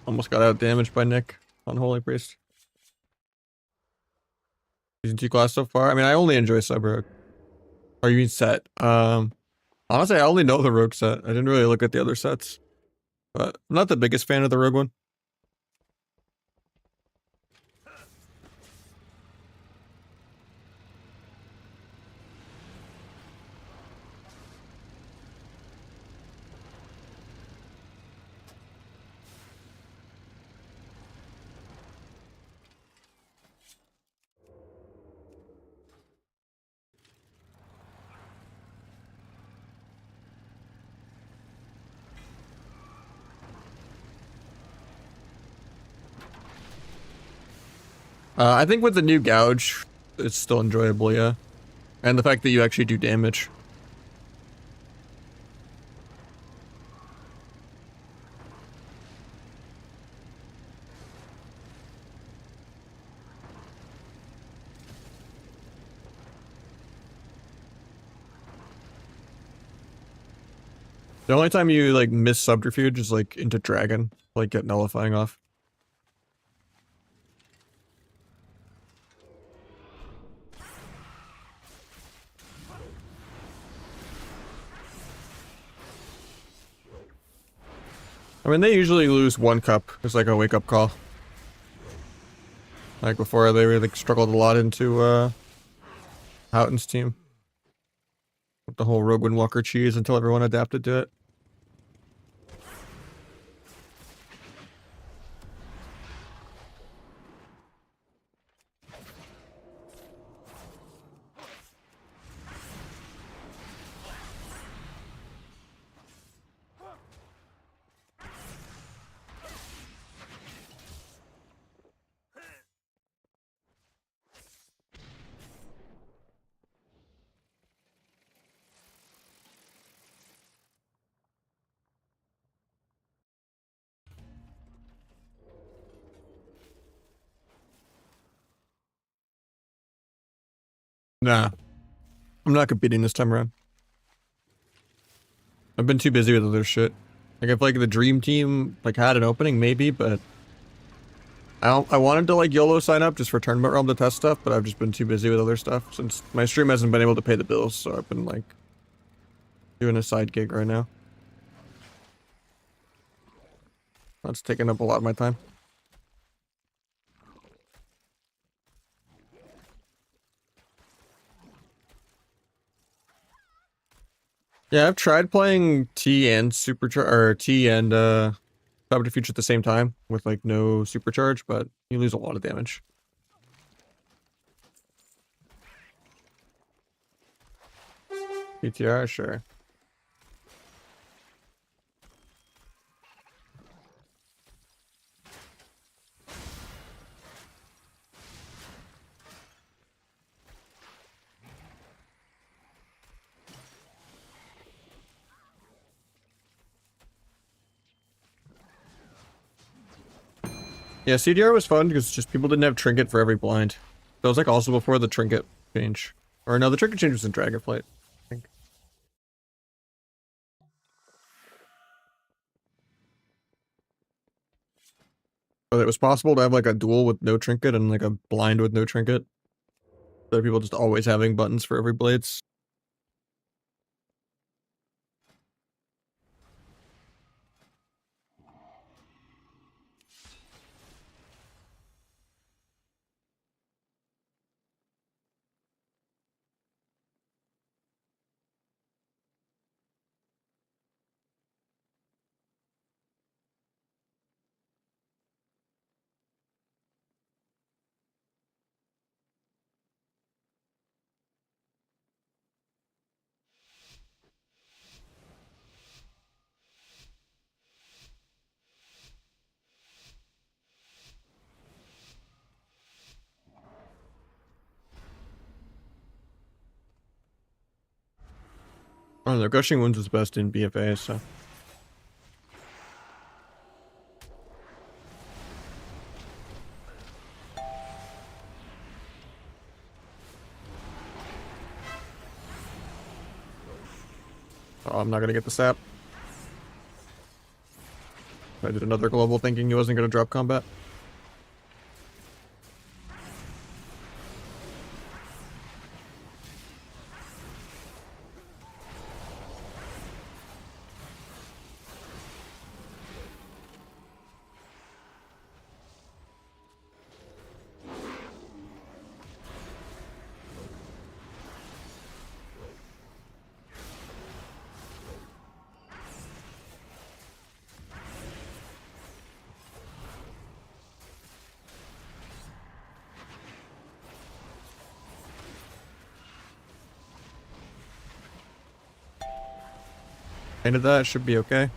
Almost got out damaged by Nick on Holy Priest. Season 2 class so far. I mean, I only enjoy sub rogue. Or you mean set? Honestly, I only know the rogue set. I didn't really look at the other sets, but I'm not the biggest fan of the rogue one. I think with the new gouge, it's still enjoyable, yeah. And the fact that you actually do damage. The only time you like miss subterfuge is like into dragon, like get nullifying off. I mean, they usually lose one cup. It's like a wake-up call. Like before, they really struggled a lot into Houghton's team. With the whole Rogue Windwalker cheese until everyone adapted to it. Nah. I'm not competing this time around. I've been too busy with other shit. Like, if like the dream team like had an opening, maybe, but I wanted to like YOLO sign up just for Tournament Realm to test stuff, but I've just been too busy with other stuff since my stream hasn't been able to pay the bills, so I've been like doing a side gig right now. That's taking up a lot of my time. Yeah, I've tried playing T and Supercharge or T and Power to Future at the same time with like no supercharge, but you lose a lot of damage. PTR, sure. Yeah, CDR was fun because just people didn't have trinket for every blind. That was like also before the trinket change. Or no, the trinket change was in Dragonflight, I think. But it was possible to have like a duel with no trinket and like a blind with no trinket. There are people just always having buttons for every blades. I don't know, Gushing Wounds was best in BFA, so. Oh, I'm not gonna get the sap. I did another global thinking he wasn't gonna drop combat. Painted that, should be okay.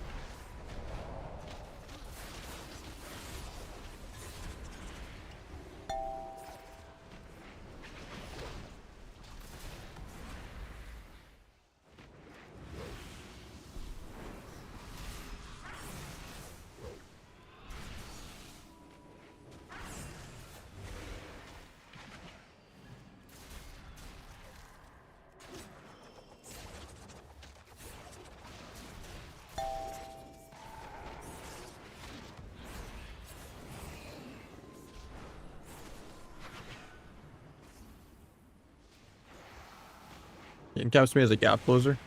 He encaps me as a gap closer.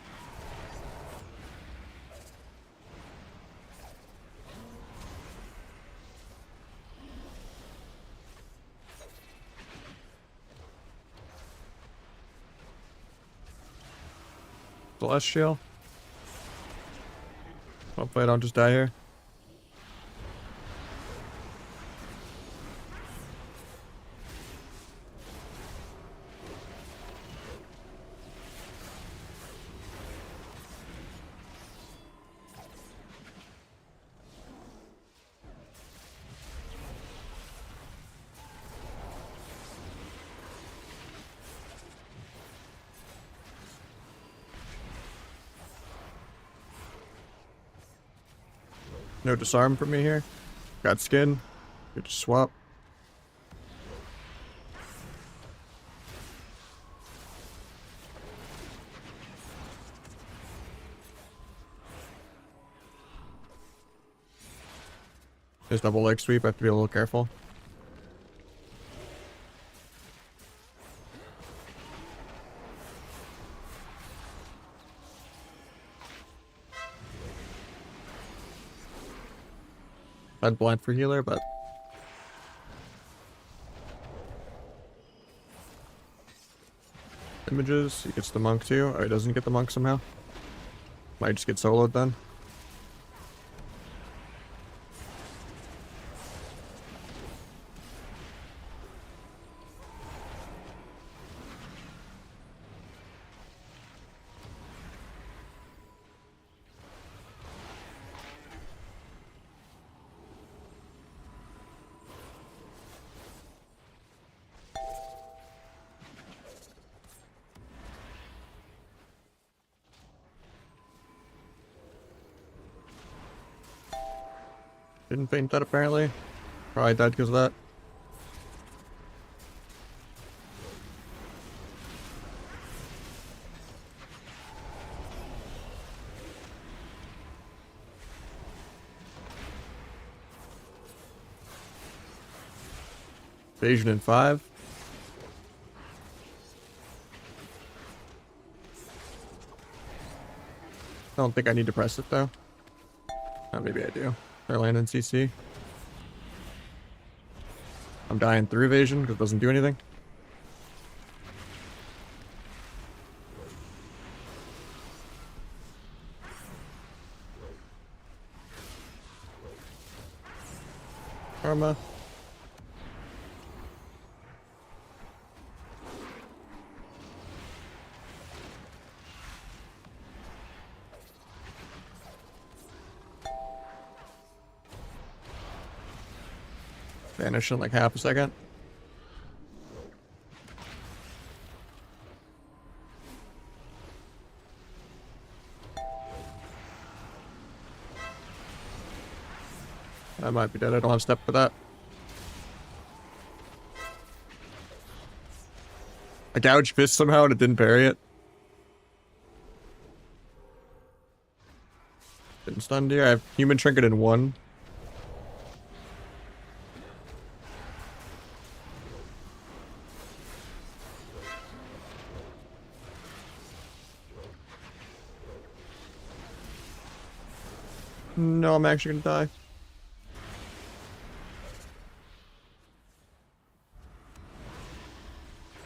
Celestial. Hopefully I don't just die here. No disarm for me here. Got skin. Good swap. There's double leg sweep. I have to be a little careful. I'd blind for healer, but images. He gets the monk too. Oh, he doesn't get the monk somehow. Might just get soloed then. Didn't faint that apparently. Probably died because of that. Evasion in 5. I don't think I need to press it though. Oh, maybe I do. Or land in CC. I'm dying through evasion because it doesn't do anything. Karma. Vanish in like half a second. I might be dead. I don't have step for that. I gouged fist somehow and it didn't parry it. Didn't stun deer. I have human trinket in 1. No, I'm actually gonna die.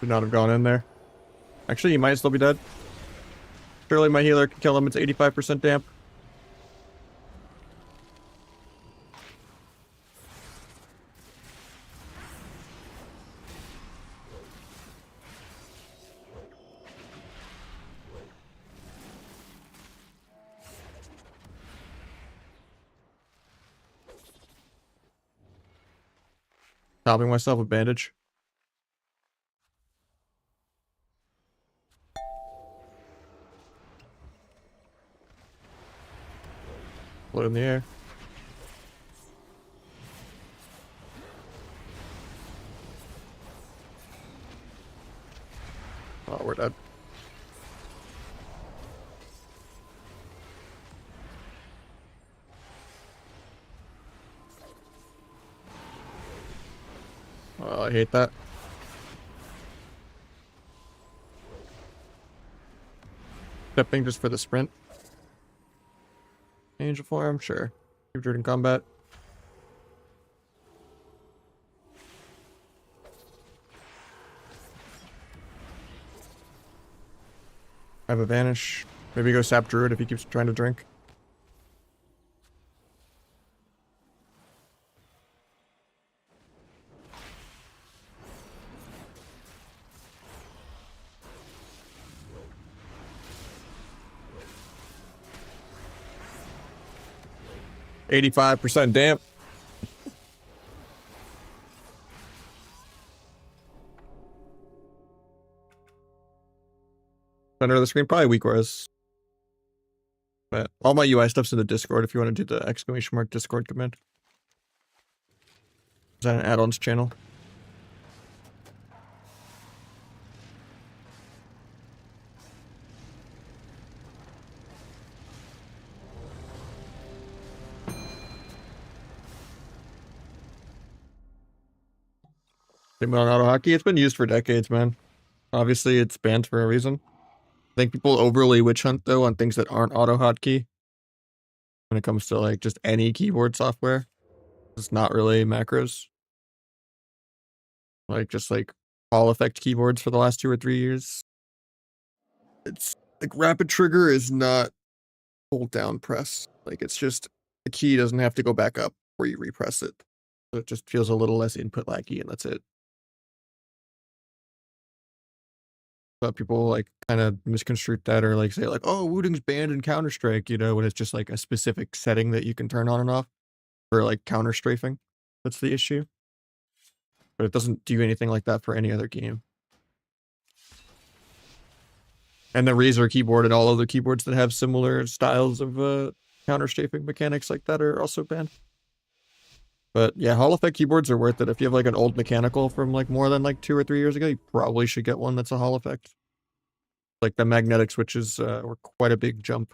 Should not have gone in there. Actually, he might still be dead. Surely my healer can kill him. It's 85% damp. Topping myself with bandage. Float in the air. Oh, we're dead. Oh, I hate that. Stepping just for the sprint. Angel form, sure. Captured in combat. I have a vanish. Maybe go sap druid if he keeps trying to drink. %85 damp. Center of the screen, probably weak res. But all my UI stuff's in the Discord if you want to do the !! Discord command. Is that an add-ons channel? On auto hockey, it's been used for decades, man. Obviously, it's banned for a reason. I think people overly witch hunt though on things that aren't auto hotkey when it comes to like just any keyboard software. It's not really macros. Like just like Hall effect keyboards for the last 2 or 3 years. It's like rapid trigger is not hold down press. Like it's just the key doesn't have to go back up where you repress it. So it just feels a little less input laggy, and that's it. But people like kind of misconstrue that, or like say like, oh, Wooting's banned in Counter-Strike, you know, when it's just like a specific setting that you can turn on and off for like counter strafing. That's the issue. But it doesn't do anything like that for any other game. And the Razer keyboard and all other keyboards that have similar styles of counter strafing mechanics like that are also banned. But yeah, Hall effect keyboards are worth it. If you have like an old mechanical from like more than like 2 or 3 years ago, you probably should get one that's a Hall effect. Like the magnetic switches were quite a big jump.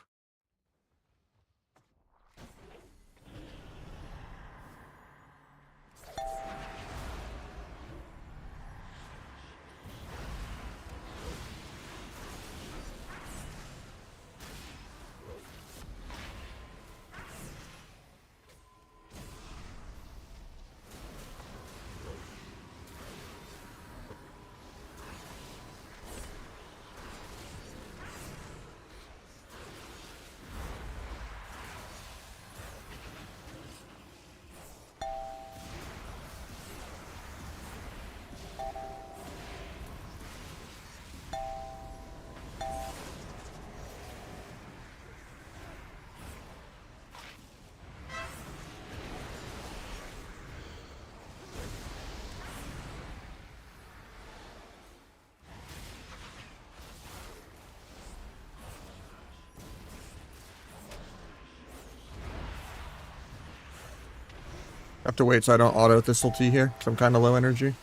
I have to wait so I don't auto thistle T here, because I'm kind of low energy.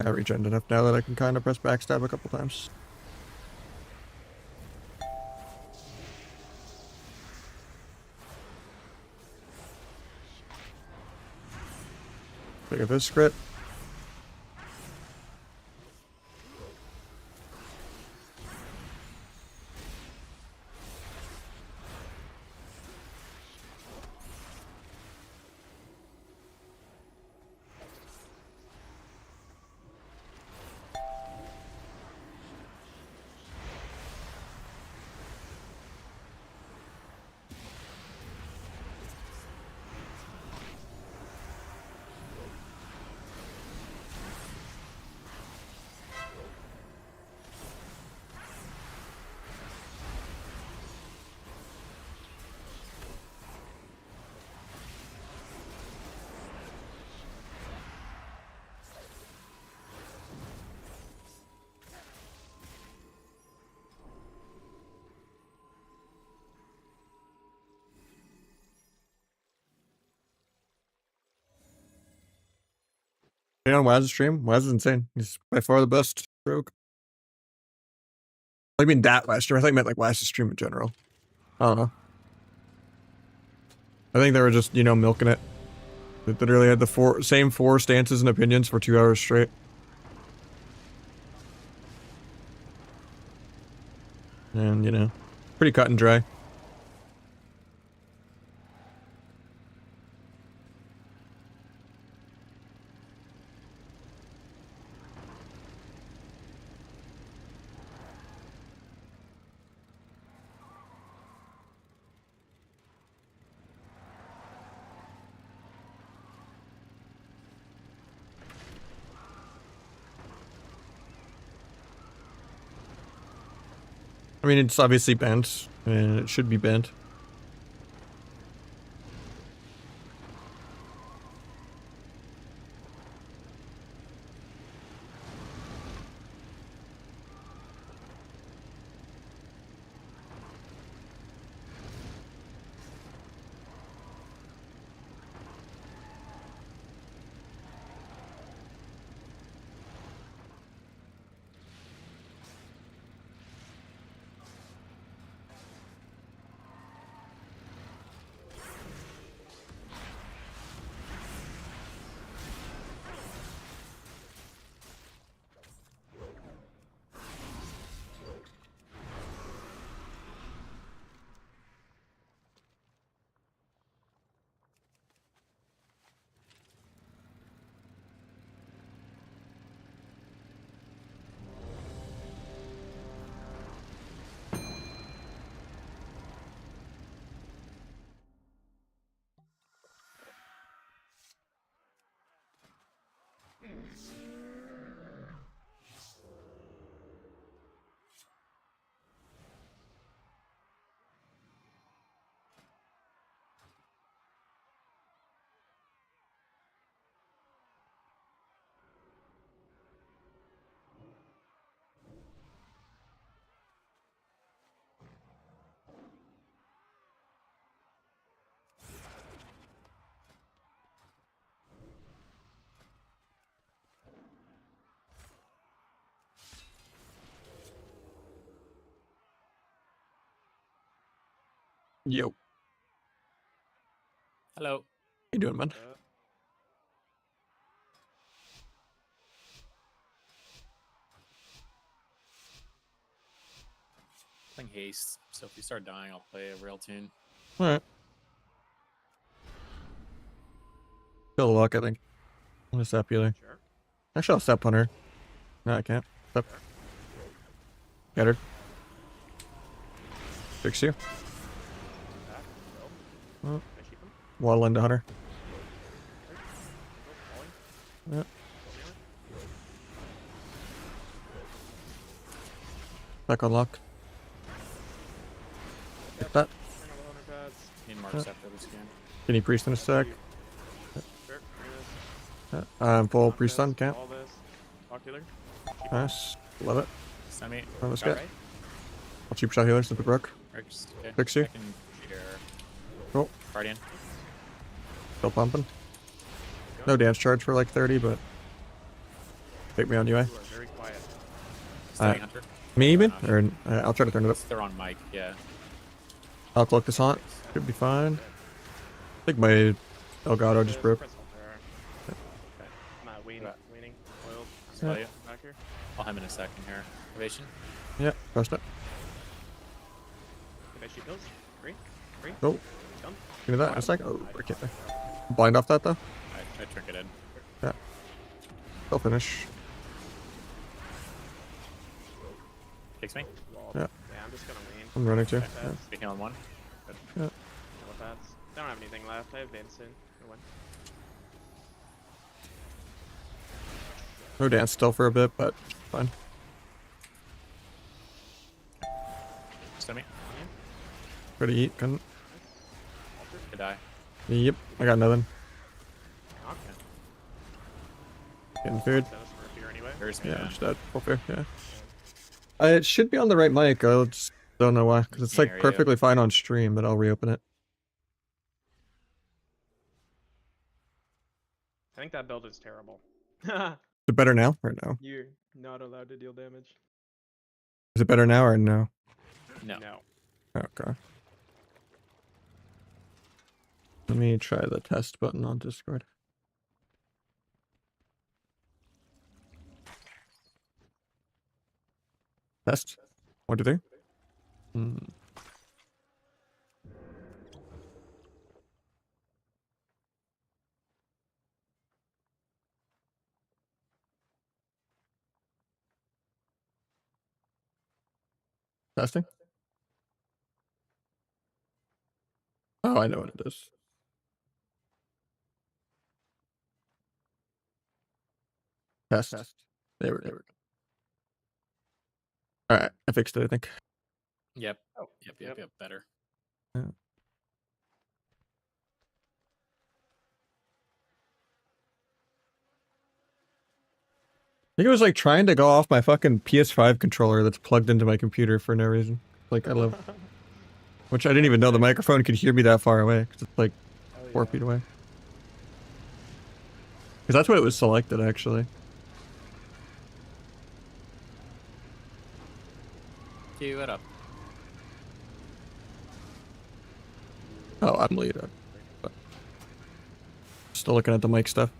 I regen enough now that I can kind of press backstab a couple times. Look at this crit. On Waz's stream, Waz is insane. He's by far the best rogue. I mean that Waz stream. I thought you meant like Waz's stream in general. I don't know. I think they were just, you know, milking it. They literally had the same four stances and opinions for 2 hours straight. And, you know, pretty cut and dry. I mean, it's obviously bent, and it should be bent. Yo. How Hello. you doing, man? Playing haste, so if you start dying, I'll play a rail tune. All right. Kill the luck, I think. I'm gonna step healer. Sure. Actually, I'll step hunter. No, I can't. Step. Get her. Fix you. Oh. Waddle into hunter. Yeah. Back on lock. Like that. Need marks after this game. Any priest in a sec. Sure. Full priest on, can't. All this. Talk healer. Nice. Love it. Semi. Oh, let's Got get. right? I'll cheap shot healer, slip it broke. Works. Okay. Fix you. I can share Cool. Guardian. Still pumping. No dance charge for like 30, but take me on UI. You are very quiet. Starting Hunter. Me even? Or I'll try to turn it up. They're on mic, yeah. I'll cloak this haunt. Should be fine. I think my Elgato just broke. Crystal there. Okay. I'm weaning. Oiled. Spell you. Back here. I'll have him in a second here. Ovation. Yeah, trust it. Okay, she kills. Three. Oh, Done. give me that in a sec. Oh, I can't. Blind off that though. I trinketed. Yeah. I'll finish. Takes me. Yeah. Yeah, I'm just gonna wean. I'm running too. Okay, Yeah. Speaking on one. Good. Yeah. Telepaths. I don't have anything left. I have Vincent. I win. No dance still for a bit, but fine. Semi. Try to eat. Couldn't. Could die. Yep. I got nothing. Okay. Getting food. Dennis for here anyway. There's me. Yeah, just dead. Full fair. Yeah. It should be on the right mic. I just don't know why. Because it's Can't like hear you. perfectly fine on stream, but I'll reopen it. I think that build is terrible. Is it better now or no? You're not allowed to deal damage. Is it better now or no? No. No. Okay. Let me try the test button on Discord. Test. 1, 2, 3. Testing. Oh, I know what it is. Test. There we go. All right, I fixed it. I think. Yep. Oh. Yep. Better. Yeah. I think it was like trying to go off my fucking PS5 controller that's plugged into my computer for no reason. Like I love, which I didn't even know the microphone could hear me that far away because it's like 4 feet away. Because that's what it was selected actually. Cue it up. Oh, I'm leader. Still looking at the mic stuff.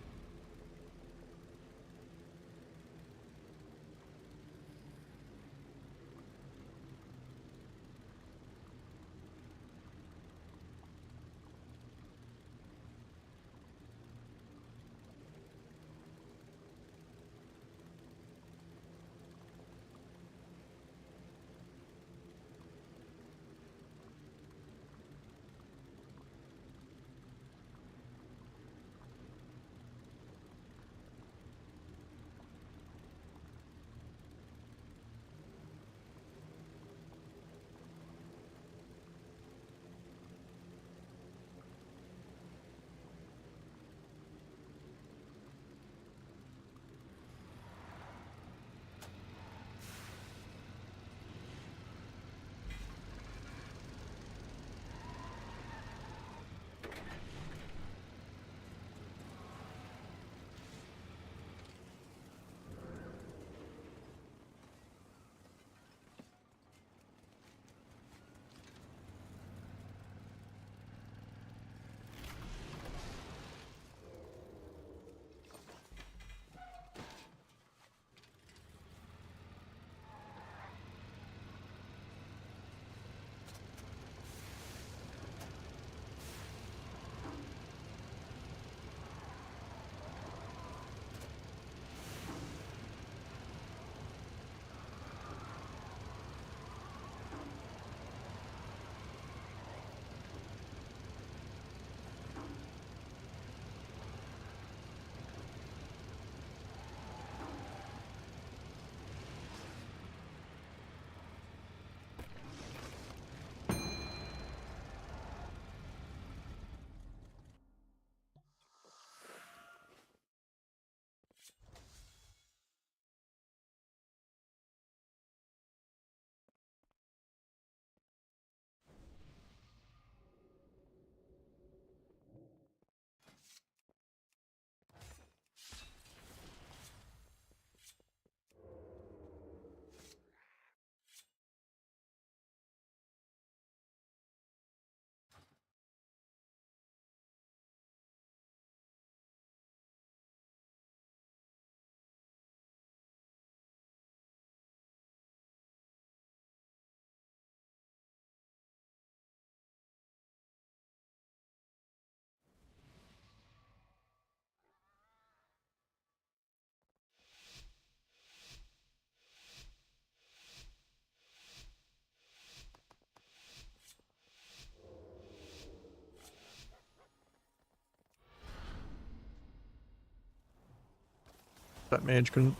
That mage couldn't.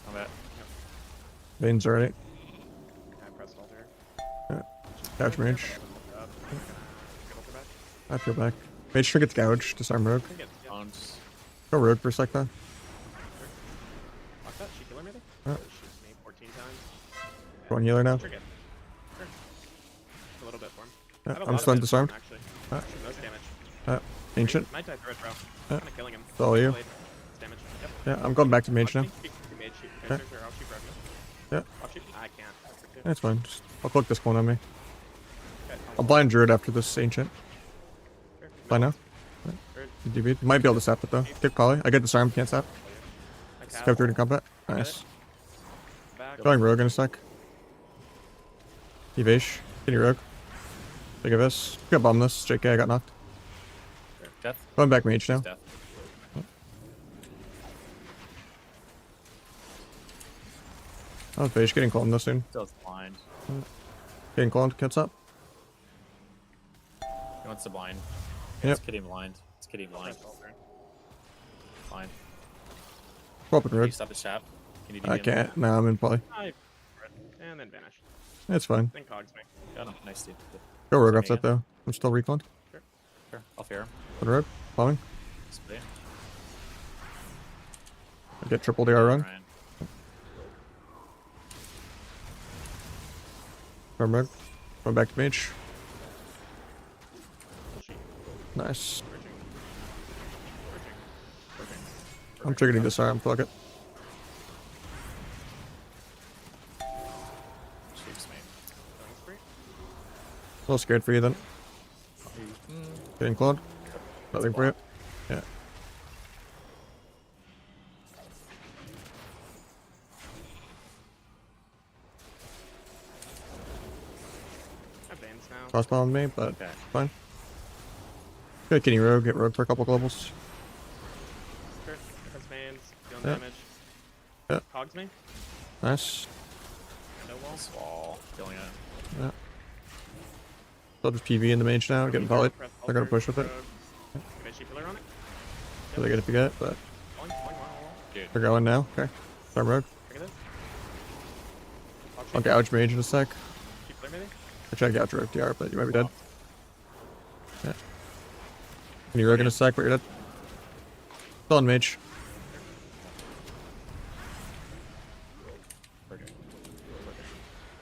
I'm at. Veins already. I pressed altar. Gouge mage. Up. Get altar back. I feel back. Mage trinkets gouge. Disarm rogue. I think it's Bones. Go rogue for a sec though. Fuck that. She kill her maybe? Yeah. Shoots me 14 times. Go on healer now. Trigger. Sure. A little bit for him. I Yeah, have a I'm lot still of disarmed. damage, actually. Ah. Shoot most damage. Ancient. Might die through it, bro. Yeah. Kinda killing him. It's all you. Blade. It's damage. Yep. Yeah, I'm going back to mage now. Watch me. Shoot mage, shoot. Yeah. Sure, I'll shoot Rogue. Yeah. I'll shoot. I can't. That's fine. Just, I'll click this one on me. Okay, I'll blind druid after this ancient. Sure. Bye now. Druid. DB. Might be able to sap it though. Kick poly. I get disarm. Can't sap. I cast. Kept druid in combat. Got Nice. Back. Going rogue in a sec. Evash. Getting rogue. Big of this. Got bomb this. JK. I got knocked. Death. Going back mage now. Death. Oh, Vaish getting cloned this soon. Still blind. Getting cloned. Cuts up. He wants to blind. Yep. It's kitty blind. It's kitty blind. Press altar. Blind. Go up and Can you rogue. stop the trap? Can you I DB him? can't. No, I'm in poly. And then vanish. It's fine. Then cogs me. Got him. Nice, dude. Go rogue off Swing that though. I'm still recloned. Sure. I'll fear him. On rogue. Following. Split. I get triple DR run. Ryan. From rogue. Going back to mage. Pushing. Nice. Bridging. Bridging. I'm triggering disarm. Fuck it. Shoots me. Going spree. A little scared for you then. Getting cloned. Nothing for you. Yeah. I have veins now. Cross bomb me, but Okay. fine. Good kitty rogue. Get rogue for a couple globals. Sure. Has veins. Dealing Yeah. damage. Yeah. Cogs me. Nice. No wall. Wall. Killing it. Yeah. Still just PV in the mage now. Getting polyed. They're gonna push with it. Can I shoot pillar on it? Really good if you get it, but Falling, wall. Dude. they're going now. Okay. Start rogue. Look at this. I'll gouge mage in a sec. Shoot pillar maybe? I try to gouge rogue DR, but you might be dead. Yeah. Can you rogue in a sec, but you're dead. Still on mage.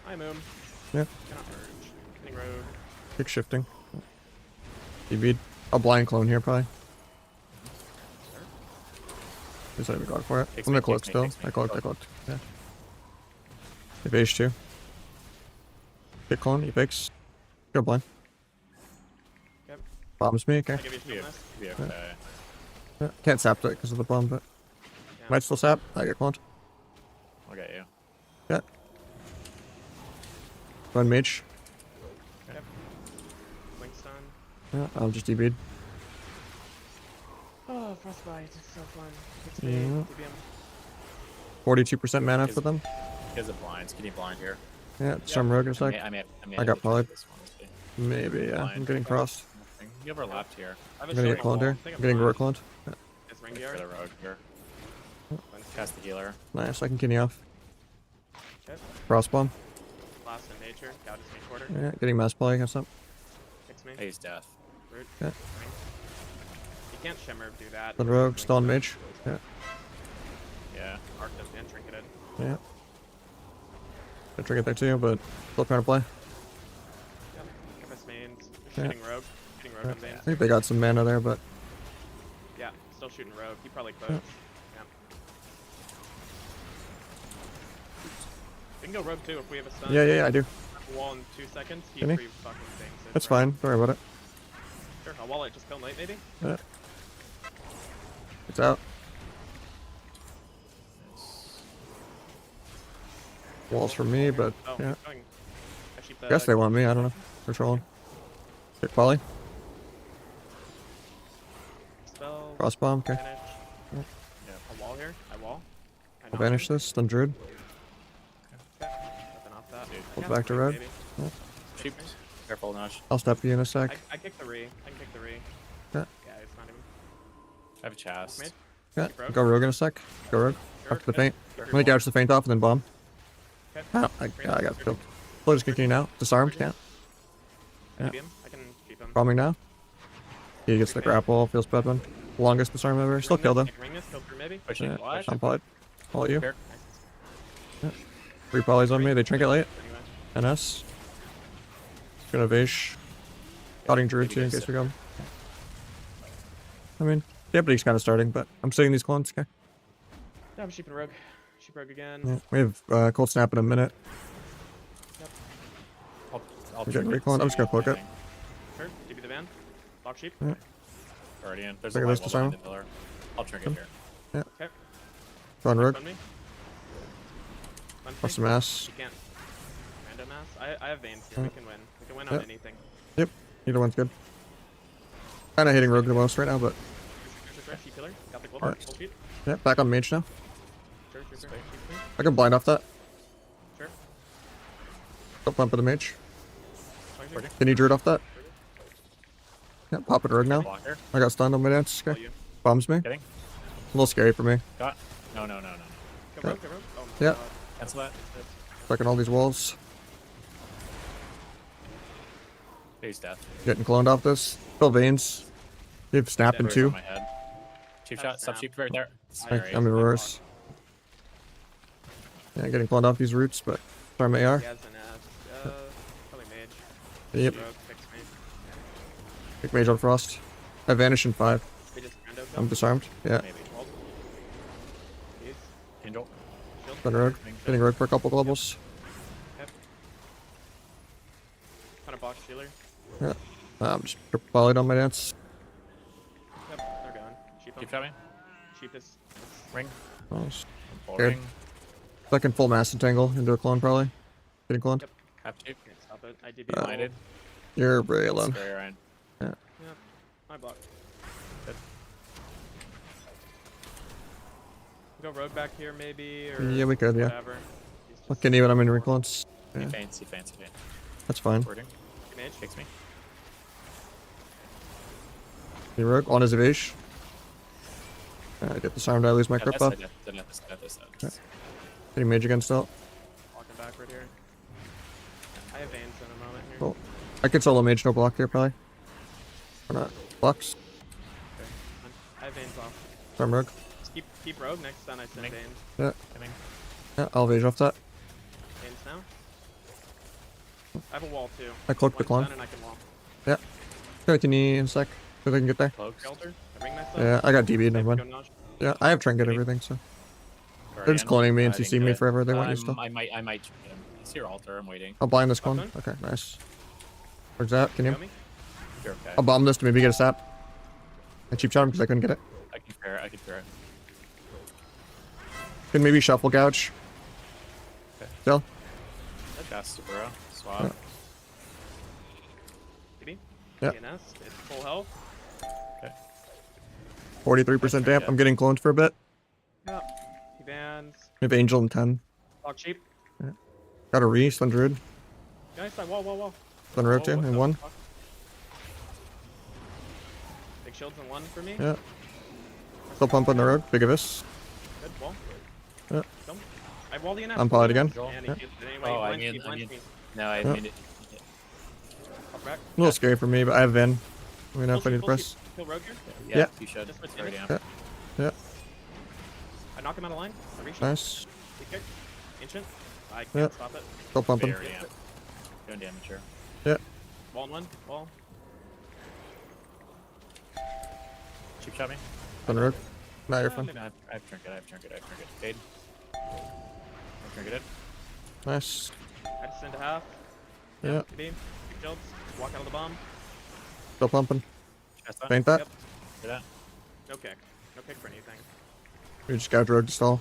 Hi, Moon. Yeah. Cannot merge. Hitting road. Kick shifting. DB'd. I'll blind clone here probably. Just not even going for it. Takes I'm me, gonna cloak takes me, still. takes me. I cloaked. Yeah. Evage 2. Kick clone, he fakes. Go blind. Yep. Bombs me, okay. I'll give you a Be, shield nest. be okay. Yeah. Can't sap it because of the bomb, but Yeah. might still sap. I get cloned. I'll get you. Yeah. Run mage. Yep. Blink stun. Yeah, I'll just DB'd. Oh, frostbite. It's so fun. It's Yeah. me. TBM. 42% mana for them. He has a blind. Skinny blind here. Yeah, some rogue is like. I got polyed. Maybe, yeah. I'm Blind. getting crossed. You overlapped here. I have I'm gonna get cloned here. I'm getting rogue cloned. Yeah. It's ring For DR. the rogue here. Cast the healer. Nice, I can kidney off. Okay. Cross bomb. Last in nature. Gouges me quarter. Yeah, getting mass poly. That's up. Fix me. I use death. Root. Yeah. Ring. You can't shimmer do that. The rogue, still on mage. Yeah, Yeah. Arced him and trinketed. yeah. I trigger there too, but still trying to play. Yep. Compass mains. Yeah. Shooting rogue. Shooting rogue on I veins. think they got some mana there, but Yeah. Still shooting rogue. He probably closed. Yeah. We can go rogue too if we have a stun. yeah, I do. Wall in 2 seconds. He Can he? free fucking things. it, That's bro. fine. Don't worry about it. Sure. I'll wall it. Just kill him late maybe. Yeah. It's out. Walls for me, but Oh, yeah. he's going. Actually, I guess they want me. I don't know. They're trolling. Kick poly. Spell. Cross bomb. Okay. Vanish. Yeah. A wall here. I wall. I I'll knock banish him. this. Then druid. Okay. Nothing off that. Dude. I Hold got back to the red. ring, baby. Shoot. Careful, Nahj. I'll step you in a sec. I kick the re. I can kick the re. Yeah. Yeah, it's not even. I have a chast. Mid? Yeah, Keep rogue. go rogue in a sec. Go rogue. Sure, Up to the yep. feint. Keep your Let me ball. gouge the feint off and then bomb. Okay. Oh, I got killed. Flow just continue now. Disarmed, can't. I Yeah. keep him. I can keep him. Bombing now. He gets the Okay. grapple, feels bad one. Longest disarm ever. Still killed him. Ring this, kill through maybe. Pushing, Yeah, pushing. I'm polyed. All you. Fair. 3 polys on me. They trinket late. Anyway. NS. Gonna Vaish. Starting Druid too in case we go. I mean, Deputy's kind of starting, but I'm sitting these clones. Okay. Yeah, I'm sheeping rogue. Sheep rogue again. Yeah, we have Cold Snap in a minute. I'll We got trinket recon. I'm just gonna cloak it. Sure. DB the van. Lock sheep. Yeah. Already in. There's Look a at light this wall disarm. behind the pillar. I'll trinket here. Okay. Run rogue. Fund me. Fund Plus me. some ass. You can't. Random ass. I have veins here. We can win. We can win on Yeah. anything. Yep. Either one's good. Kind of hitting rogue the most right now, but Sheep killer. Got the gold. Alright. Full sheep. yeah, back on mage now. Sure. Sheep me. I can blind off that. Sure. Don't bump at the mage. Fine, Can you druid off that? Yeah, pop it rogue now. Blocker. I got stunned on my dance. All Okay. you. Bombs me. Getting. A little scary for me. Got. No. Go rogue. Go rogue. Oh my Yeah. god. Cancel that. Fucking all these walls. Phase death. Getting cloned off this. Still veins. You've snapped in Birds two. on my head. Cheap shot. Sub cheap right there. Sorry. I'm in reverse. Yeah, getting cloned off these roots, but sorry, my AR. He has an ass. Probably mage. Yep. Rogue. Fix me. Big mage on frost. I vanish in 5. We just rando I'm disarmed. Yeah. Maybe. Hold. Jeez. Angel. Shield. Done rogue. Getting rogue for a couple globals. Yep. Kind of box healer. Yeah. I'm just polyed on my dance. Yep. They're gone. Sheep Keep them. shot me. Sheep is. Ring. Oh, I'm Scared. folding. second full mass entangle into a clone probably. Getting cloned. Yep. Half cheap. Can't stop it. I did Uh, Blinded. You're very alone. Very Ryan. Yep. My block. Good. Go rogue back here maybe or Yeah, we could, yeah. whatever. He's just Fucking even I'm in reclones. He Yeah, faints. He faints. He faints. that's fine. Wording. mage. Kicks me. You rogue on his evasion. I get disarmed, I lose my Yeah, grip that's up. it, that's it. Yeah. Getting mage against still. Walking backward here. I have veins in a moment here. Cool. I could solo mage, no block here probably. Or not. Blocks. Okay. I have veins off. I'm rogue. Just keep rogue next time I send Make- veins. Yeah. Coming. Yeah, I'll evade off that. Veins now. I have a wall too. I cloaked the One clone. stun and I can wall. Go to knee in a sec. So they can get there. Cloaks. Shelter. I ring myself. Yeah, I got DB'd, Go never mind. Nahj. Yeah, I have trinket everything, so. They're just Guardian. cloning me and I didn't CCing me get it. forever. They want you still. I might get him. It's your altar. I'm waiting. I'll blind this clone. Okay. Okay, nice. Where's that? Can you? Got me? You're okay. I'll bomb this to maybe get a sap. I cheap shot him because I couldn't get it. I can clear it. I can clear it. Can maybe shuffle gouge. Okay. Still. Cast bro. Swap. DB? Yeah. DNS. It's full health. 43% damp. I'm getting cloned for a bit. Yeah. He bans. We have Angel in 10. Block cheap. Got a re, stun druid. Nice side. Wall. Stun rogue too, what in the 1. fuck? Big shields in 1 for me. Yeah. Still pumping the rogue. Big abyss. Good wall. Yeah. Come. I wall the NS. I'm polyed again. And he Yeah. gets it anyway. Oh, I Blinds mean- me, blinds me. No, I Yeah. made it. Up back. A little scary for me, but I have Vin. We know if I need to Full press. sheep. Kill rogue here. Yeah. You should. Just with Sorry, damage. damn. Yeah. I knock him out of line. I reach him. Nice. He kick. Ancient. I can't Yeah. stop it. Still pumping. Very damn. Doing damage here. Yeah. Wall in 1. Wall. Cheap shot me. Stun rogue. Nah, you're Oh, fine. maybe. I have trinket. I have trinket. Fade. I trinketed. Nice. I just send a half. Yeah. Beam. Big shields. Walk out of the bomb. Still pumping. Chest on. Faint that. Yep. Hear that? No kick. No kick for anything. We just gouge rogue to stall.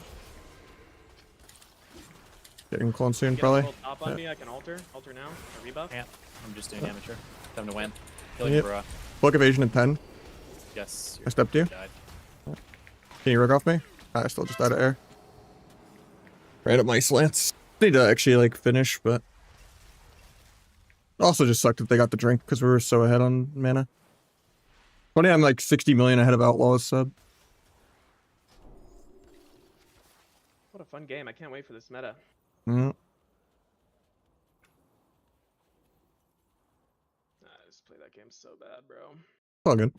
Getting cloned soon, Get a probably. little top on Yeah. me. I can alter. Alter now. A rebuff. Can't. I'm just doing damage here. Time to win. Killing Yep. bro. Book evasion in 10. Yes. I stepped you. Died. Can you rogue off me? I still just out of air. Right at my slants. Need to actually like finish, but also just sucked that they got the drink because we were so ahead on mana. Funny, I'm like 60 million ahead of Outlaws sub. fun game. I can't wait for this meta. Mm, I just play that game so bad, bro. all good.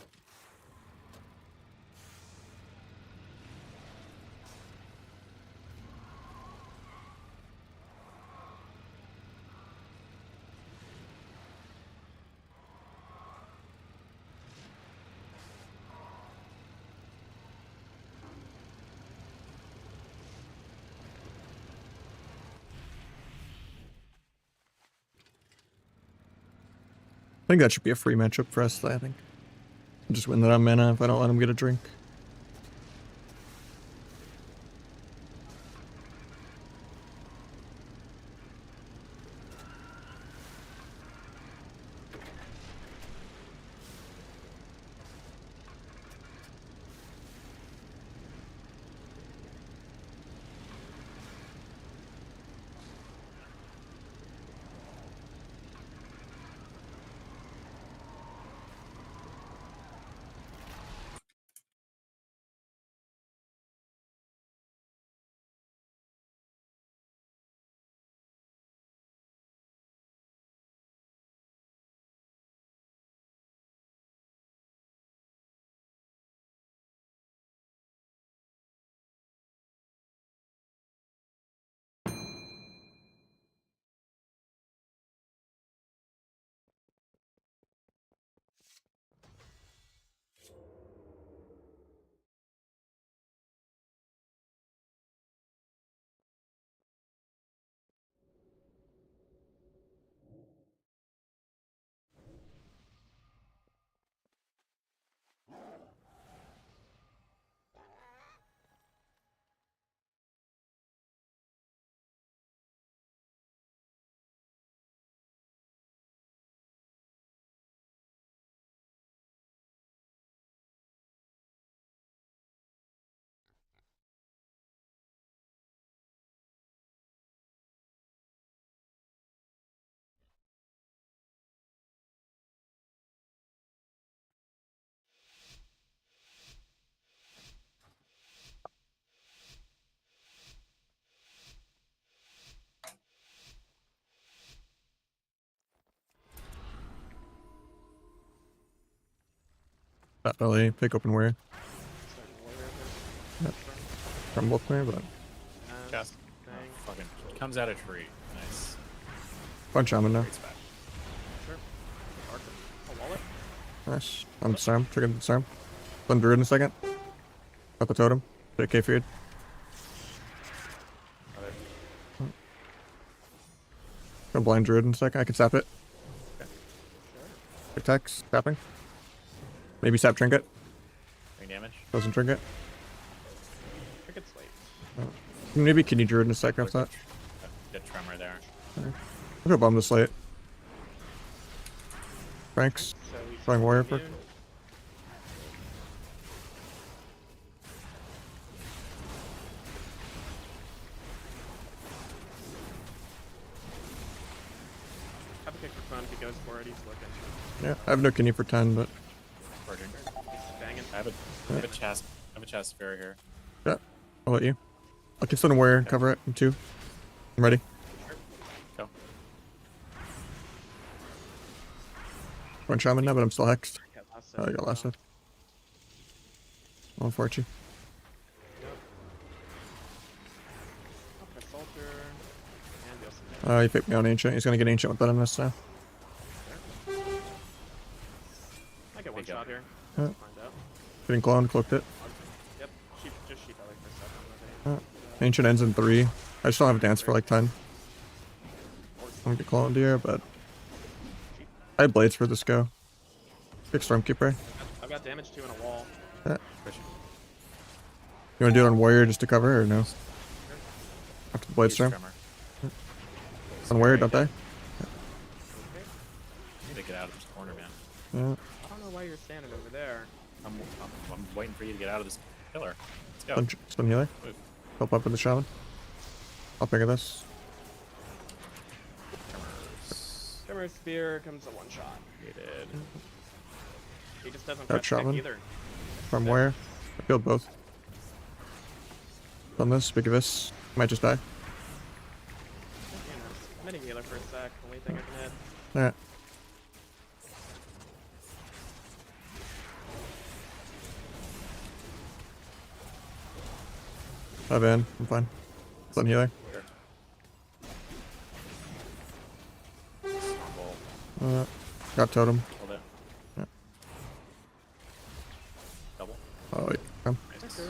I think that should be a free matchup for us, I think. Just win that on mana if I don't let him get a drink. Not really pick open warrior. Starting warrior From both way, but versus Chest. Bang. Fucking comes out a tree. Nice. punch shaman now. Great spot. Sure. Archer. A wallet. Nice. I'm disarm. Trigger the disarm. Stun druid in a second. Got the totem. JK feared. Gonna blind druid in a second. I can sap it. Quick text. Sapping. Maybe sap trinket. Big damage. Doesn't trinket. Trinket's late. Maybe kidney druid in a second after that. Good tremor there. I'm gonna bomb the slate. Franks. So he's Flying warrior immune. perk. Have a kick for fun if he goes for it. He's looking. Yeah, I have no kidney for 10, but Virgin. He's banging. I have a chest. I have a chest sphere here. yeah, I'll let you. I'll keep stun warrior, cover it in 2. I'm ready. Go. Run shaman now, but I'm still hexed. Got last Oh, I got last hit. I'll fort you. Yep. I'll press altar. And deal some damage. He picked me on ancient. He's gonna get ancient with venomous now. I get one Big up. shot here. Yeah. Find out. Getting cloned, cloaked it. Yep. Just sheep belly for a second. Ancient ends in 3. I just don't have a dance for like 10. I'm gonna get cloned here, but I have blades for this go. Kick Stormkeeper. I've got damage 2 in a wall. You wanna do it on warrior just to cover or no? After the blade Huge storm. tremor. On warrior, don't die. I need to get out of this corner, man. Yeah. I don't know why you're standing over there. I'm waiting for you to get out of this pillar. Let's go. Stun healer. Move. Help up with the shaman. I'll pick this. Tremors. Tremor Spear comes a one shot. Created. He just doesn't That press kick shaman. either. From warrior. I feel both. Done this, big of this. Might just die. You know, mini healer for a sec. Only thing I can hit. Alright. Hi, Van. I'm fine. Sun healer. Well, Got totem. hold it. Yeah. Double. Oh, wait. Come. Nice.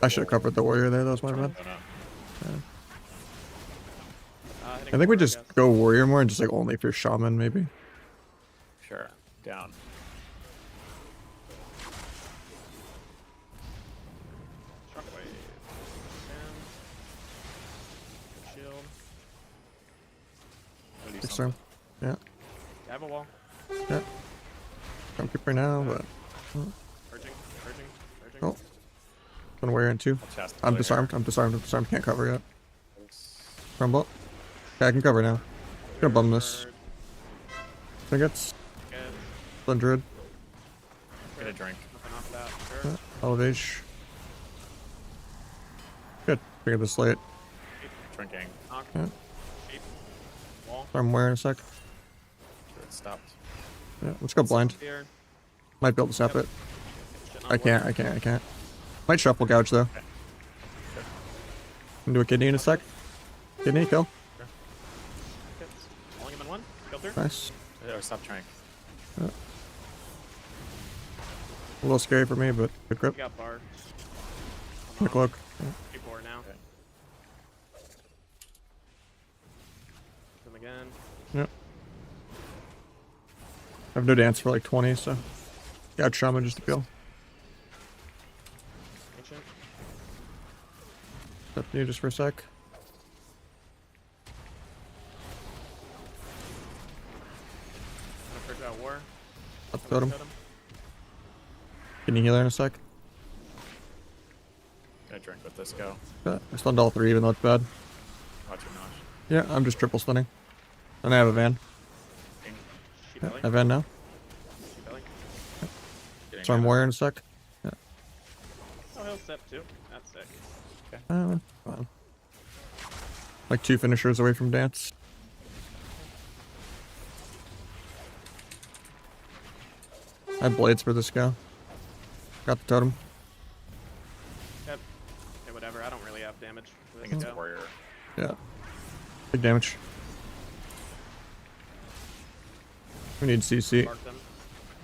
I should have covered the warrior there. That was my bad. Oh, no. Hitting I think we forward, just guess. go warrior more and just like only if you're shaman, maybe. Sure. Down. Shockwave. Down. Shield. I'll do Next something. turn. Yeah. I have a wall. Yeah. Don't keep right now, but. Purging. Purging. Oh. Gonna warrior in two. I'll chast I'm healer disarmed. I'm disarmed. I'm disarmed. Can't cover yet. Crumble. Okay, I can cover now. Gonna bum this. I think it's Good. 100. Get a drink. Nothing off that. Sure. Elevation. Good. Figure this late. Drinking. Knock. Yeah. Sheep. Wall. I'm wearing a sec. Sure, it stopped. Yeah, let's go blind. Here. Might be able to stop it. Shit, I can't. I can't. I can't. Might shuffle gouge though. Can do a kidney in a sec. Kidney kill. Calling him in one. Kill through. Nice. Or stop trying. A little scary for me, but good We grip. got bar. My cloak. Yeah. Keep board now. Okay. Him again. Yep. I have no dance for like 20, so got shaman just to kill. Ancient. Up to you just for a sec. Gonna purge out war. Up totem. Kidney healer in a sec. Gonna drink with this go. I stunned all three, even though it's bad. Watch your notch. Yeah, I'm just triple stunning. And I have a van. Sheep Yeah, belly. I have van now. Sheep belly. Getting So I'm rid of- warrior in a sec. Oh, he'll step too. That's sick. Fine. Like 2 finishers away from dance. I have blades for this guy. Got the totem. Yep. Okay, whatever. I don't really have damage for I this think it's go. warrior. Yeah. Big damage. We need CC. Bark them.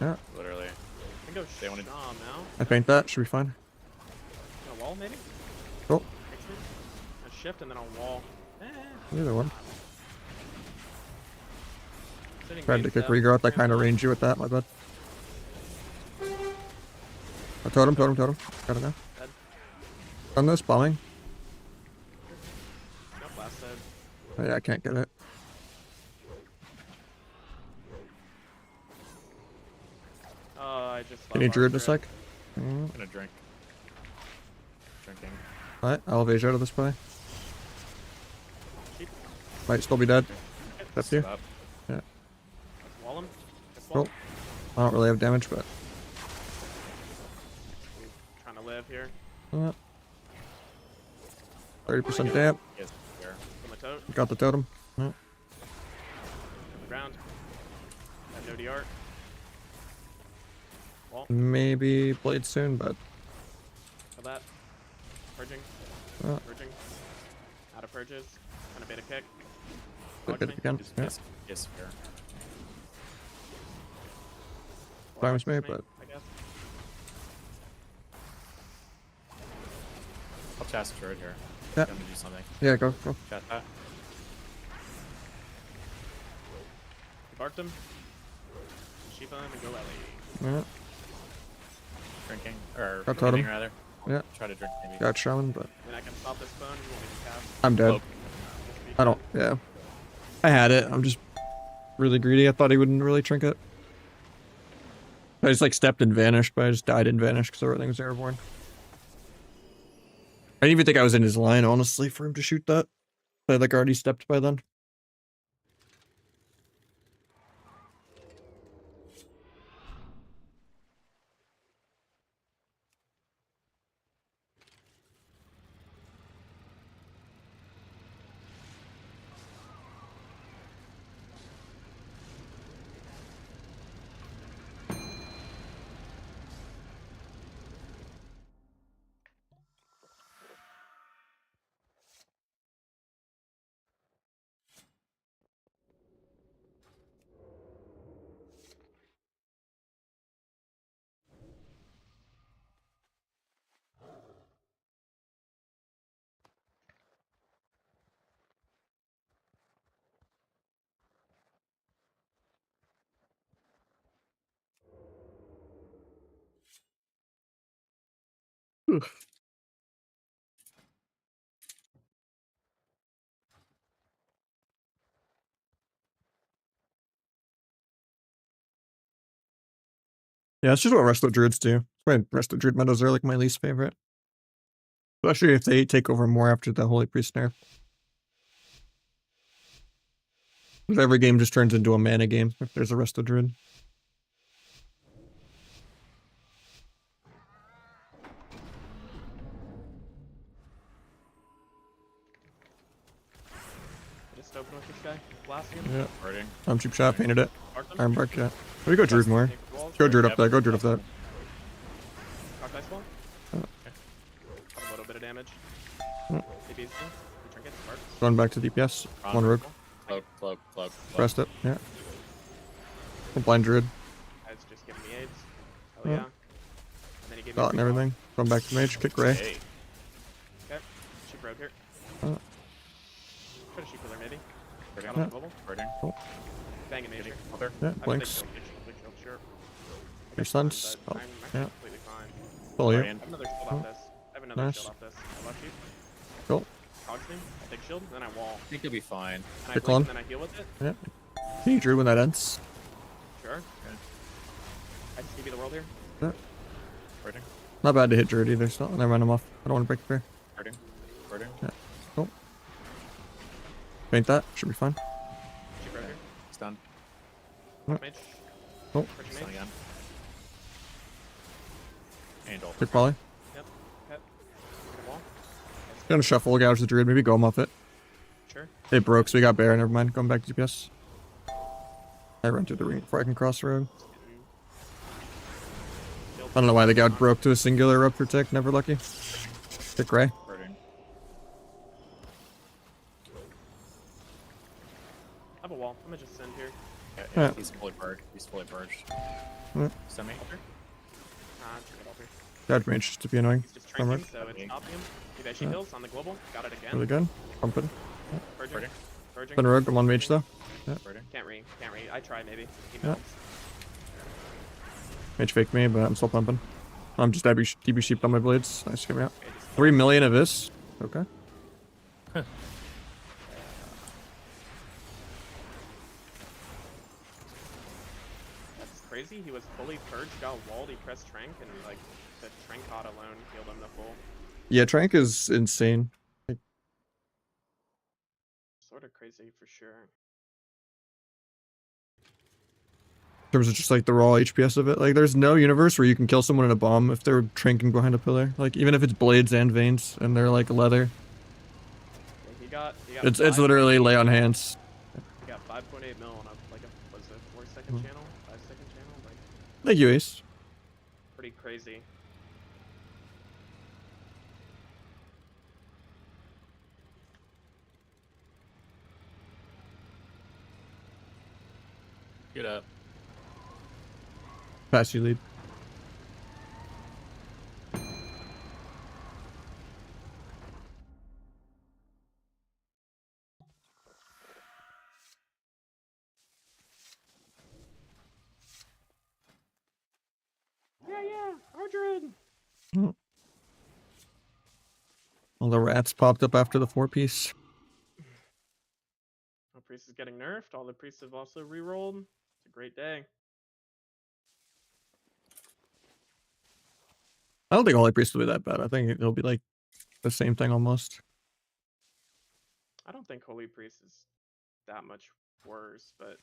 Yeah. Literally. I can go They wanted- Shaw now. I paint that. Should be fine. A wall maybe? Cool. A shift and then a wall. Either one. Sitting Tried to gates kick up. regrowth. I kind of ranged you with that. My bad. A totem. Got it now. Dead. On this bombing. Nope, last side. Oh, yeah, I can't get it. Oh, I just Can you love druid our a sec? Gonna drink. Drinking. Alright, I'll evade out of this play. Sheep. Might still be dead. Up Stood here. up. Yeah. Wall him. Just wall. Cool. I don't really have damage, but. Trying to live here. 30% damp. Yes, here. From the tote. Got the totem. Yeah. On the ground. I have no DR. Wall. Maybe blade soon, but. Kill that. Purging. Oh. Purging. Out of purges. Kind of bait a kick. Good Dodge me. hit again. Just Yeah. yes, here. Damage me, I but. guess. I'll chast druid here. Yeah. Gonna do something. Yeah, go. Chat that. Barked him. Sheep him and go Ellie. Yeah. Drinking. Or Got totem. eating, rather. Yeah. Try to drink maybe. Got shaman, but. And I can stop this phone if you want me to cast. I'm dead. Cloak. I don't. Yeah. I had it. I'm just really greedy. I thought he wouldn't really trinket. I just like stepped and vanished, but I just died and vanished because everything was airborne. I didn't even think I was in his line, honestly, for him to shoot that. I like already stepped by then. Yeah, it's just what Resto Druids do. That's why Resto Druid meadows are like my least favorite. Especially if they take over more after the Holy Priest nerf. Because every game just turns into a mana game if there's a Resto Druid. Just open with this guy. Blasting him. Yeah. Birding. Cheap shot, painted it. Mark them. Iron Bark, yeah. We go Druid more. Take the walls. Go Druid up Yep. there, go Druid up there. Cock dice ball. Oh. Have a little bit of damage. Oh. Maybe it's trinket, sparks. Going back to DPS. One rogue. Cloak. Pressed it, yeah. Blind Druid. Guys just giving me aids. Hell Oh. yeah. And then he gave me Dot and recall. everything. Going back to Mage, kick Ray. Hey. Okay. Sheep rogue here. Oh. Try to sheep killer maybe. Birding. Got on the bubble. Birding. Bang it major. Other. Yeah, I would blinks. think big shield, sure. Your sons. But Oh, I'm yeah. completely fine. Follow you. Guardian. I have another shield off this. I have another Nice. shield off this. I left you. Cool. Cogs me. I take shield, then I wall. I think you'll be fine. And I Pick blink, one. and then I heal with it. Yeah. He drew when that ends. Sure. I just give you the world here. Yeah. Birding. Not bad to hit Druid either, so never mind him off. I don't want to break the Birding. Birding. Yeah. Cool. Paint that. Should be fine. Sheep rogue here. Stun. Yeah. Mage. Oh. Friction Stun mage. again. And ult. Kick volley. Yep. Yep. Wall. Gonna shuffle, gouge the Druid, maybe go him off it. Sure. It broke, so we got Bear, never mind. Going back to DPS. I run through the ring before I can cross the road. I don't know why the gouge broke to a singular Rupture tick, never lucky. Kick Ray. Birding. I have a wall. I'm gonna just send here. Yeah, Yeah. he's fully bird. He's fully burged. Yeah. Send me. Trinket altar. Gouge range just to be annoying. He's just tranking, Alright. so it's stopping him. He has Yeah. heals on the global. Got it again. Really good. Pumping. Purging. Birding. Purging. Been a rogue, I'm on Mage though. Birding. Can't read. Can't read. I try maybe. He Yeah. melts. Mage faked me, but I'm still pumping. I'm just DB sheep on my blades. Nice, get me out. Okay, just 3 million of this. Okay. That's crazy. He was fully purged, got walled, he pressed Trank, and like the Trankot alone healed him the full. Yeah, Trank is insane. Sort of crazy for sure. In terms of just like the raw HPS of it. Like there's no universe where you can kill someone in a bomb if they're tranking behind a pillar. Like even if it's blades and veins and they're like leather. Yeah, he got It's literally lay on hands. He got 5.8 mil on a like a was it 4-second Mhm. channel, 5-second channel, like Thank you, Ace. pretty crazy. Get up. Pass you lead. Yeah, Ardred. All the rats popped up after the 4-piece. All priests is getting nerfed. All the priests have also re-rolled. It's a great day. I don't think Holy Priest will be that bad. I think it'll be like the same thing almost. I don't think Holy Priest is that much worse, but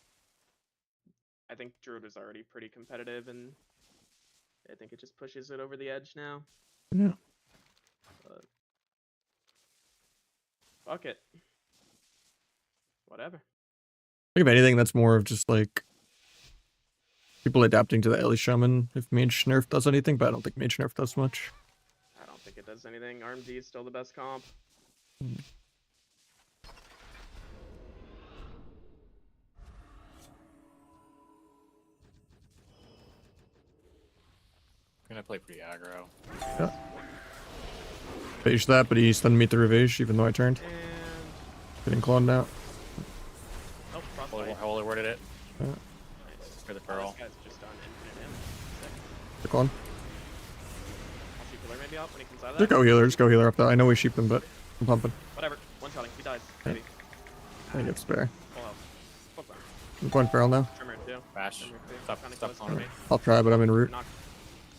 I think Druid was already pretty competitive, and I think it just pushes it over the edge now. Yeah. But fuck it. Whatever. I think if anything, that's more of just like people adapting to the Ellie Shaman if Mage Nerf does anything, but I don't think Mage Nerf does much. I don't think it does anything. RMD is still the best comp. I'm gonna play pretty aggro. Yeah. Phage that, but he stunned me through Ravage even though I turned. And Getting cloned out. oh, frostbite. Holy worded it. Yeah. Nice. For the Oh, pearl. this guy's just done infinite damage. Sick. The clone. I'll see Pillar maybe out when he comes out of Just that. go healer. Just go healer up there. I know we sheep him, but I'm pumping. Whatever. One shotting. He dies. Maybe. I get spare. Full health. Full fire. I'm going feral now. Trimmer too. Bash. Trimmer too. Stop- Kinda stop close calling for me. I'll try, but I'm in route. Not,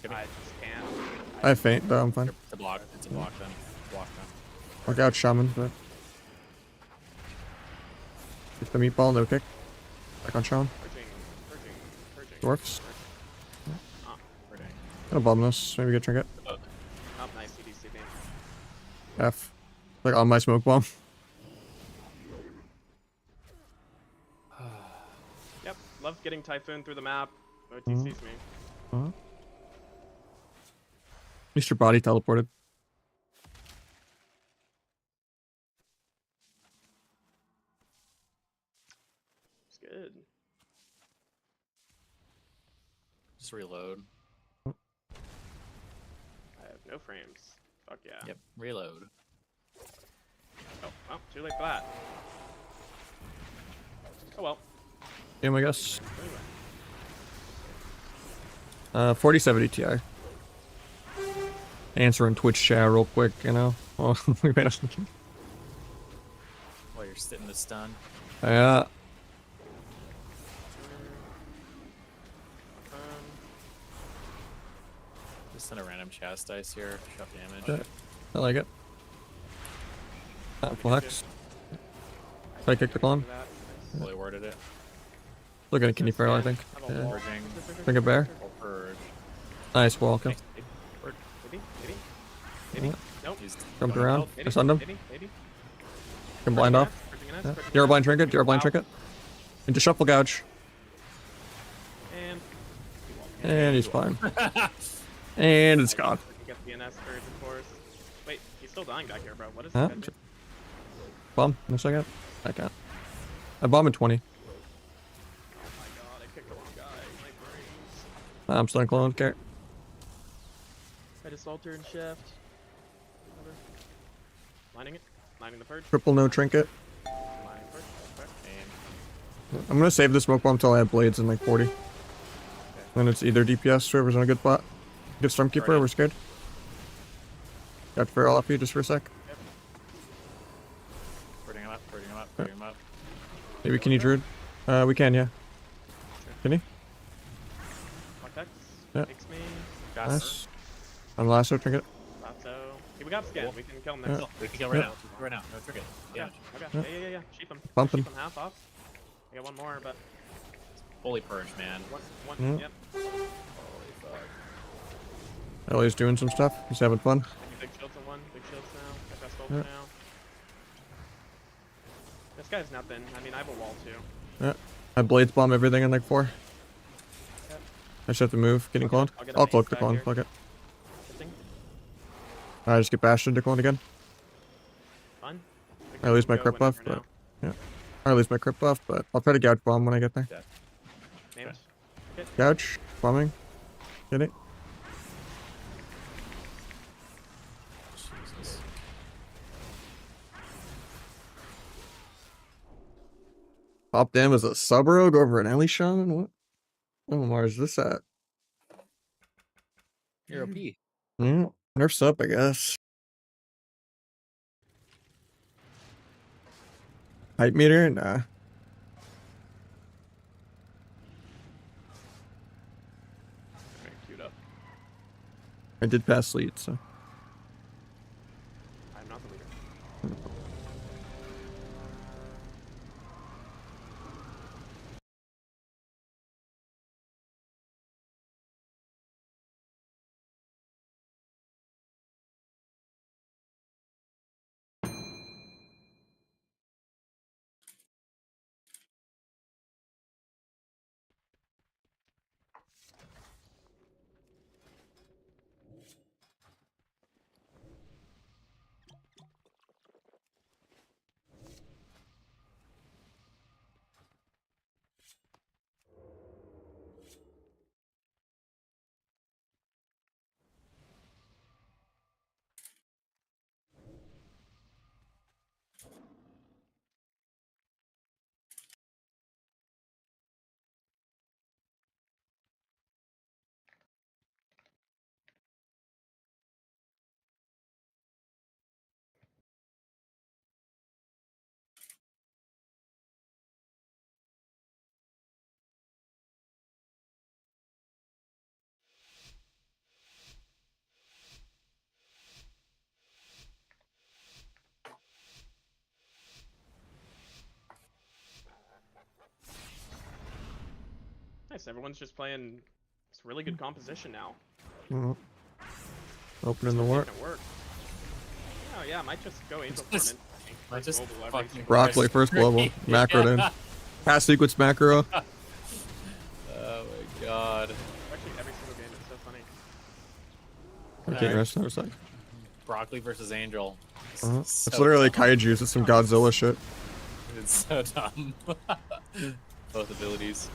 Give me- I just can't. I have faint, though. I'm fine. It's a block. It's a block then. Block then. I'll get out shaman, but. Get the meatball, no kick. Back on shaman. Purging. Dwarfs. Oh, Pretty. Gonna bomb this. Maybe get trinket. oh, nice CDCB. F. Like on my smoke bomb. Yep. Love getting Typhoon through the map. OTCs me. At least your body teleported. It's good. Just reload. I have no frames. Fuck yeah. Yep. Reload. Oh, well, too late for that. Oh well. Game, I guess. Anyway. 4070 Ti. Answering Twitch chat real quick, you know. Well, we made us. While you're sitting the stun. Yeah. Just send a random chastise here. Shove damage. Okay. I like it. Full hex. Try to kick the clone. Fully worded it. Look at a kidney feral, I think. Have a Yeah. wall. Purging. Think a bear. Full purge. Nice wall kill. Maybe. Nope. He's Jumped going around. up. Maybe. I stunned him. Maybe. Can blind off. Purging an S, Yeah. purging You're a an blind S, trinket. You're a blind wow. trinket. Into shuffle gouge. And And he's fine. And it's gone. we can get the NS Purge, of course. Wait, he's still dying back here, bro. What is Huh? this guy doing? Bomb in a second. I can't. I bomb in 20. Oh my god, I picked the wrong guy. My brains. I'm still in clone. Care. I just alter and shift. Whatever. Lining it. Lining the purge. Triple no trinket. Lining purge. Okay. And I'm gonna save the smoke bomb until I have blades in like 40. Then it's either DPS, whoever's on a good spot. Get Stormkeeper, Alright. we're scared. Got feral off you just for a sec. purging him up. Purging him up. Purging him up. Maybe can you druid? We can, yeah. Can he? Context. Yeah. Takes me. Gas. Nice. On lasso trinket. Lasso. Okay, we got skin. Cool. We can kill him next. Yeah. We can kill right Yeah. now. Right now. No trigger. Okay. Damage. Okay. Yeah. Sheep him. Bumping. Sheep him half off. I got one more, but Fully purge, man. one. Yeah. Yep. Holy fuck. Ellie's doing some stuff. He's having fun. Maybe big shields on one. Big shields now. I best ult Yeah. now. This guy's nothing. I mean, I have a wall too. Yeah. I blades bomb everything in like 4. Yep. I just have to move. Getting cloned. I'll get a I'll main cloak the stack clone. here. Fuck it. Shifting. I just get bashed into clone again. Fun. I lose my Go crit buff, whenever but now. I lose my crit buff, but I'll try to gouge bomb when I get there. Named. Gouge, bombing. Get it? Jesus. Pop them as a sub rogue over an Ellie shaman? What? Oh, Mars, this at? You're OP. Yeah, nerf's up, I guess. Hype meter? Nah. Alright, queued up. I did pass lead, so. I'm not the leader. nice. Everyone's just playing. It's really good composition now. Opening the We're war. making it work. Oh yeah, I might just go Angel Just- Torment. I just Global every fucking single Broccoli game. first global. Macro in. Pass sequence macro. Oh my god. Actually, every single game is so funny. Okay, rest of the Broccoli versus Angel. It's So literally dumb. kaijus. It's some Godzilla shit. It's so dumb. Both abilities.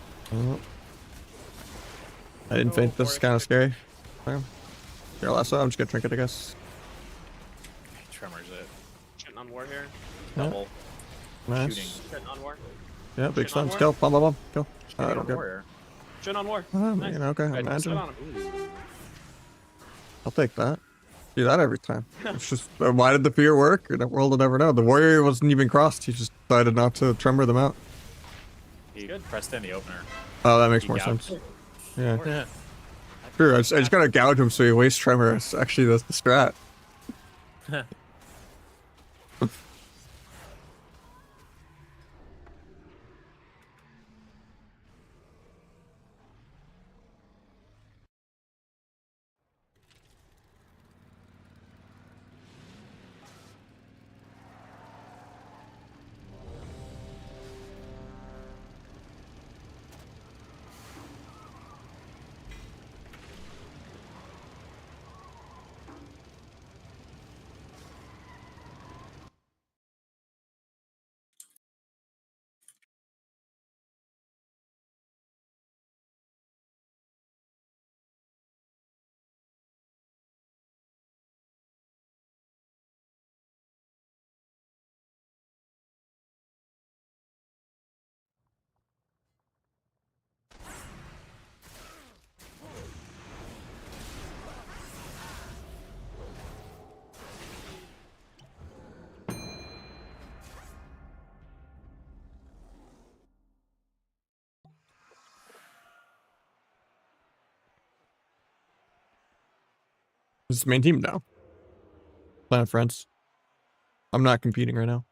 I didn't think this is Forest kind of Pick. scary. Okay. Here, last I'm just gonna trinket, I guess. Tremors it. Shitting on war here. Yeah. Double. Nice. Shooting. Shitting on war. Yeah, big Shitting on stuns. war. Kill. Bomb, bomb, bomb. Kill. I Shooting don't on get. warrior. Shitting on war. Oh, Nice. man, okay. Right, Shit Imagine. on him. I'll take that. Do that every time. It's just, why did the fear work? The world will never know. The warrior wasn't even crossed. He just decided not to tremor them out. He good. pressed in the opener. Oh, that makes He more gouged. sense. Yeah. Yeah. True. I just gotta gouge him so he wastes tremor. It's actually the strat. This is main team now. Planet Friends. I'm not competing right now.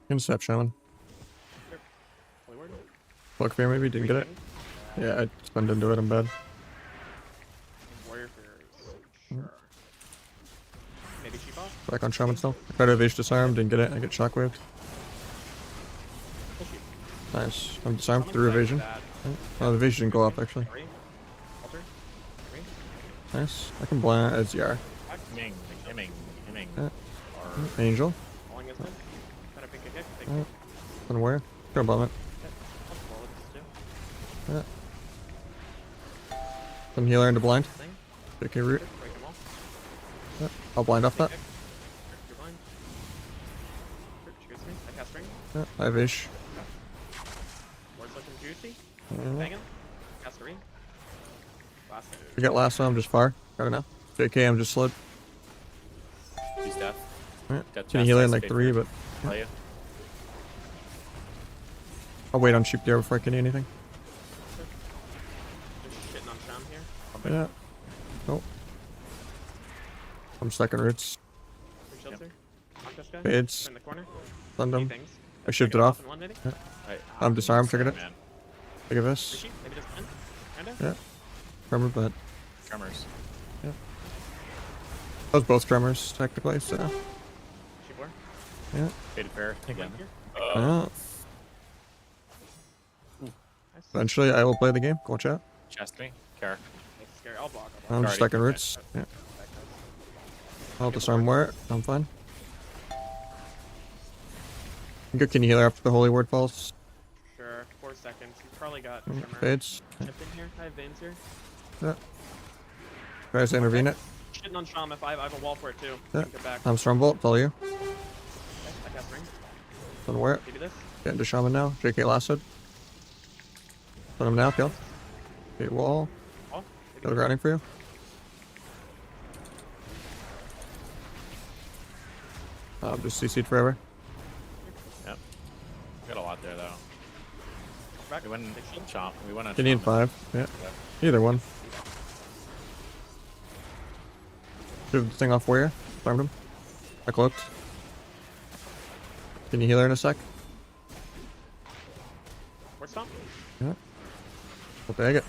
Intercept shaman. Holy word. Block fear maybe, didn't get it. Yeah, I spent into it, I'm bad. Warrior Furies. Sure. Maybe cheap off? Back on shaman still. I tried to evasion disarm, didn't get it, I get shockwaved. Push you. Nice. I'm disarmed Shaman's through bad, evasion. bad. Oh, the evasion didn't go off actually. Three. Alter. Three. Nice. I can blind as ZR. Hemming. Yeah. Or Angel. Falling is good. Try to pick a kick. Take Yeah. Unaware. Go bomb it. multiple of this too. Yeah. Some healer into blind. Thing. Pick a root. Good. Break them all. Yeah. I'll blind off that. Kick. You're blind. She gets me. I cast ring. Yeah. I have ish. Ward's looking juicy. Yeah. Banging. Cast a ring. Last move. I get last one, I'm just far. Got it now. JK, I'm just slowed. he's deaf. Right. Death Can heal in chastise, like fade 3, fear. but Play you. I'll wait on sheep there before I can do anything. Just shitting on Sham here. Yeah. Nope. I'm stuck in roots. Three shields here. Knock this guy. Fades. Turn the corner. Stunned Three him. things. I shifted Take off. in one, maybe? I'm disarmed, triggered it. Man. Look at Three this. sheep. Maybe just one. Kinda. Yeah. Tremor, but Tremors. those both tremors technically, so Sheep war. yeah. Faded fair. Again. Here. Yeah. Nice. Eventually I will play the game. Watch out. Chast me. Care. Nice, scary. I'll block. I'm just stuck in Okay. roots. Yeah. I'll disarm where I'm fine. Good, can you heal after the holy word falls? Sure, 4 seconds. He's probably got Shimmer Fades. chip in here. I have Veins here. Yeah. Tries to intervene it. Shitting on Sham if I have a wall for it too. Yeah. I can get back. I'm Stormbolt, follow you. Okay, I cast ring. Unaware. Maybe this. Get into Shaman now. JK lasted. Put him now, kill. Okay, wall. Oh, Got a grounding for you. Just CC'd forever. Yep. Got a lot there though. back. We went on chomp. We went on You need shaman. 5. Yeah. Either one. Shoot the thing off warrior. Farmed him. I cloaked. Can you heal her in a sec? Where's Stomp? Yeah. We'll bag it.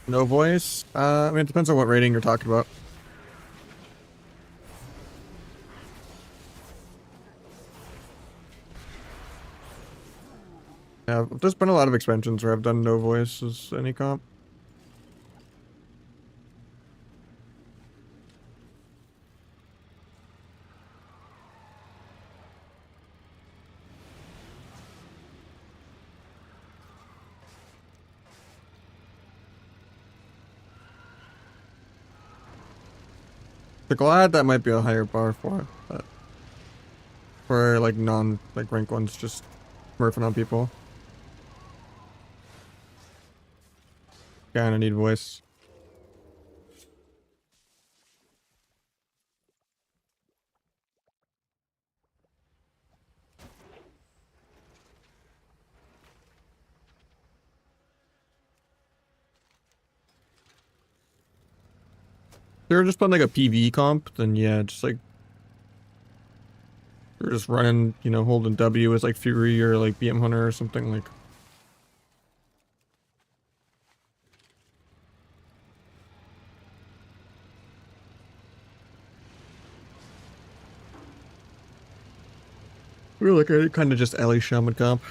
No voice? I mean, it depends on what rating you're talking about. Yeah, there's been a lot of expansions where I've done no voice as any comp. The Glad, that might be a higher bar for it, but for like rank ones, just smurfing on people. Kinda need voice. If you're just playing like a PvE comp, then yeah, just like you're just running, you know, holding W as like Fury or like BM Hunter or something like. We're like a kind of just Ellie Shaman comp.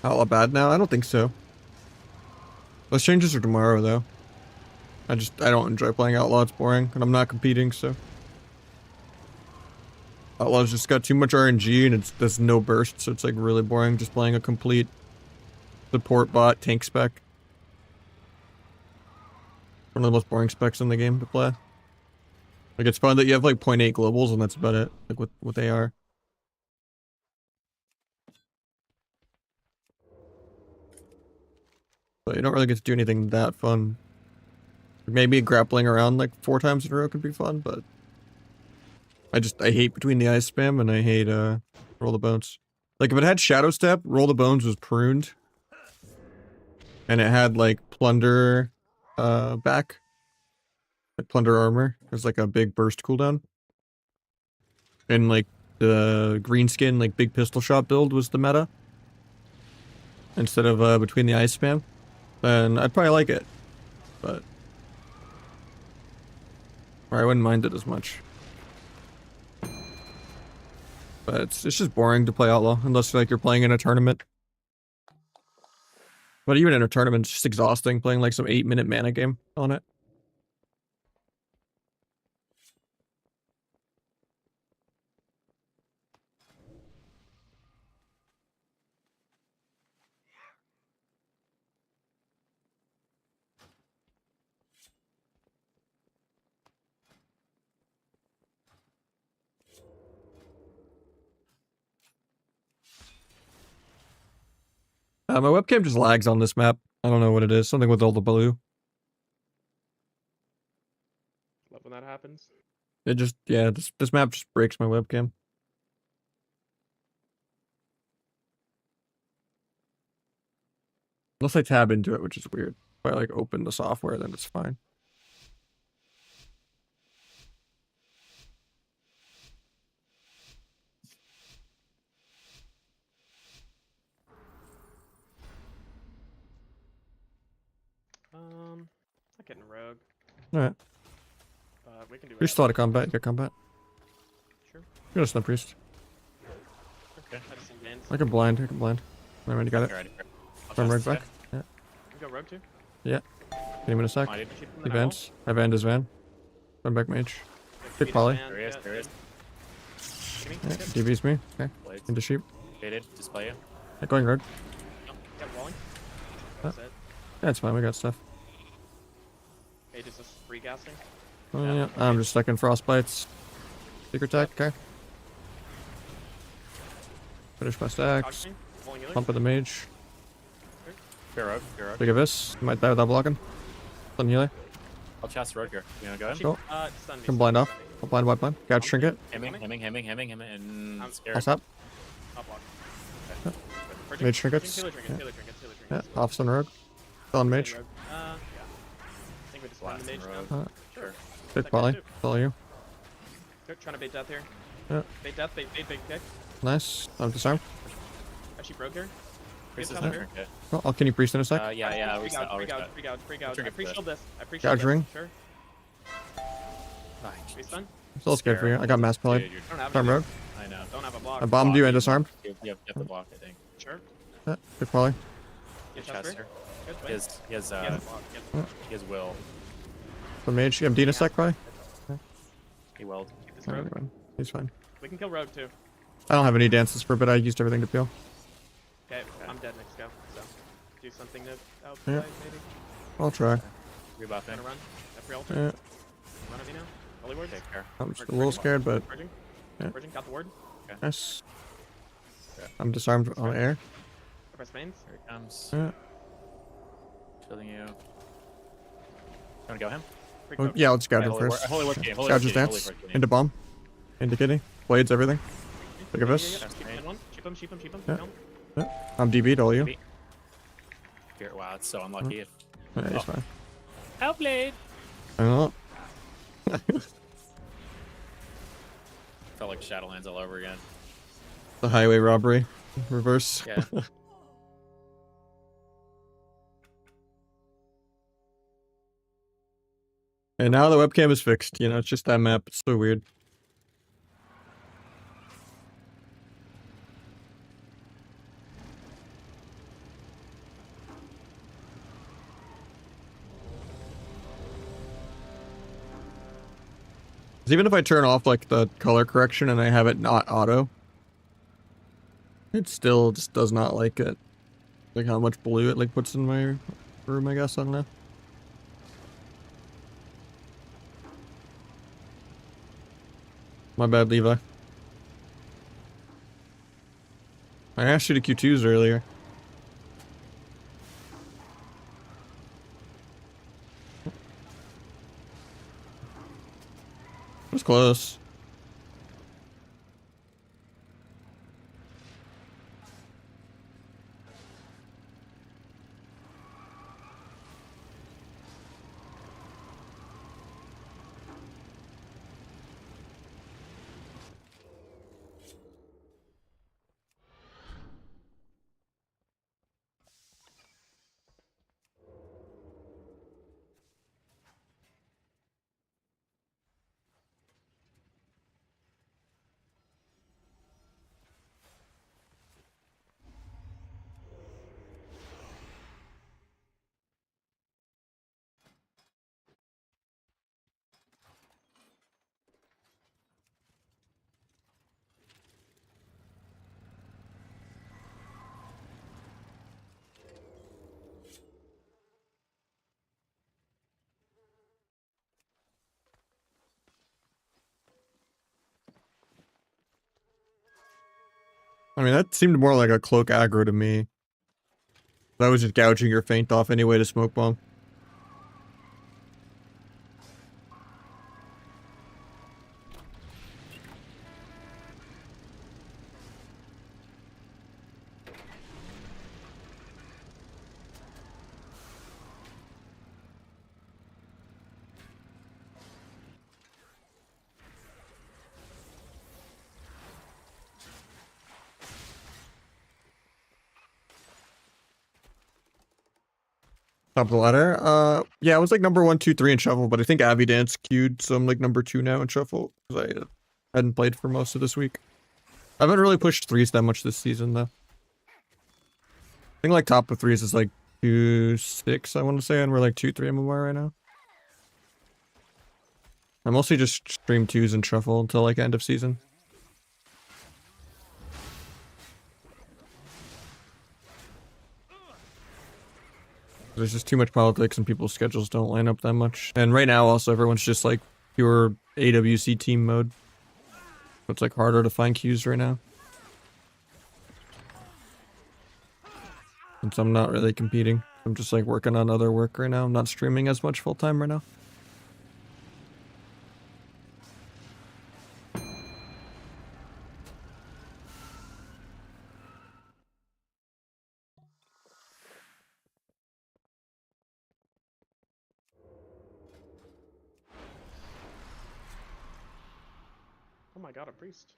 Outlaw bad now? I don't think so. Those changes are tomorrow though. I don't enjoy playing Outlaw, it's boring, and I'm not competing, so. Outlaw's just got too much RNG and there's no burst, so it's like really boring just playing a complete support bot tank spec. One of the most boring specs in the game to play. Like it's fun that you have like 0.8 globals and that's about it, like with AR. But you don't really get to do anything that fun. Maybe grappling around like 4 times in a row could be fun, but I hate between the eyes spam and I hate roll the bones. Like if it had shadow step, roll the bones was pruned. And it had like plunder back. Like plunder armor. There's like a big burst cooldown. And like the green skin like big pistol shot build was the meta. Instead of between the eyes spam. Then I'd probably like it. But or I wouldn't mind it as much. But it's just boring to play Outlaw unless like you're playing in a tournament. But even in a tournament, it's just exhausting playing like some 8-minute mana game on it. My webcam just lags on this map. I don't know what it is. Something with all the blue. Love when that happens. It just, yeah, this map just breaks my webcam. Unless I tab into it, which is weird. If I like open the software, then it's fine. Not getting rogue, Alright. but we can do Priest still out whatever. of combat. Get combat. Sure. You're just a priest. Okay. I just advance. I can blind. I can blind. Alright, you got it. Alright. From right back. Yeah. You can go rogue too. Hit him in a sec. Minded. Shoot from He the middle. vans. I vanned his van. Run back mage. Good Good poly. There he is. There he is. Gimme, Yeah, good. DB's me. Okay. Blades. Into sheep. Faded. Display you. Yeah, going rogue. Yep, walling. That's it. Yeah, it's fine. We got stuff. Okay, just this free gassing. Oh, Yeah, yeah. okay. I'm just stuck in frostbites. Secret attack. Okay. Finish my stacks. Dodge me. Pulling healer. Pump of the mage. Fair rogue. Fair rogue. Look at this. Might die without blocking. Stun healer. I'll chast the rogue here. You wanna go ahead? Go. Stun me. Can stun blind me, off. stun me. I'll blind white blind. Gouge trinket. Hemming, and I'm scared. I'll stop. I'll block. Yep. Purging, Mage purging, trinkets. healer trinkets, Yeah. healer trinkets, healer Yeah. trinkets. Off stun rogue. Still on mage. Yeah. I think we just Blast blast the mage and now. rogue. Sure. Sure. Good That poly. guy too. Follow you. They're trying to bait death here. Yeah. Bait death, bait kick. Nice. I'm disarmed. Actually broke here. Priest is top not here. trinket. Oh, I'll can you priest in a sec. Yeah. I'll Free reset. gouge, I'll free gouge, reset. free gouge, free gouge. I Trigger free for shield this. I free Gouge shield ring. this. Sure. Nice. We stun. I'm still scared for you. I got mass poly. Dude, you're- Don't have Disarm anything. rogue. I know. Don't have a block. I bombed you and disarmed. You have to block, I think. Sure. Yeah. Good poly. Get Good chest chest here. here. Good. He Wait. has, he has, He has a block. He has a block. he has will. The mage. I'm D in a sec probably. He willed. Keep this Oh, rogue. never mind. He's fine. We can kill rogue too. I don't have any dances for, but I used everything to peel. Okay, I'm dead next go. So do something to outside Yeah. maybe. I'll try. Rebuffing. Gonna run. Every altar. Yeah. Run at me now. Holy words. Take care. I'm just a little scared, but Purging. Yeah. Purging. Got the ward. nice. Yeah. I'm disarmed on air. I press mains. Here he comes. Yeah. Shielding you. Wanna go him? Free Oh, coach. yeah, let's gouge him Holy word- first. Holy word game. Holy Gouge word his game, holy dance. word game. Into bomb. Into kitty. Blades, everything. Look at this. Yeah. Keep him in one. Sheep him. Sheep him. Sheep him. Yeah. Kill him. I'm DB'd, all you. DB. Here, wow, it's so unlucky. Yeah, he's Oh. fine. Outplayed. I don't know. Felt like Shadowlands all over again. The highway robbery. Reverse. Yeah. And now the webcam is fixed. You know, it's just that map. It's so weird. Even if I turn off like the color correction and I have it not auto, it still just does not like it. Like how much blue it like puts in my room, I guess. I don't know. My bad, Levi. I asked you to Q2s earlier. It was close. I mean, that seemed more like a cloak aggro to me. That was just gouging your feint off anyway to smoke bomb. Top of the ladder. Yeah, I was like number 1, 2, 3 in shuffle, but I think Abby Dance queued, so I'm like number 2 now in shuffle because I hadn't played for most of this week. I haven't really pushed threes that much this season though. I think like top of threes is like 2, 6, I want to say, and we're like 2, 3 MMR right now. I mostly just stream 2s and shuffle until like end of season. There's just too much politics and people's schedules don't line up that much. And right now also everyone's just like pure AWC team mode. So it's like harder to find queues right now. Since I'm not really competing. I'm just like working on other work right now. I'm not streaming as much full time right now. Oh my god, a priest.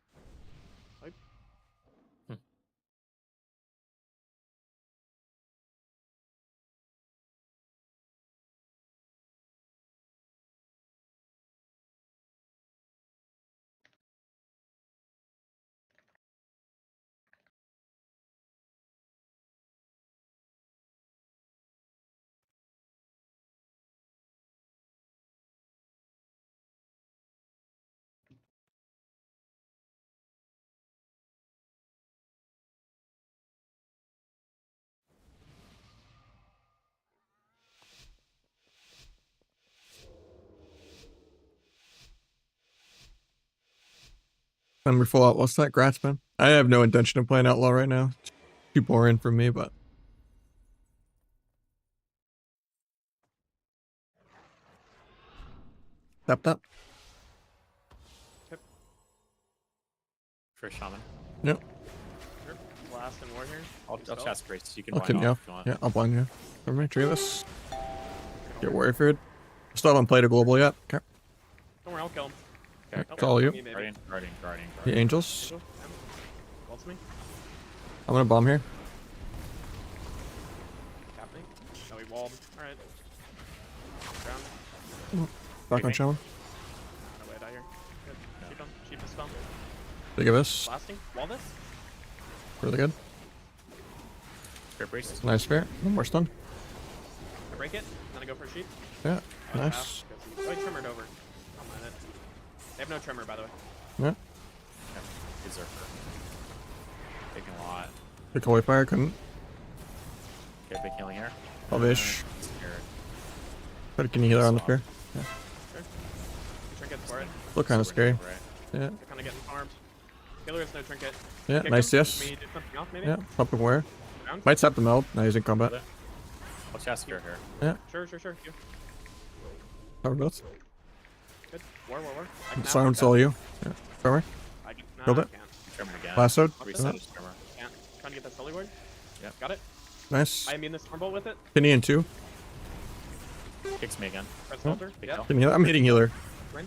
Like, And we're full out. What's that? Grats, man. I have no intention of playing Outlaw right now. It's too boring for me, but. Tap tap. For shaman. Yep. sure. Blast and war here. I'll Spell. chest grace. You can I'll blind kill you. off if you want. Yeah, I'll blind you. For me, tree this. Get warrior food. Still haven't played a global yet. Okay. Don't worry, I'll kill him. Okay, Oh, it's all you. me, maybe. Guardian. The angels. Angel, yeah. Waltz me. I'm gonna bomb here. Cap me. No, he walled. Alright. Ground. Back on shaman. No way, die here. Good. Sheep him. Sheep the spell. Big of this. Blasting. Wall this. Really good. Spirit priest. Nice spear. One more stun. I break it. Then I go for a sheep. Yeah. Oh, Nice. Oh, he trimmered over. I'll mind it. They have no trimmer, by the way. Yeah. Berserker. Taking a lot. Pick away fire. Couldn't. Okay, big healing here. Love-ish. Scared. But can you heal her on the spear? Sure. Trinkets for it. Look kind of Super scary. negative, right? Yeah. They're kind of getting farmed. Healer has no trinket. Yeah. Kick Nice. him. Yes. Can we do something off, maybe? Yeah. Pumping where? Ground? Might sap the meld. Now he's in combat. I'll chest spear here. Yeah. Sure. You. Cover both. Good. War. I can Silence have all you. Yeah. Cover. I can, nah, Killed I it. can't. Trimmer again. Lassoed. Reset Yeah. his trimmer. Can't. Trying to get that Sully ward. Yep. Got it. Nice. I immune this Stormbolt with it. Penny in 2. Kicks me again. Press Oh. filter. Big Yeah. kill. Can you? I'm hitting healer. Rin.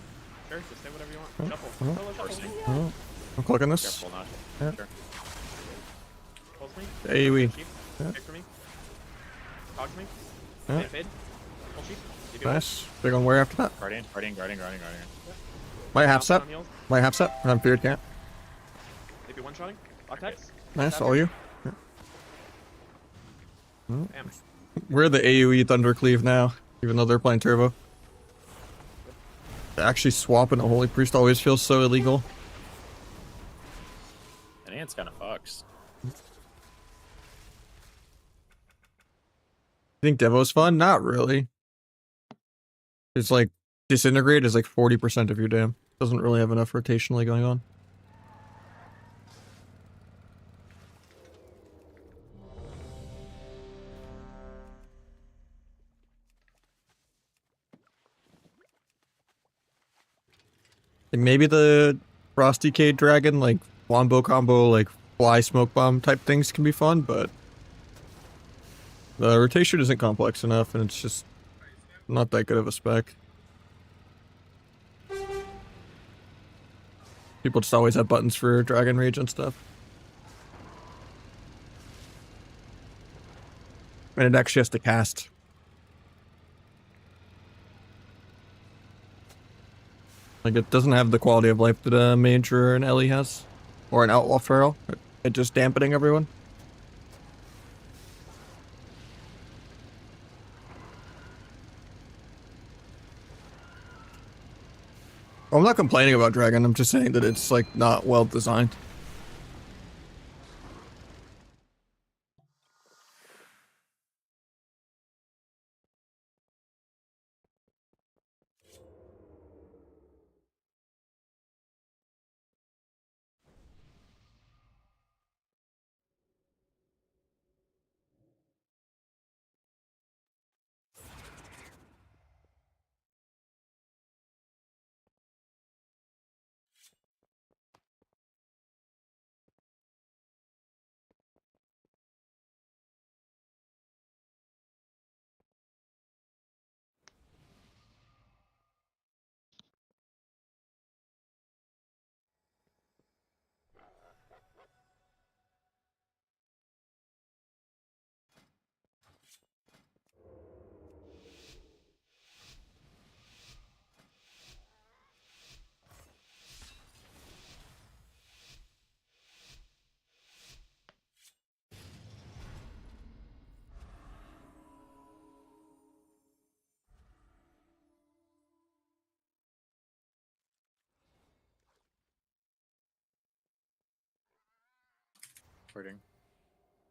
Sure. Just say whatever you want. Oh, Shuffle. oh. Solo shuffle. Forcing. Oh. I'm clicking this. Careful, Nahj. Yeah. Sure. Pulse me. AoE. Sheep. Yeah. Kick for me. Cogs me. Yeah. Fade. Pull sheep. DB Nice. Big on where after that. Guardian. My half set. On heals. My half set. I'm feared can't. Maybe one shotting. Octex. Nice. Tap All here. you. Yeah. Damn. We're the AoE Thundercleave now, even though they're playing Turbo. Actually swapping a Holy Priest always feels so illegal. And Ant's kind of fucks. I think Devo's fun? Not really. It's like Disintegrate is like 40% of your dam. Doesn't really have enough rotationally going on. Like maybe the Frosty Cade Dragon, like wombo combo, like fly smoke bomb type things can be fun, but the rotation isn't complex enough, and it's just not that good of a spec. People just always have buttons for Dragon Rage and stuff. And it actually has to cast. Like, it doesn't have the quality of life that a mage or an Ellie has. Or an outlaw feral. It just dampening everyone. I'm not complaining about Dragon, I'm just saying that it's, like, not well designed.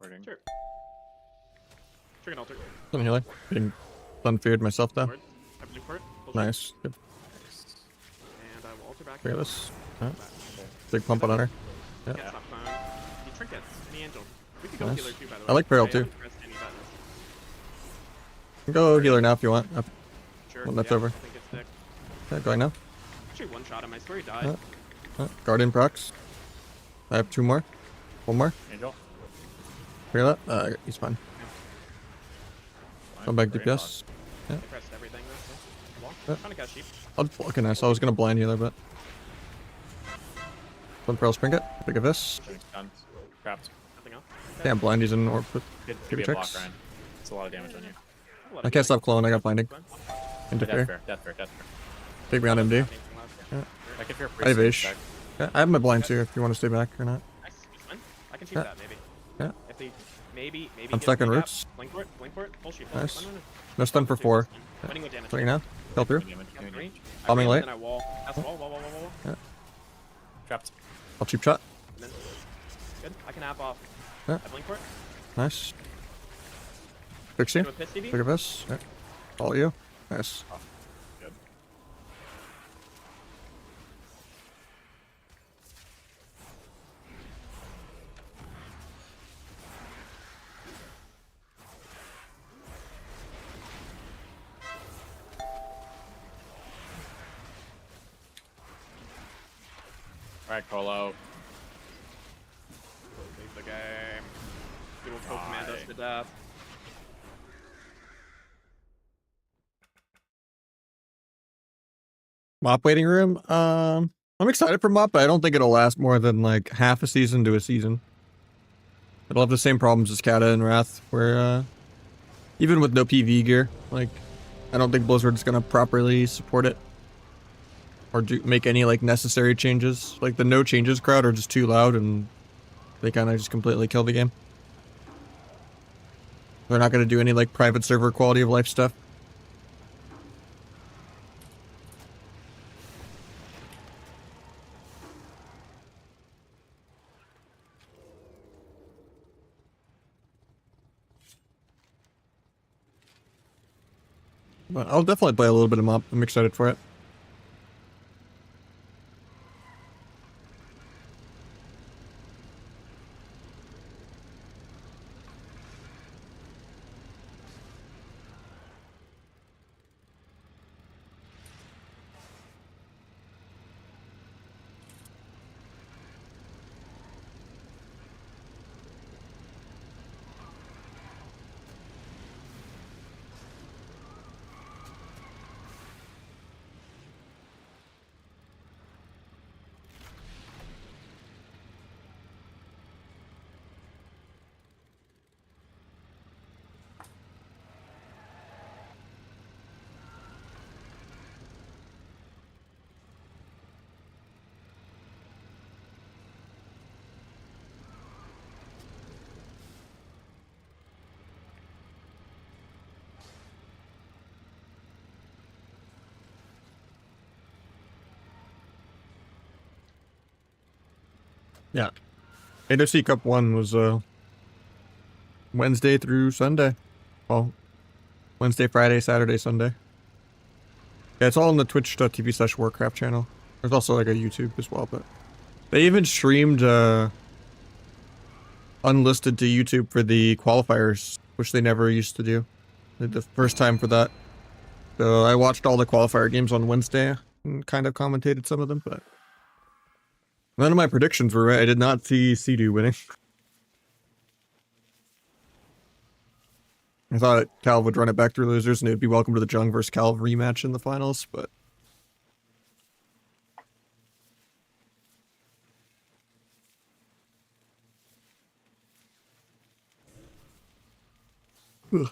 Wording. Sure. Trigger alter. Something healing. Getting unfeared myself, though. Forward. I blink for it. Bullshit. Nice. Good. And I will alter back. Look at this. Alright. Back. Big pump on her. Can't stop phone. Any trinkets? Any angel? We could go Nice. healer too, by the way. I like Feral, too. haven't pressed any buttons. You can go healer now if you want. Sure. One left yeah, over. I think it's thick. Yeah, going now. Actually, one shot him. I swear he died. Guardian procs. I have 2 more. 1 more. Angel. Hear that? He's fine. Come back Very DPS. I pressed everything though. So. Wall. Yeah. Trying to cast sheep. Okay, nice. I was gonna blind healer, but. One Pearl Spring it. Big of this. Shooting stuns. Trapped. Nothing else. Damn, blind he's in orb with Could Give be me a block, checks. Ryan. It's a lot of damage on you. I can't stop clone, I got blinding. Interfere. Death fair. Take me on MD. I can fear I have priest. Ish. Yeah, I have my blind too if you want to stay back or not. Nice. It's fine. I can shoot Yeah. that maybe. Yeah. If they maybe I'm get stuck in blink up. roots. Blink for it. Blink for it. Full shoot. Nice. No. No stun for 4. Winning with damage. Swing now. Kill through. Damage. Count 3. Bombing I late. Then I wall. That's wall. Yeah. Trapped. I'll cheap shot. And then, good. I can app off. Yeah. I blink for it. Nice. Fix you. Do a piss TV. Look at this. Yeah. Follow you. Nice. Good. Alright, Colo. Save the game. He will kill Commandos to death. Mop waiting room. I'm excited for Mop, but I don't think it'll last more than like half a season to a season. It'll have the same problems as Kata and Wrath, where even with no PV gear, like I don't think Blizzard's gonna properly support it or make any like necessary changes. Like the no changes crowd are just too loud, and they kind of just completely kill the game. They're not gonna do any like private server quality of life stuff. But I'll definitely play a little bit of Mop. I'm excited for it. Yeah. AFC Cup 1 was Wednesday through Sunday. Well, Wednesday, Friday, Saturday, Sunday. Yeah, it's all on the twitch.tv/Warcraft channel. There's also like a YouTube as well, but they even streamed unlisted to YouTube for the qualifiers, which they never used to do. The first time for that. So I watched all the qualifier games on Wednesday and kind of commentated some of them, but none of my predictions were right. I did not see Sea-Doo winning. I thought Cal would run it back through losers and it would be welcome to the Jung versus Cal rematch in the finals, but ugh.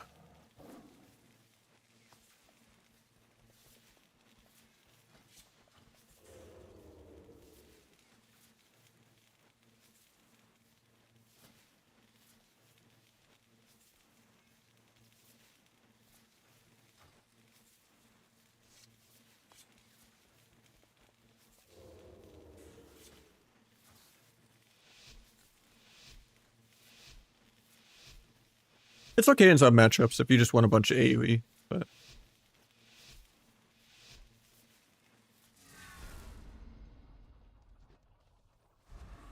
It's okay in some matchups if you just want a bunch of AoE, but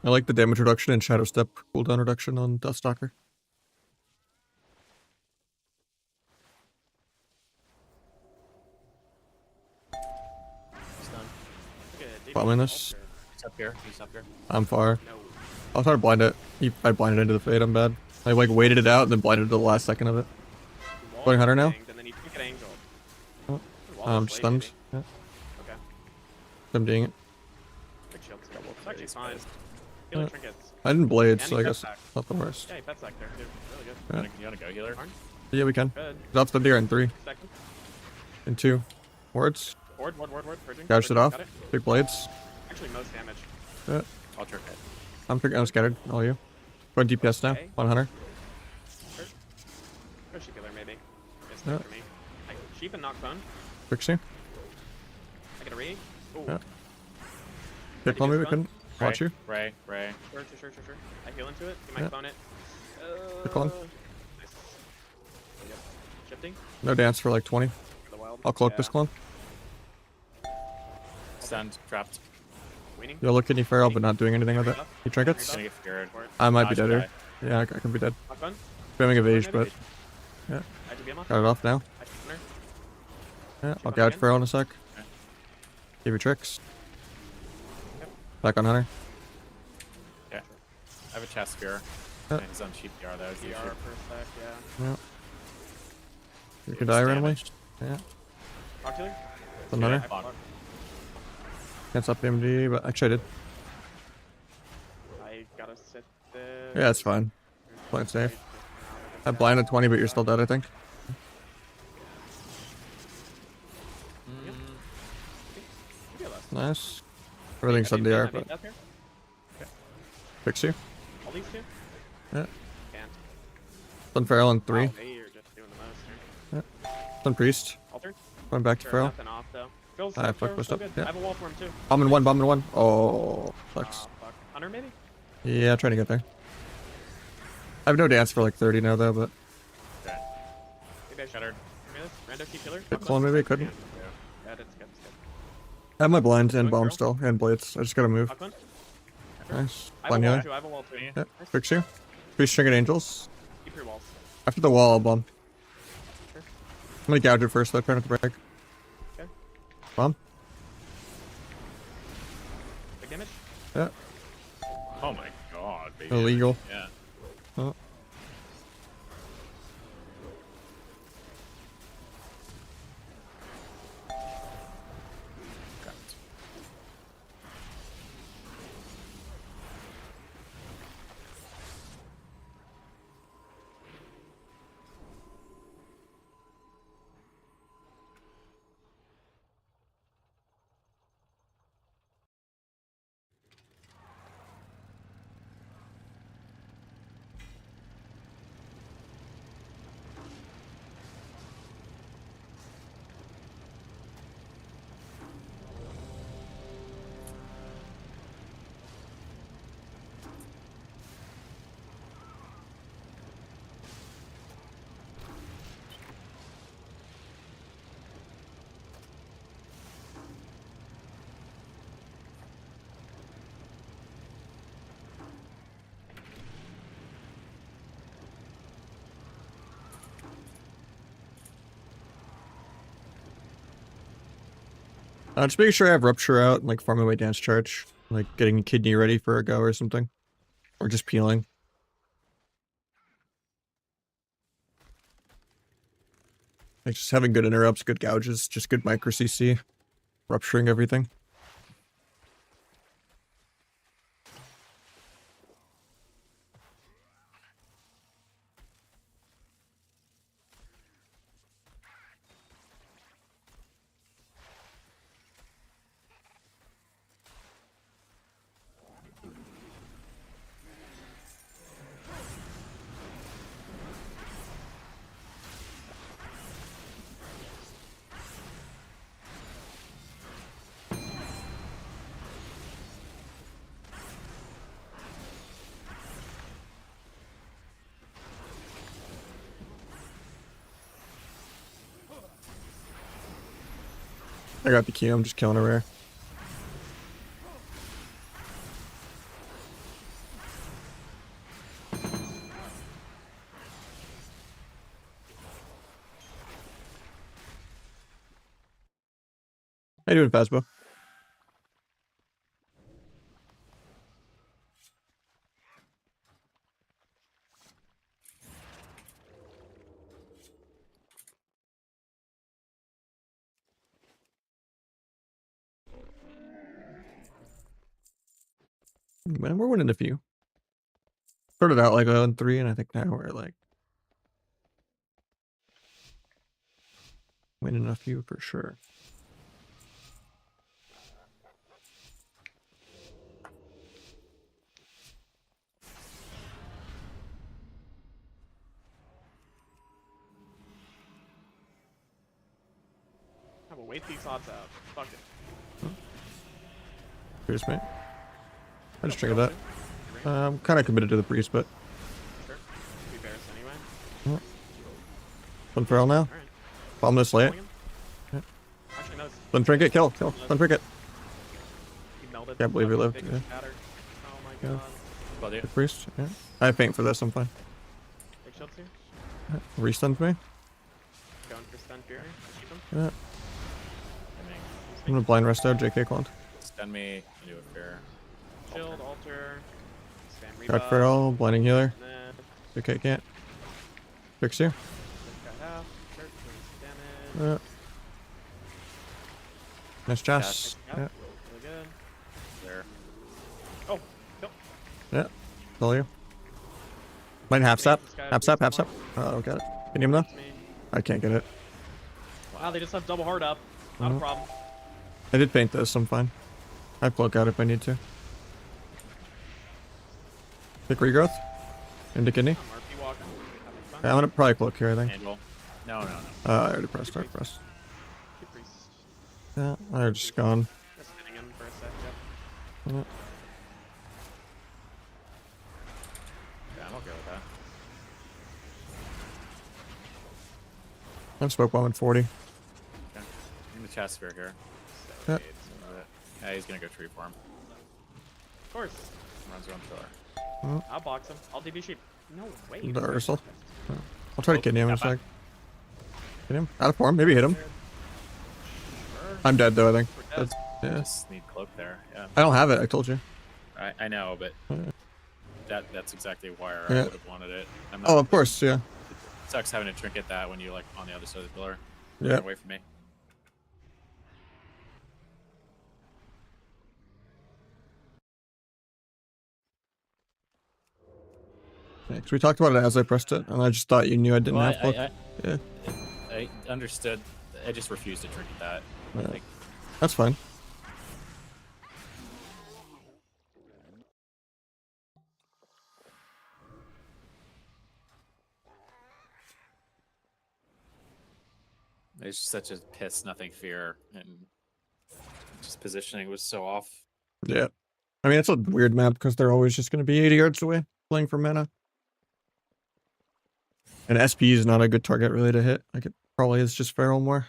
I like the damage reduction and Shadow Step cooldown reduction on Deathstalker. He's done. Following this. He's up here. He's up here. I'm far. No. I'll try to blind it. I blinded into the fade, I'm bad. I like waited it out and then blinded to the last second of it. Wall Going Hunter now? banged, and then you pick an angel. Oh, Wall I'm is late, stunned. maybe. Yeah, Okay. I'm doing it. Big shield double. It's actually fine. Yeah. Healer trinkets. I didn't blade, And so he I pet guess sack. not the worst. Yeah, he pet sack there too. Really good. Yeah. You wanna go healer? Yeah, we can. Good. That's the deer in 3. Second. In 2. Wards. Ward. Purging. Gouged it Purging, off. got it. Big blades. Actually, most damage. Yeah. I'll trick it. I'm scattered. All you. Going DPS now. Okay. 100. Go sheep healer maybe. It's Yeah. for me. I sheep and knock bone. Fixing. I get a re. Ooh. Yeah. Ready Hit to on me, get we couldn't. Watch you. Ray. Sure. I heal into it. You might Yeah. clone it. The clone. Nice. Yep. Shifting No dance for like 20. for the wild. I'll cloak Yeah. this clone. Stunned. Trapped. Weaning. You'll look kidney feral, but not doing anything with it. You trinkets? Gonna get feared. I might be Nahj dead will here. Yeah, I can be dead. Knock bone. Spamming evade, Clone but it. yeah. I have to be off. Got it off now. I should center. Yeah, Chip I'll on gouge again. feral in a sec. Okay. Give you tricks. Yep. Back on Hunter. Yeah. I have a chest spear. Yeah. And he's on cheap DR though. DR for a sec, yeah. Yeah. You can die randomly. Yeah. Rock healer? On Hunter. I blocked. Can't stop the MD, but actually I did. I gotta sit there. Yeah, it's fine. Playing safe. I blinded 20, but you're still dead, I think. Nice. Everything's on DR, but fix you. All these two? Yeah. Can't. Stun feral in 3. Wow, they are just doing the most here. Stun priest. Alter? Going back to Sure, feral. nothing off though. Phil's I so, fucked so, this so up, good. yeah. I have a wall for him too. Bomb in 1, bomb in 1. Oh, sucks. Fuck. Hunter maybe? Yeah, trying to get there. I have no dance for like 30 now though, but Okay. Maybe I shuttered. Rando keep killer? hit clone maybe, couldn't. Yeah, that's good. I have my blinds and Going bomb girl? still, and blades. I just gotta move. Knock one. Nice. I have a Blind wall healer. too. I have a wall too. Yeah, fix you. Priest trinket angels. Keep your walls. After the wall, I'll bomb. Sure. I'm gonna gouge it first though, try not to break. Okay. Bomb. Big damage. Yeah. Oh my god, baby. Illegal. Yeah. Oh. Trapped. Just making sure I have Rupture out and like farming my Dance Charge. Like getting Kidney ready for a go or something. Or just peeling. Like just having good interrupts, good gouges, just good micro CC. Rupturing everything. I got the Q, I'm just killing a rare. How you doing, Phasbo? Man, we're winning a few. Started out like 0-3, and I think now we're like winning a few for sure. I will wait these odds out. Fuck it. Cheers, mate. I just triggered that. I'm kind of committed to the priest, but Sure. Be Varus anyway. Stun Feral now. Alright. Bomb this late. Killing him? Yeah. Actually, no. Stun Trinket, kill. Stun Trinket. He melted. Can't believe he lived, Big yeah. shatter. Oh Yeah. my god. Well, yeah. The priest, yeah. I have paint for this, I'm fine. Big shield too. Restunned me. Going for stun fury. Keep him. Yeah. Stun I'm gonna blind rest out JK Quant. me. Do a fair. Shield, altar. Spam Got rebuff. Feral, blinding healer. And then JK can't. Fix you. got half. Hurt, damage. Nice chest. Yep. Yeah. Really good. There. Oh, kill. Yeah. Kill you. Mine half sap. Half sap, half sap. Oh, I don't get it. Can you him though? Me. I can't get it. Wow, they just have double hard up. Not a problem. I did paint this, I'm fine. I cloak out if I need to. Pick regrowth. Into kidney. I'm RP walking. Having fun. Yeah, I'm gonna probably cloak here, I think. Handle. No. I already pressed, I already pressed. Two priests. Yeah, they're just gone. Just hitting him for a sec, yep. Yeah. Yeah, I'm okay with that. I'm smoke bomb at 40. Okay. In the chest sphere here. Yeah. Wait, yeah, he's gonna go tree for him. Of course. Runs around pillar. I'll box him. I'll DB sheep. No way. The Ursel. I'll try to kidney him in a Got sec. Hit him. Out of form. Maybe hit him. Sure. I'm dead though, I think. We're dead. That's, yeah. Just need cloak there. Yeah. I don't have it, I told you. I know, but that's exactly why I Yeah. would have wanted it. I'm not, Oh, of course, yeah. sucks having to trinket that when you're like on the other side of the pillar. Yeah. Run away from me. Yeah, 'cause we talked about it as I pressed it, and I just thought you knew I didn't Well, have cloak. Yeah, I understood. I just refused to trinket that. Yeah. Like, that's fine. it's such a piss, nothing fear, and just positioning was so off. Yeah. I mean, it's a weird map because they're always just going to be 80 yards away playing for mana. And SP is not a good target really to hit. Like, it probably is just Feral more.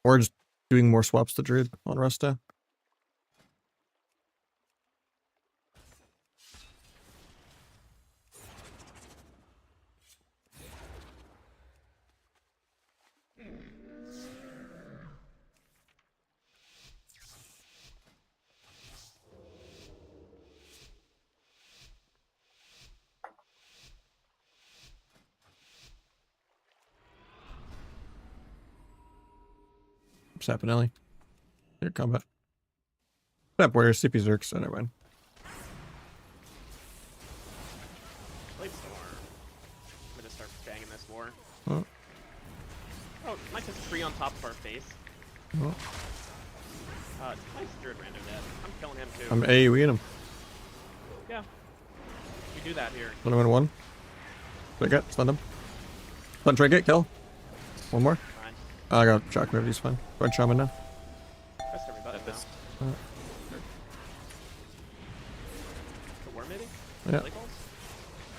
Or just doing more swaps to Druid on Resta. Sapinelli. Here, combat. Sap warrior, CP Zerks, and never mind. Blade Storm. I'm gonna start banging this war. Oh. Oh, Mike has 3 on top of our face. Oh. Nice Druid random dead. I'm killing him too. I'm AoEing him. Yeah. We do that here. Let him in 1. Trinket, stun him. Stun trinket, kill. 1 more. Fine. I got shock move, he's fine. Go ahead, shaman now. Press every button now. This. The war maybe? Yeah. Blade balls?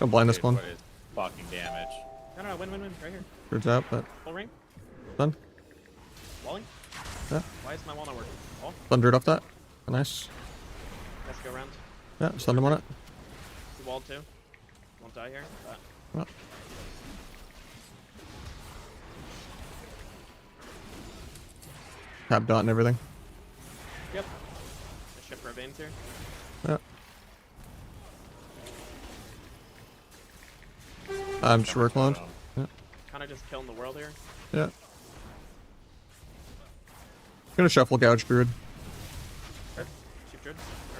Don't blind this Dude, one. what is fucking damage? No, win. Right here. Druid's out, but Full ring. stun. Walling. Yeah. Why is my wall not working? Wall. Stun Druid off that. Nice. Let's go around. Yeah, stun him on it. He walled too. Won't die here, but Yeah. Tap dot and everything. yep. The ship for veins here. Yeah. I'm just work load. Kind of just killing the world here. Yeah. Gonna shuffle gouge Druid. Cheap Druid.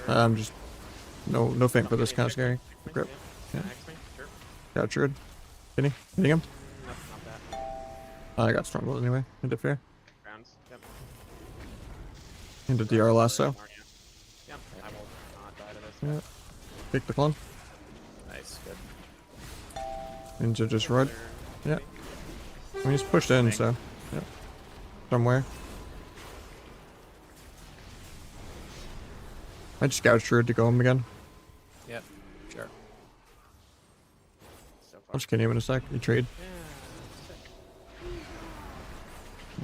I'm just no feint for this kind of scary. Grip. Yeah. Yeah. Axe me. Sure. Gouge Druid. Hitting him. Not that. I got strong blows anyway. Into fair. Rounds. Yep. Into DR lasso. Yep. I will not die to this. Yeah. Pick the clone. Nice, good. Into just rod. Yeah. I mean, he's pushed in, so. Yeah. Somewhere. I just gouged Druid to go him again. Yep, sure. So far. I'll just kill him in a sec. You trade. Yeah.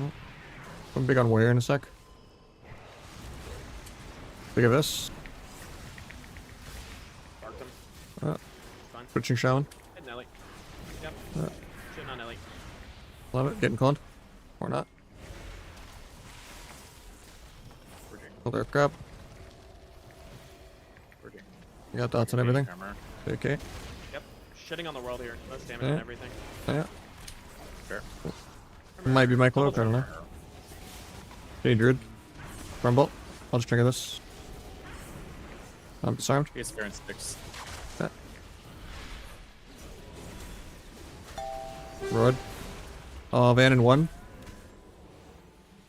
Sick. I'm big on warrior in a sec. Big of this. Barked him. Uh, Fine. switching shaman. Hit Nelly. Yep. Shooting on Nelly. Love it. Getting cloned. Or not. Kill their crap. You got dots on everything. Okay. Yep. Shitting on the world here. Most damage Yeah. on everything. Yeah. Sure. Might be my cloak. I don't know. Okay, Druid. Rumble. I'll just trigger this. I'm disarmed. He has fair and sticks. Yeah. Road. Van in 1.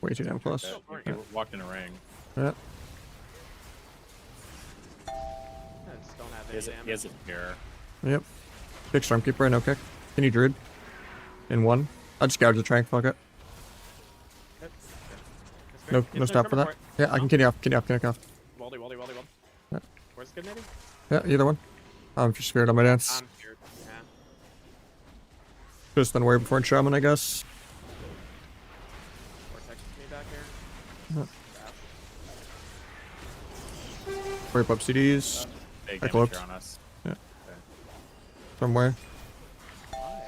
Way too damn close. He walked in a ring. Yeah. I just don't have He any has, damage. he has a fear. Yep. Big Stormkeeper, no kick. Can you Druid? In 1. I'll just gouge the trank, fuck it. Yep. That's No, fair. no He's stop for gonna that. come Yeah, I can kill you off, Waldy. Yeah. Where's good maybe? Yeah, either one. I'm just scared on my dance. I'm scared. Yeah. Just then warrior before shaman, I guess. Vortex me back here. Dash. Warrior pop CDs. Big I damage cloaked. here on us. Somewhere. Why?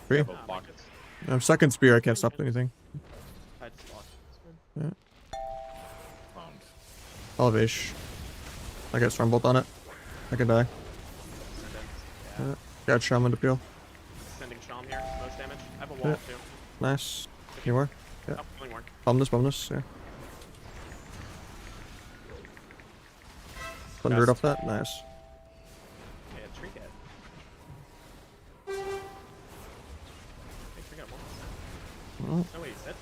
Free. Double pockets. I'm second spear, I can't stop anything. I just blocked. It's good. Cloned. Elevation. I get Stormbolt on it. I can die. Send in. Yeah. Got shaman to peel. Sending Sham here. Most damage. I have a wall too. Nice. Any more? Yeah. Oh, only more. Bomb this, yeah. Thunder it off that, nice. Okay, a trinket. Hey, trinket one. Oh, No way, you said that.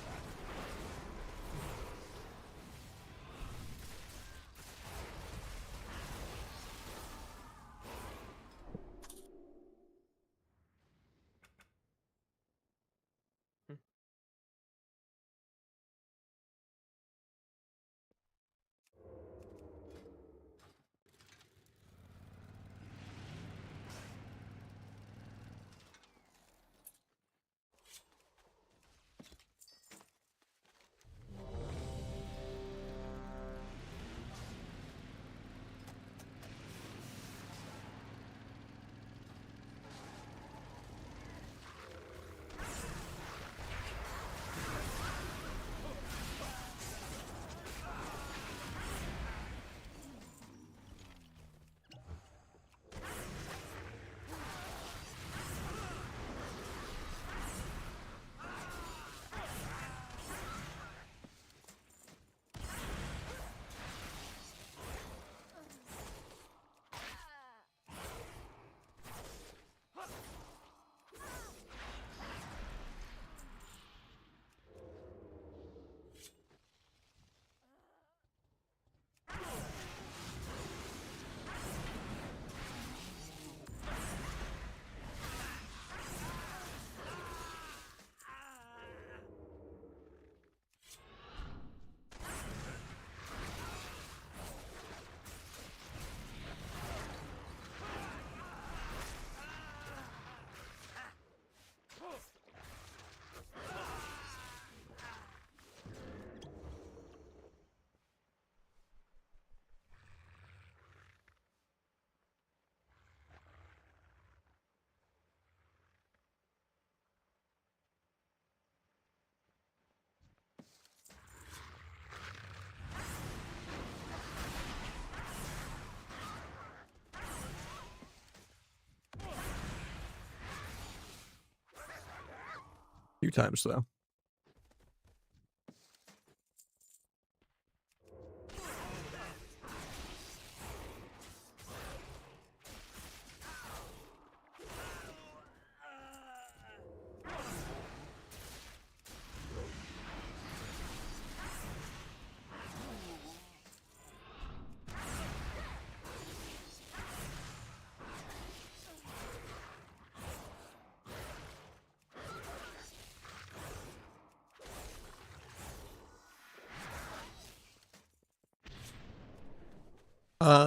few times though.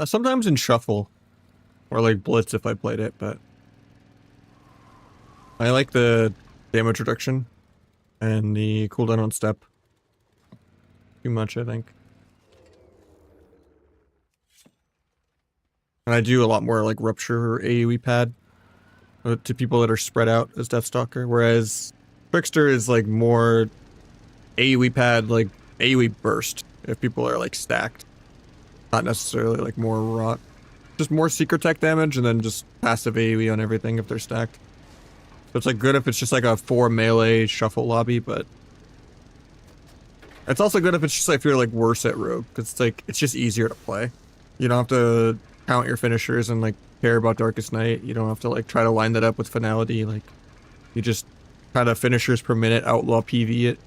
Sometimes in shuffle or like blitz if I played it, but I like the damage reduction and the cooldown on step too much, I think. And I do a lot more like rupture or AoE pad to people that are spread out as Deathstalker, whereas Trickster is like more AoE pad, like AoE burst if people are like stacked. Not necessarily like more rot. Just more secret tech damage and then just passive AoE on everything if they're stacked. So it's like good if it's just like a 4 melee shuffle lobby, but it's also good if it's just like if you're like worse at rogue, because it's like it's just easier to play. You don't have to count your finishers and like care about Darkest Night. You don't have to like try to line that up with finality. Like you just kind of finishers per minute outlaw PV it.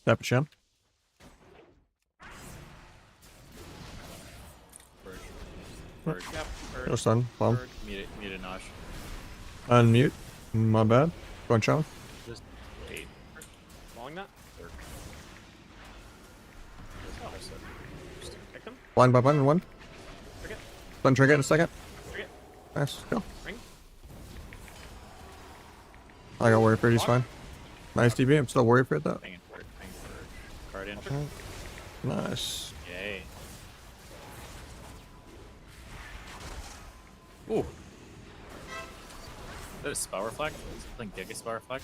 Tap a champ. Bird. Yep. No stun. Bomb. Bird. Mute it, Nahj. Unmute. My bad. Go on champ. Just wait. Falling that. Bird. Kick him. Blind by blind in one. Trinket. Stun trinket in a second. Trinket. Nice. Go. Ring. I got warrior for it. He's Block. fine. Nice DB. I'm still worried for it though. Banging bird. Banging bird. Card in. Nice. Yay. Ooh. Is that a spell reflect? Is it playing Giga spell reflect?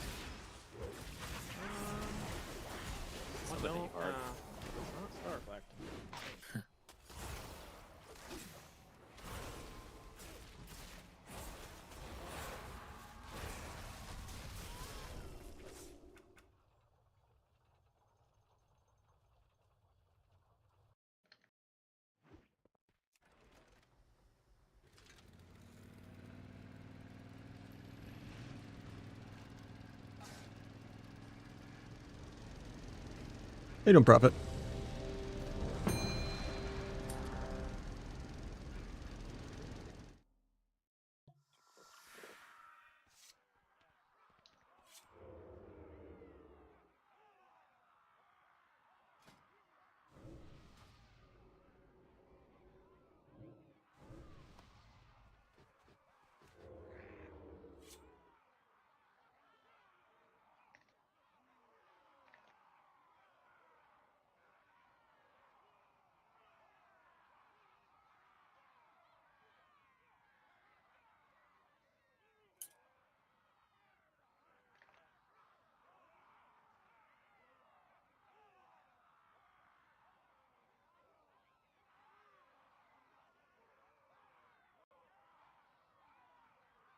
What Something no? hard. Not Star Reflect. They don't profit.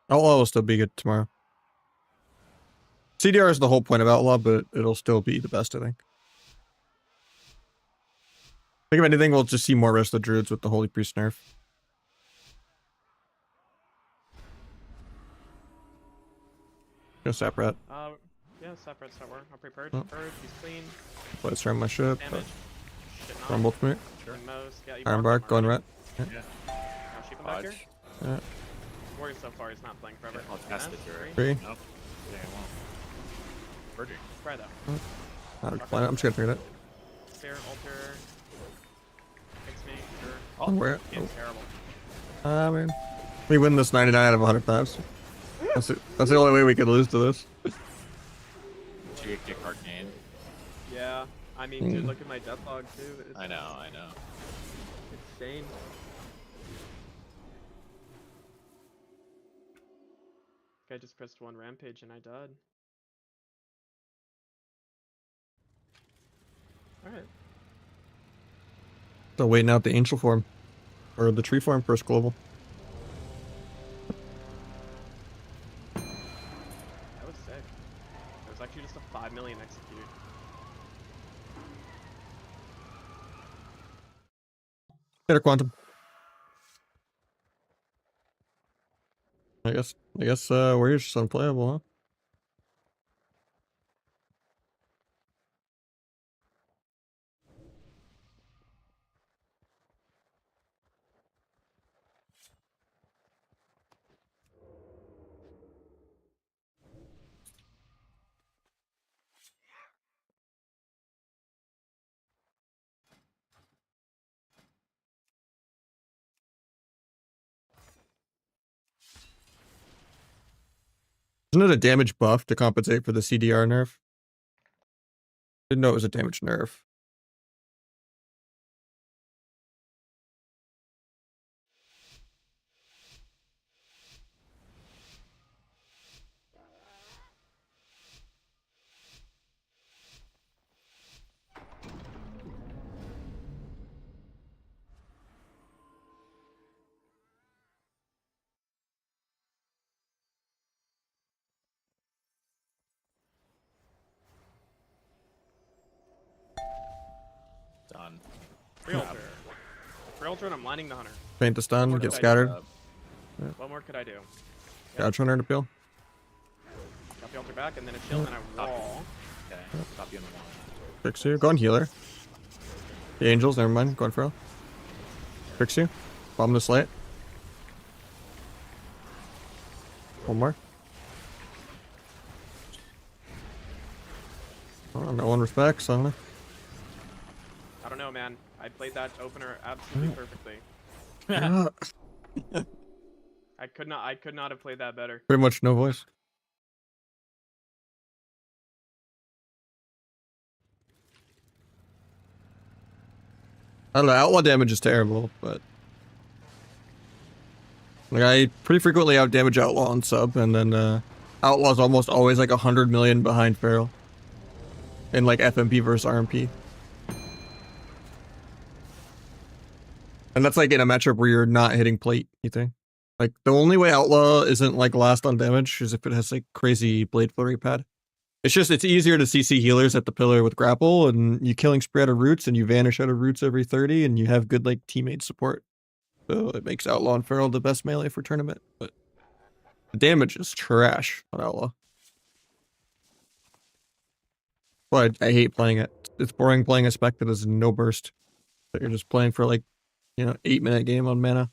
Outlaw will still be good tomorrow. CDR is the whole point of Outlaw, but it'll still be the best, I think. I think if anything, we'll just see more rest of the druids with the Holy Priest nerf. Go Saprat. Yeah, separate start. I'll pre-purge. Oh. Purge, he's clean. Let's run my ship. Damage. Shit not. Rumble to me. Sure. Most. Yeah, you Iron blocked Bark, going him red. already. Now sheep him back here. Dodge. Yeah. Warrior so far, he's not playing forever. I'll cast the Three. jury. Three. Nope. Yeah, I won't. Purging. Try though. I'm just gonna figure it out. Spare, alter. Fix me. Sure. Oh, Where? Game's terrible. I mean, we win this 99 out of 100 times. That's the only way we could lose to this. Kick Arcane. Yeah. I mean, dude, look at my death log too. It's I know. insane. I just pressed one rampage and I died. Alright. So waiting out the angel form. Or the tree form first global. That was sick. It was actually just a 5 million execute. Better quantum. I guess Warriors just unplayable, huh? Isn't it a damage buff to compensate for the CDR nerf? Didn't know it was a damage nerf. Done. Free altar. Free altar and I'm lining the hunter. Paint the stun, What get did I do? scattered. What more could I do? Gouge Hunter to peel. Got the altar back and then a shield and I wall. Okay. Stop you on the wall. Fix you. Go on healer. The angels, never mind. Going for fix you. Bomb the slate. One more. Oh, no one respects, huh? I don't know, man. I played that opener absolutely perfectly. I could not have played that better. Pretty much no voice. I don't know, outlaw damage is terrible, but like I pretty frequently out damage outlaw on sub, and then outlaw's almost always like 100 million behind feral in like FMP versus RMP. And that's like in a matchup where you're not hitting plate, you think? Like the only way outlaw isn't like last on damage is if it has like crazy blade flurry pad. It's easier to CC healers at the pillar with grapple, and you killing spree out of roots, and you vanish out of roots every 30, and you have good like teammate support. So it makes outlaw and feral the best melee for tournament, but the damage is trash on outlaw. Well, I hate playing it. It's boring playing a spec that has no burst. That you're just playing for like, 8-minute game on mana.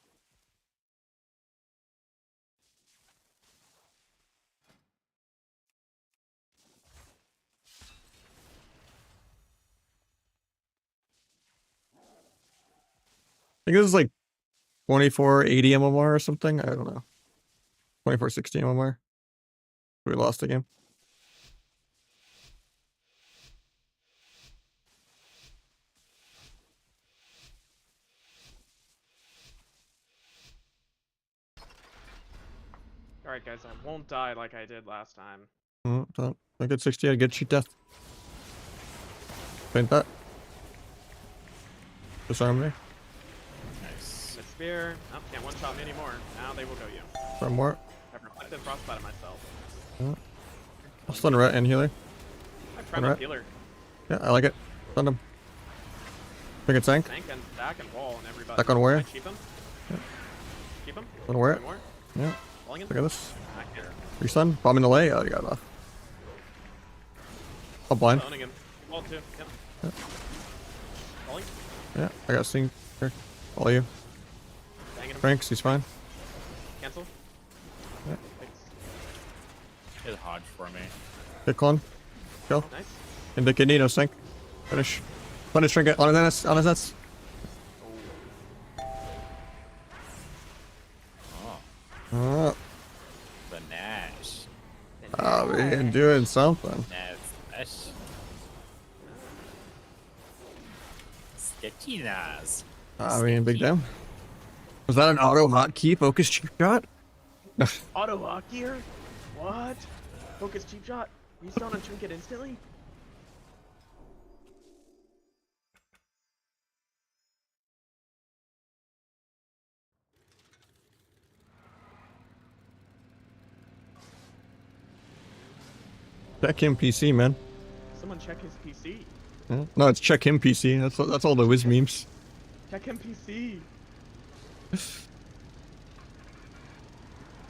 I think this is like 2480 MMR or something. I don't know. 2460 MMR. We lost the game. Alright guys, I won't die like I did last time. Oh, don't. I get 60, I get cheat death. Paint that. Disarm me. Nice. The spear. Oh, can't one shot me anymore. Now they will go you. Disarm more. to frostbite myself. I'll stun ret and healer. I friend Alright. healer. Yeah, I like it. Stun him. Think it's tank. Tank and stack and wall and everybody. Back on where? Can I cheap him? Keep him? On where? One more? Yeah. Falling in? Look at this. I can't. Free stun. Bomb in the lay. Oh, you got it off. I'll blind. Owning him. Wall too. Yep. Falling. Yeah, I got sting here. All you. Banging him. Franks, he's fine. Cancel. Yeah. Thanks. Hit Hodge for me. Hit clone. Go. Nice. In the kidney, no sink. Finish. Punish trinket on his nets. On his nets. Oh, Oh, the Nahj. oh man, doing something. Nahj. Sketchy Nahj. I mean, big damn. Was that an auto hotkey focus cheap shot? Auto lock here? What? Focus cheap shot. Restone on trinket instantly? Check him PC, man. Someone check his PC. Yeah. No, it's check him PC. That's all the whiz memes. Check him PC.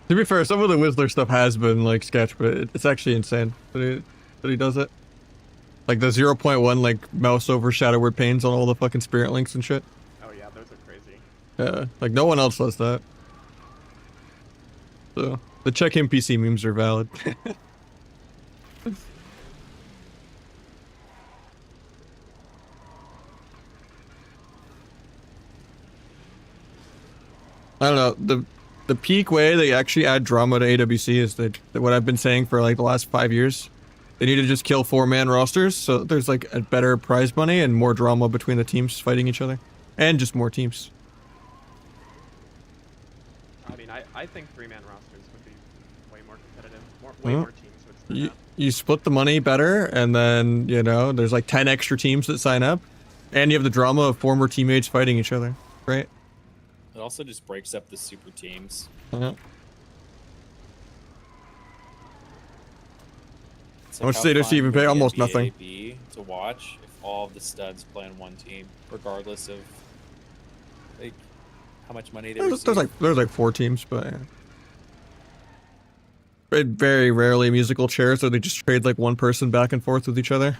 To be fair, some of the Whistler stuff has been like sketch, but it's actually insane that he does it. Like the 0.1 like mouse over shadow word panes on all the fucking spirit links and shit. Oh yeah, those are crazy. Yeah, like no one else does that. So the check him PC memes are valid. I don't know, the peak way they actually add drama to AWC is that what I've been saying for like the last 5 years. They need to just kill 4-man rosters so there's like a better prize money and more drama between the teams fighting each other. And just more teams. I mean, I think 3-man rosters would be way more competitive. Way more teams would sign up. You split the money better and then, you know, there's like 10 extra teams that sign up. And you have the drama of former teammates fighting each other, right? It also just breaks up the super teams. Uh-huh. It's How much how did AWC fun even would pay? the Almost NBA nothing. be to watch if all of the studs play on one team, regardless of like how much money they receive. There's like 4 teams, but yeah. It very rarely musical chairs, so they just trade like one person back and forth with each other.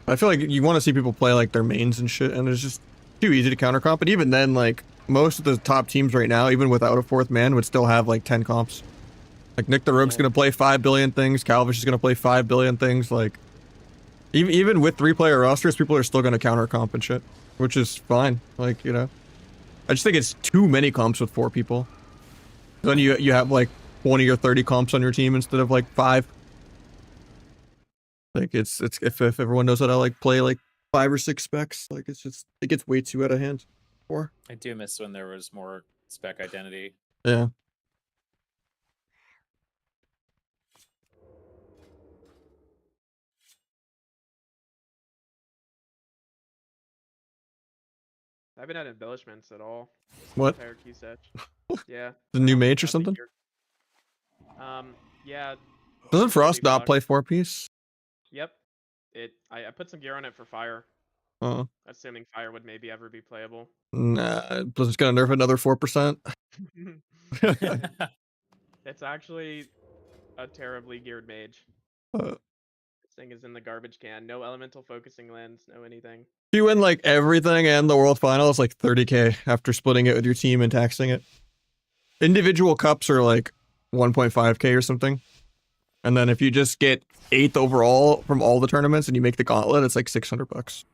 I feel like you want to see people play like their mains and shit, and it's just too easy to counter comp. But even then, like most of the top teams right now, even without a 4th man, would still have like 10 comps. Like Nick the Rogue's gonna play 5 billion things. Calvish is gonna play 5 billion things. Like even with 3-player rosters, people are still gonna counter comp and shit, which is fine. Like, you know, I just think it's too many comps with 4 people. Then you have like 20 or 30 comps on your team instead of like 5. Like it's if everyone knows how to like play like 5 or 6 specs, like it gets way too out of hand. 4. I do miss when there was more spec identity. Yeah. I haven't had embellishments at all. What? Entire key set. Yeah. The new mage or Nothing something? here. Yeah. Doesn't Frost Maybe not Buck. play 4-piece? Yep. I put some gear on it for fire, Oh. assuming fire would maybe ever be playable. Nah, Blizzard's gonna nerf another 4%. It's actually a terribly geared mage. Uh, This thing is in the garbage can. No elemental focusing lens, no anything. you win like everything and the world final is like 30k after splitting it with your team and taxing it. Individual cups are like 1.5k or something. And then if you just get 8th overall from all the tournaments and you make the gauntlet, it's like $600.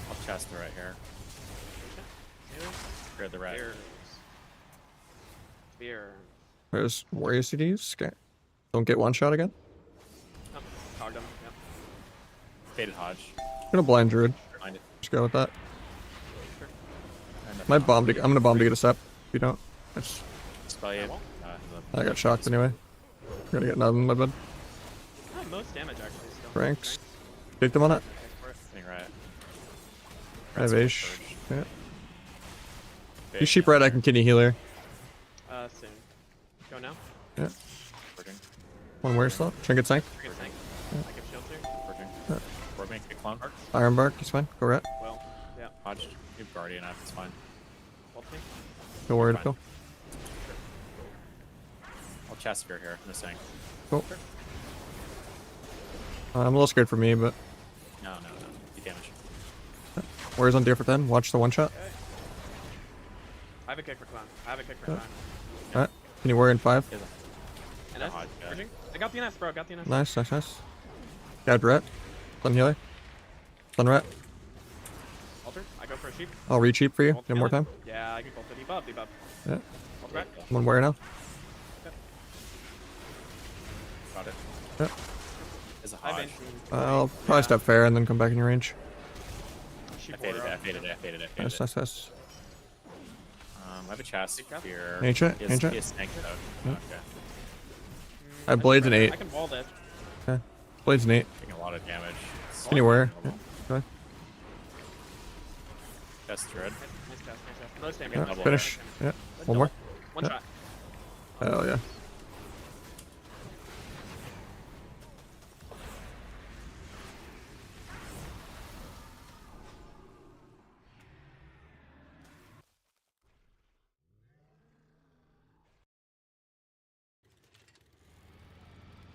I'll chest the right here. Grab the right. Spears. Spear. There's warrior CDs. Okay. Don't get one shot again. Oh, cogged him. Yep. Faded Hodge. I'm gonna blind druid. Find it. Just go with that. Sure. And the I'm gonna bomb to get a step. If you don't. Spell you. I got shocked anyway. I'm gonna get nothing in my bed. Most damage actually. Franks. Kick them on it. I think right. I have Red's Ash. full purge. Yeah. Big You sheep down red, I there. can kidney healer. Soon. Go now. Yeah. Purging. One where slot. Trinket Sank. We're gonna tank. I give shields here. Purging. Yeah. We're making a clone mark. Iron Bark, it's fine. Go ret. Well, yeah. Hodge, you have Guardian up, it's fine. Ult me. No worry to Fine. kill. I'll chest spear here, I'm just saying. Cool. I'm a little scared for me, but No. You damage. where's on deer for 10? Watch the one shot. Okay. I have a kick for clown. I have a kick for Yeah. clown. Alright. Can you warrior in 5? He has And a Hodge guy. bridging. I got the NS, bro. Got the NS. Nice. Got ret. Sun healer. Sun ret. Alter. I go for a sheep. I'll re-cheap for you. Ult Get more healer. time. Yeah, I can ult it. Debuff. Yeah. Ult back. One warrior now. Got it. Yeah. There's a I have Hodge. ancient. I'll probably step fair and then come back in your range. Sheep I faded warrior. it. Nice. I have a chest Big cap. spear. Ancient, He has ancient. snanked out. Yeah. Okay. I have blades and 8. I can wall that. Blades and 8. Taking a lot of damage. It's Can you warrior? Yeah. normal. Go ahead. Chest dread. Nice cast. No stamina. Yeah. Double. Finish. Yeah. One more. One Yeah. shot. Hell yeah.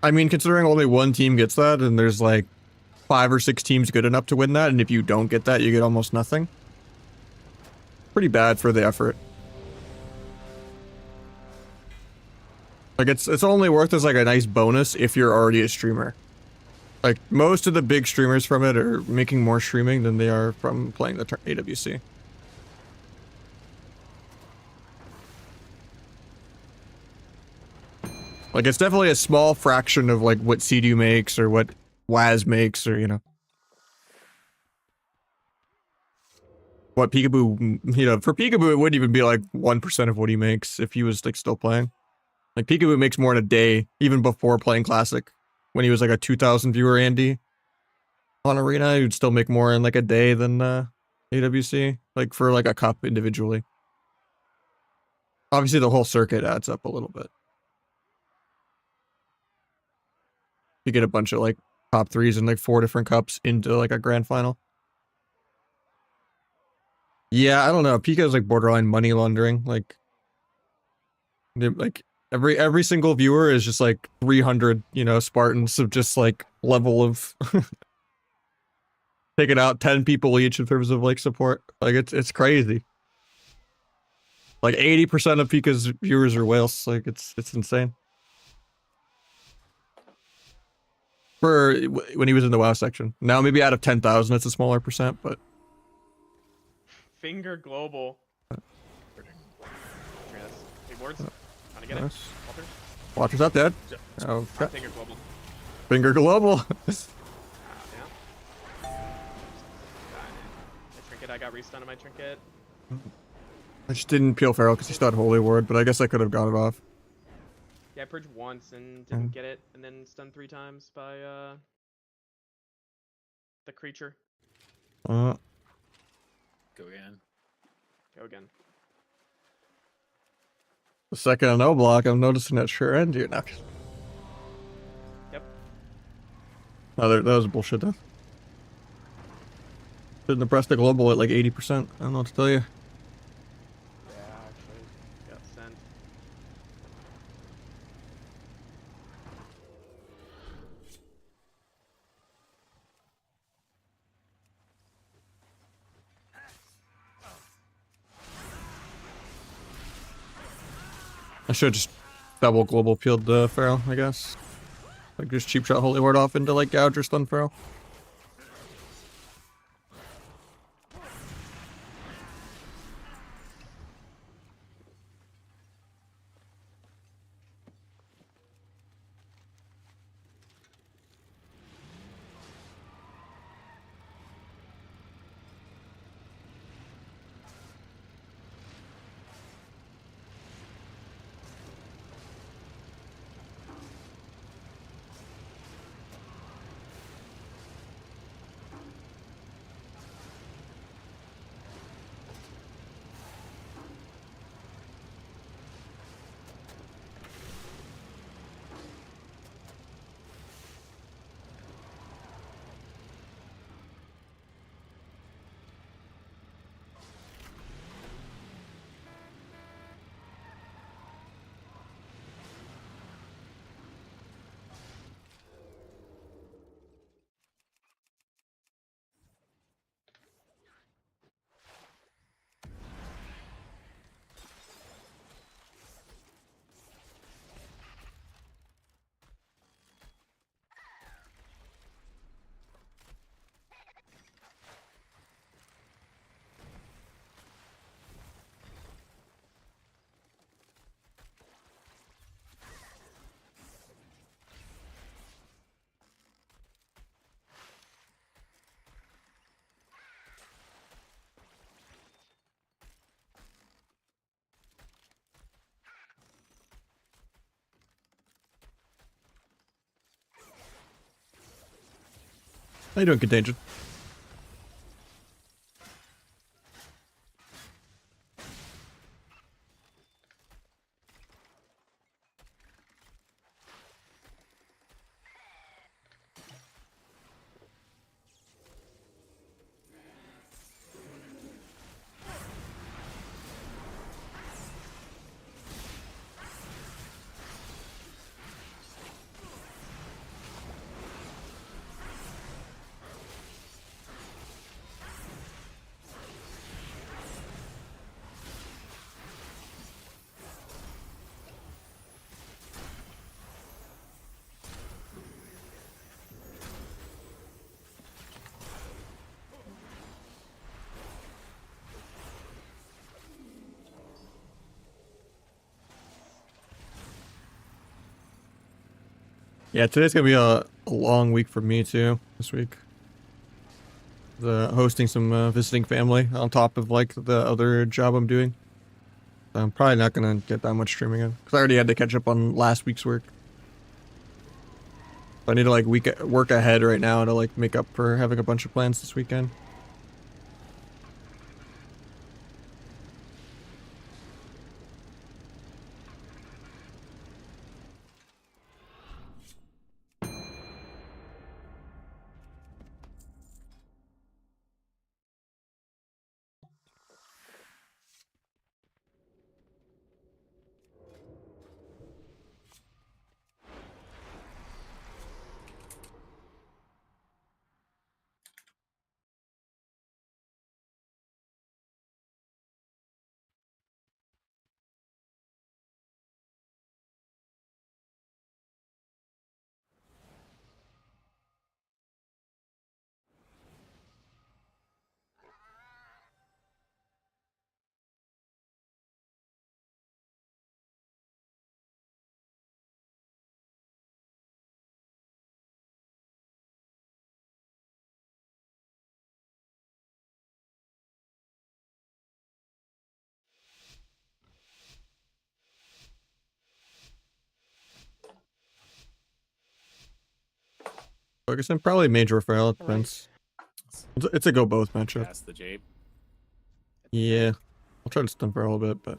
I mean, considering only one team gets that, and there's like 5 or 6 teams good enough to win that, and if you don't get that, you get almost nothing. Pretty bad for the effort. Like, it's only worth as like a nice bonus if you're already a streamer. Like, most of the big streamers from it are making more streaming than they are from playing the AWC. Like, it's definitely a small fraction of, like, what CDU makes or what Waz makes or, you know. What Peekaboo, you know, for Peekaboo, it wouldn't even be, like, 1% of what he makes if he was, like, still playing. Like, Peekaboo makes more in a day, even before playing Classic. When he was, like, a 2,000 viewer Andy on Arena, he would still make more in, like, a day than, AWC. Like, for, like, a cup individually. Obviously, the whole circuit adds up a little bit. You get a bunch of like top 3s and like 4 different cups into like a grand final. Yeah, I don't know. Pika is like borderline money laundering. Like every single viewer is just like 300, you know, Spartans of just like level of taking out 10 people each in terms of like support. Like it's crazy. Like 80% of Pika's viewers are whales. Like it's insane. For when he was in the WoW section. Now maybe out of 10,000 it's a smaller percent, but Finger global. Hey, wards. Trying to get it. nice. Alter. Watcher's not dead. Oh, Finger global. finger global. Yeah. My trinket. I got restun on my trinket. I just didn't peel Feral because he still had Holy Ward, but I guess I could have got it off. Yeah, I purged once and didn't get it, and then stunned 3 times by the creature. Go again. Go again. The second I no block, I'm noticing that sure end here now. Yep. Oh, that was bullshit then. Shouldn't have pressed the global at like 80%. I don't know what to tell you. Yeah, actually got sent. I should just double global peeled the Feral, I guess. Like just cheap shot Holy Ward off into like Gouge or Stun Feral. How you doing, Contagion? Yeah, today's gonna be a long week for me too. This week, hosting some visiting family on top of like the other job I'm doing. So I'm probably not gonna get that much streaming in because I already had to catch up on last week's work. So I need to like work ahead right now to like make up for having a bunch of plans this weekend. Focusing probably major fail. It depends. It's a go both matchup. That's the Jape. Yeah, I'll try to stun for a little bit, but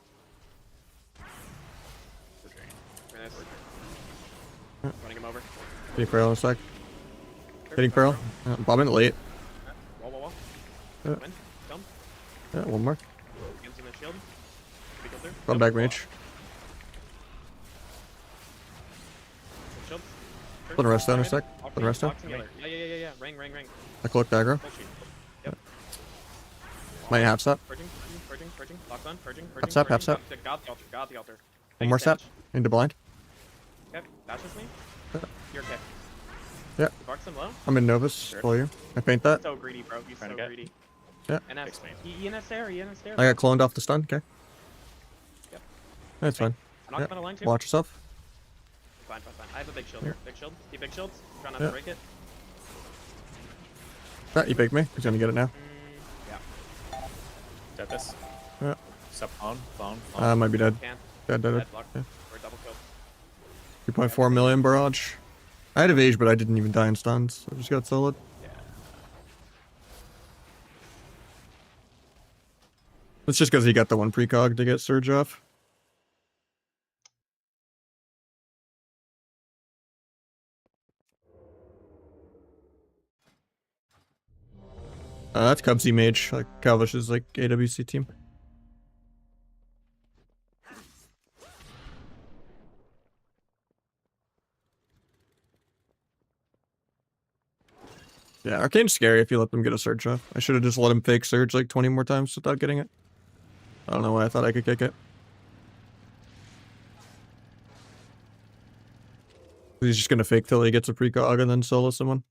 Running him over. hitting Feral in a sec. Hitting Feral. Bombing it late. Wall, wall, wall. Yeah. Come in. Come. Yeah, one more. Against him in shield. Big kill through. Run back mage. Shield. Put the rest down in a sec. Lock Put the rest down. lock together. Yeah. Ring. I collect dagger. Full sheet. Yep. Might half step. Purging. Lock on. Purging. step, half step. Got the altar. One more step. Into blind. Okay. Dashes me. Yeah. You're okay. Yeah. Barks him low. I'm in Novus. Sure. For you. I paint that. So greedy, bro. He's Trying so to get- greedy. Yeah. NS. Fix me. ENS there. ENS there. I got cloned off the stun. Okay. Yep. That's fine. I'm not gonna line too. Watch yourself. Fine. I have a big shield. Here. Big shield. Keep big shields. Try not Yeah. to break it. Ah, you picked me. He's gonna get it now. Yeah. Got this. Yeah. Step phone. Might be dead. Can't. Dead. Dead. Block. Yeah. We're double killed. 2.4 million barrage. I had evade, but I didn't even die in stuns. I just got solid. Yeah. It's just because he got the one precog to get surge off. That's Cubsy Mage, like Calvish's like AWC team. Yeah, Arcane's scary if you let them get a surge off. I should have just let him fake surge like 20 more times without getting it. I don't know why I thought I could kick it. He's just gonna fake till he gets a precog and then solo someone.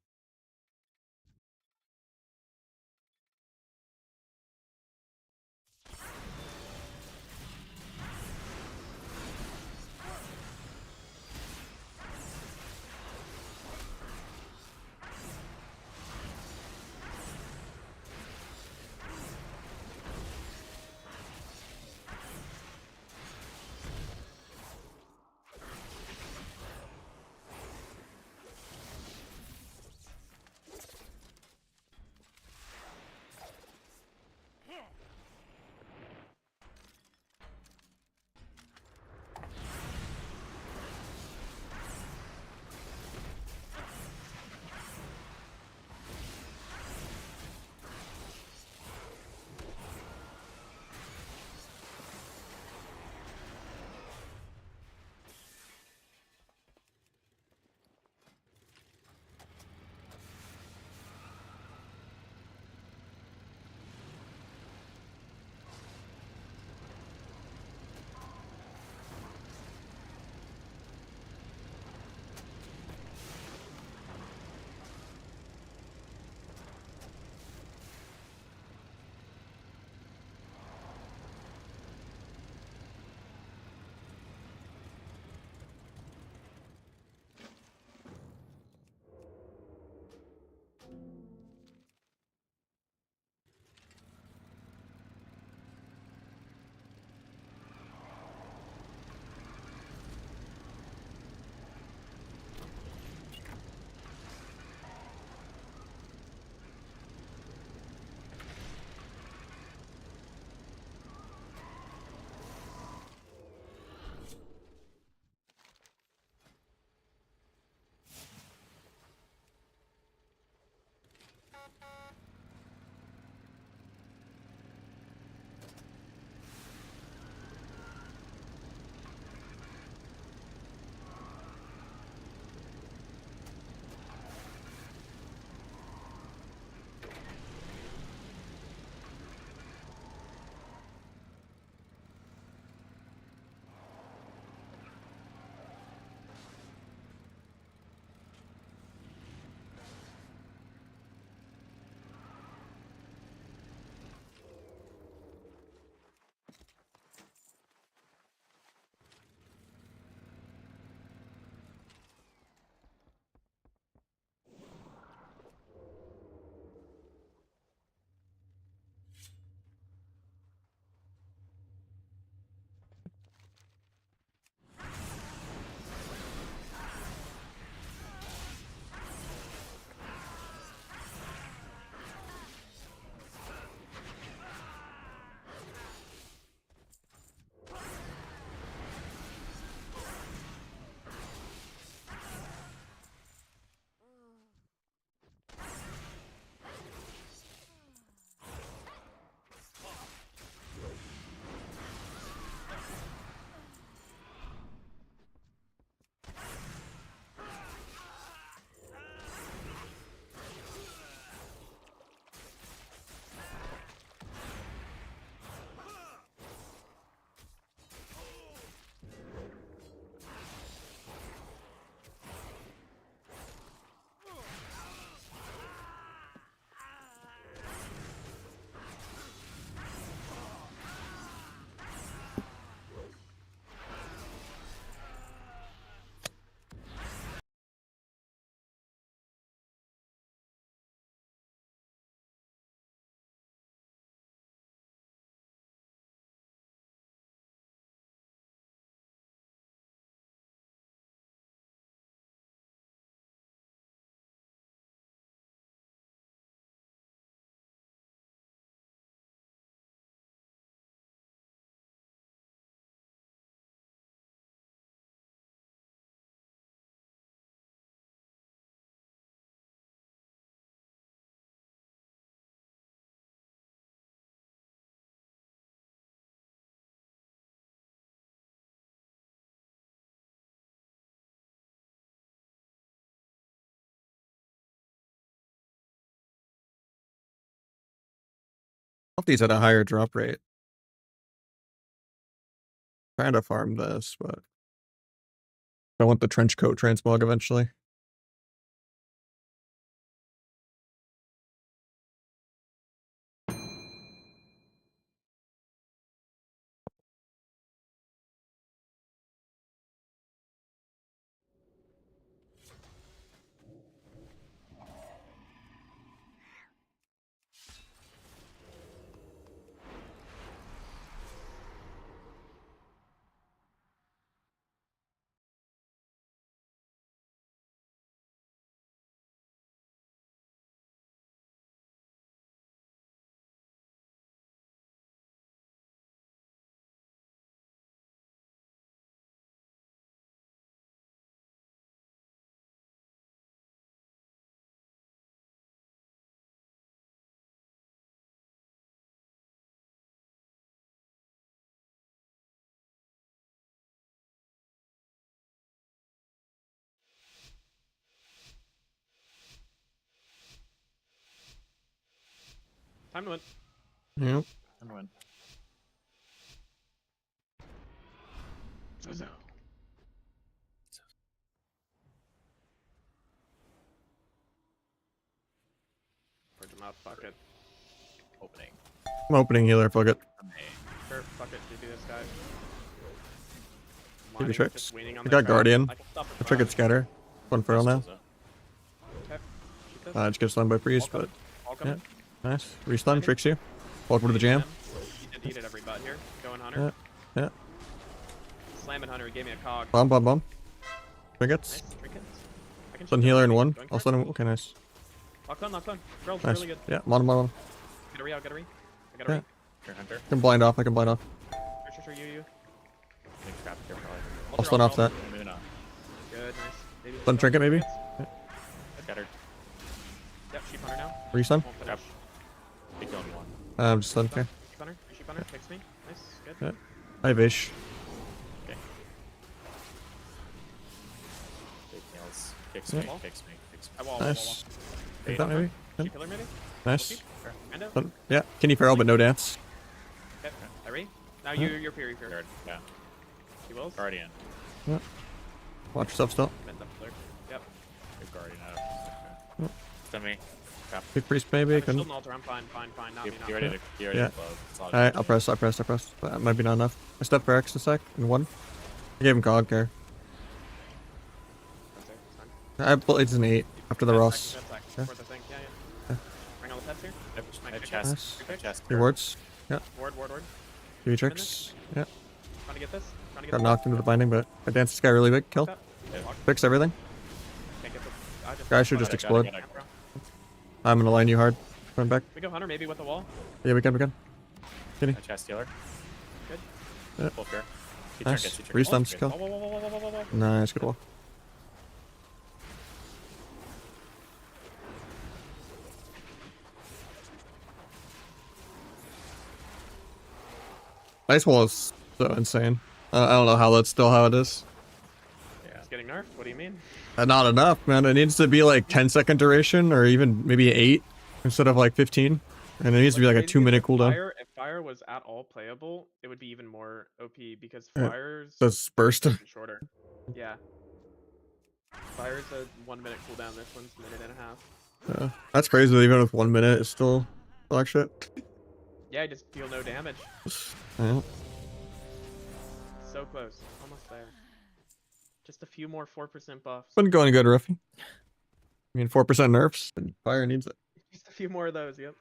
Hope these had a higher drop rate. Trying to farm this, but I want the trench coat transmog eventually. Time to win. Yep. I'm win. So. Purge him up. Fuck it. Opening. I'm opening healer, fuck it. Sure. Fuck it. GG this guy. Give me Lining, tricks. just waiting on I the got trap. Guardian. I can stop I the trick trap. it scatter. One feral now. Okay. Shoot this. Just get stunned by priest, All but coming. nice. Restun, Landing. tricks you. Welcome to the jam. He did eat it every butt here. Going Hunter. Yeah. Slamming Hunter. He gave me a cog. Bomb. Trinkets. Nice. Trinkets. I can Stun shoot healer in him. one. Going for I'll it. stun him. Okay, nice. Lock on. Girl's Nice. really good. Yeah, mon. Get a re. I got a re. Yeah. Your hunter. I can blind off. Sure. You. Make trap here probably. I'll stun off that. Maybe not. Good. Nice. Maybe Stun trinket maybe. Scattered. Yep. Sheep Hunter now. Restun. Won't Yep. finish. Big going one. Just stun. Okay. Sheep Hunter. Takes me. Nice. Good. Yeah. I have Ish. Okay. Big nails. Kicks Yeah. me. Kicks me. I wall. Nice. Bait. Take that maybe. Sheep Killer maybe. Nice. Rando. Stun. Yeah. Kenny feral, but no dance. Okay. I re. Now you're Fury. Guard. Yeah. She wills. Guardian. Watch yourself still. Bend up there. Yep. Good guardian out. Stun me. Trap. Big priest maybe. I have a Can. shield and altar. I'm fine. Not me. You ready to Yeah. close. It's all Alright, good. I'll press. That might be not enough. I step for X a sec. In one. I gave him cog care. I it's an 8 after the Ross. For the thing. Yeah. Bring all the pets here. I have Nice. chest. I have Nice. chest. Rewards. Ward. Give you tricks. Yeah. Trying to get this. Got knocked into the binding, but I danced this guy really big. Kill. Fix everything. Can't get the, Guy should just Got it, explode. got it. I'm gonna line you hard. Run back. We go Hunter maybe with the wall. Yeah, we can. A chest healer. Good. Yeah. Full fear. He Nice. trinkets, he trinkets. Re-stunts, Oh, kill. Whoa. Nice, good wall. Ice wall is so insane. I don't know how that's still how it is. Yeah. It's getting nerfed. What do you mean? Not enough, man. It needs to be like 10-second duration or even maybe 8 instead of like 15. And it needs to be like a Crazy is 2-minute if cooldown. If fire was at all playable, it would be even more OP because Yeah. fire's That's burst. shorter. Yeah. Fire's a 1 minute cooldown. This one's a minute and a half. That's crazy that even with 1 minute it's still like shit. Yeah, I just feel no damage. Yeah. So close. Almost there. Just a few more 4% buffs. Been going good, Ruffy. I mean, 4% nerfs, and fire needs it. Just a few more of those, yep.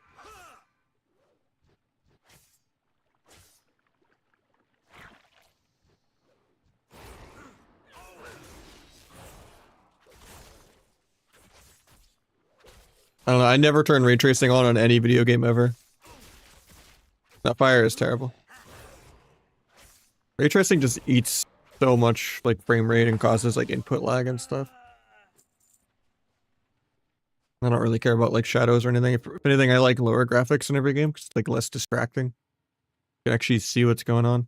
I don't know. I never turn ray tracing on any video game ever. That fire is terrible. Ray tracing just eats so much like frame rate and causes like input lag and stuff. I don't really care about like shadows or anything. If anything, I like lower graphics in every game because it's like less distracting. You can actually see what's going on.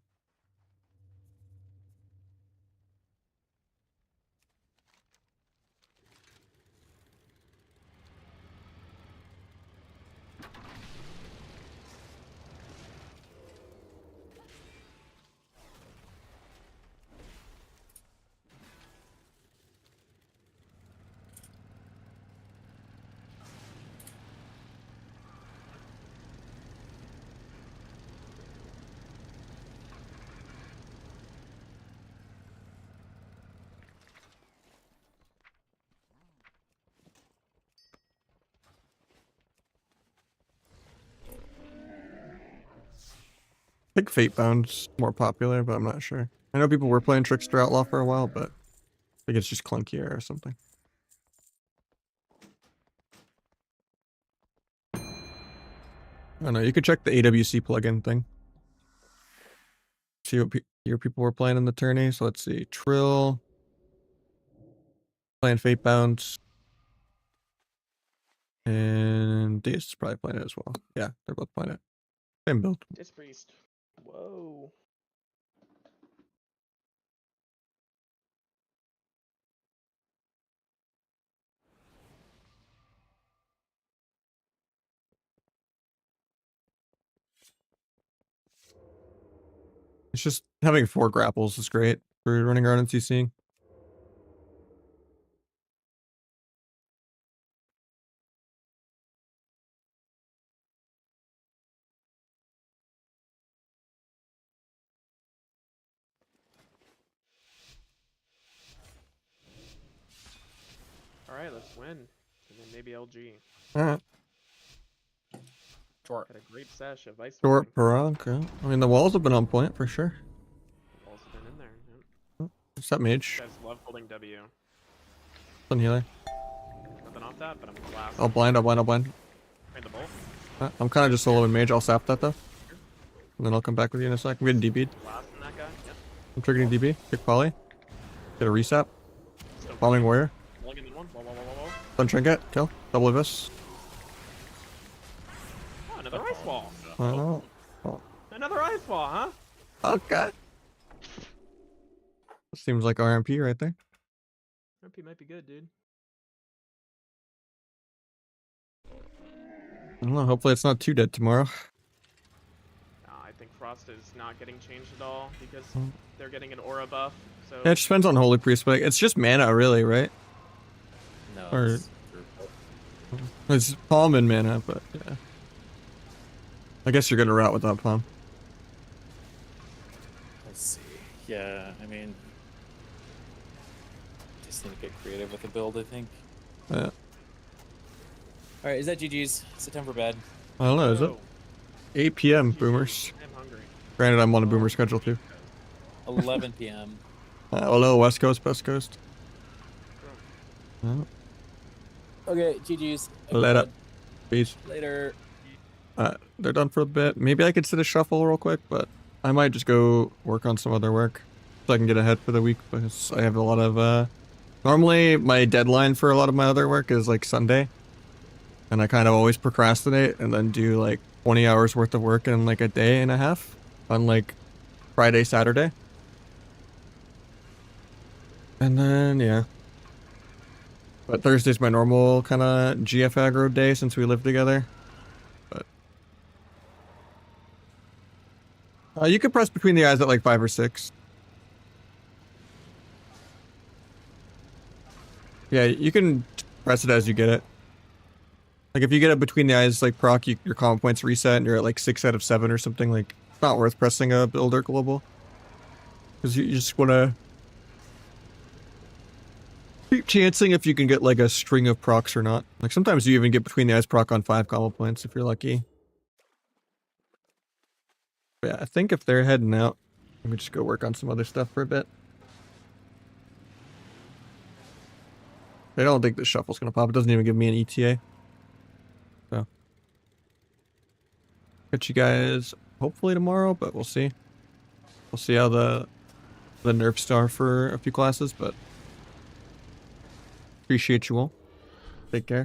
I think Fatebound's more popular, but I'm not sure. I know people were playing Trickster Outlaw for a while, but I think it's just clunkier or something. I don't know. You could check the AWC plugin thing. See what your people were playing in the tourney. So let's see. Trill. Playing Fatebound. And Dace is probably playing it as well. Yeah, they're both playing it. Same build. Disc Priest. Whoa. It's just having 4 grapples is great for running around and CCing. All right, let's win. And then maybe LG. Alright. Short. Got a great sesh of ice. Short Perunk. Yeah. I mean, the walls have been on point for sure. Walls have been in there. Yeah. What's that mage? You guys love holding W. Sun healer. Nothing off that, but I'm blast. I'll blind. Train the bolt. I'm kind of just soloing mage. I'll sap that though. And then I'll come back with you in a sec. I'm getting DB'd. Blasting that guy. Yep. I'm triggering DB. Kick poly. Get a resap. Still Bombing warrior. pulling in one. Whoa. Sun trinket. Kill. Double abyss. Oh, another ice wall. Oh. Another ice wall, huh? Okay. Seems like RMP right there. RP might be good, dude. I don't know. Hopefully it's not too dead tomorrow. I think Frost is not getting changed at all because they're getting an aura buff. So Yeah, it just depends on Holy Priest, but it's just mana, really, right? No. Or- It's It's palm and mana, but yeah. I guess you're gonna route without palm. Let's see. Yeah, I mean, just need to get creative with the build, I think. Yeah. All right, is that GG's? It's time for bed. I don't know, is it? Oh, 8 p.m. boomers. I'm hungry. Granted, I'm on a boomer schedule too. 11 p.m. Hello, West Coast, West Coast. Oh, Okay, GG's. let up. Peace. Later. They're done for a bit. Maybe I could sit a shuffle real quick, but I might just go work on some other work so I can get ahead for the week because I have a lot of, normally my deadline for a lot of my other work is like Sunday. And I kind of always procrastinate and then do like 20 hours worth of work in like a day and a half on like Friday, Saturday. And then, yeah. But Thursday's my normal kind of GF aggro day since we live together. But you could press between the eyes at like 5 or 6. Yeah, you can press it as you get it. Like if you get it between the eyes like proc, your common points reset and you're at like 6 out of 7 or something, like it's not worth pressing a builder global. Because you just want to keep chancing if you can get like a string of procs or not. Like sometimes you even get between the eyes proc on 5 combo points if you're lucky. But yeah, I think if they're heading out, let me just go work on some other stuff for a bit. I don't think the shuffle's gonna pop. It doesn't even give me an ETA. So catch you guys hopefully tomorrow, but we'll see. We'll see how the nerfs are for a few classes, but appreciate you all. Take care.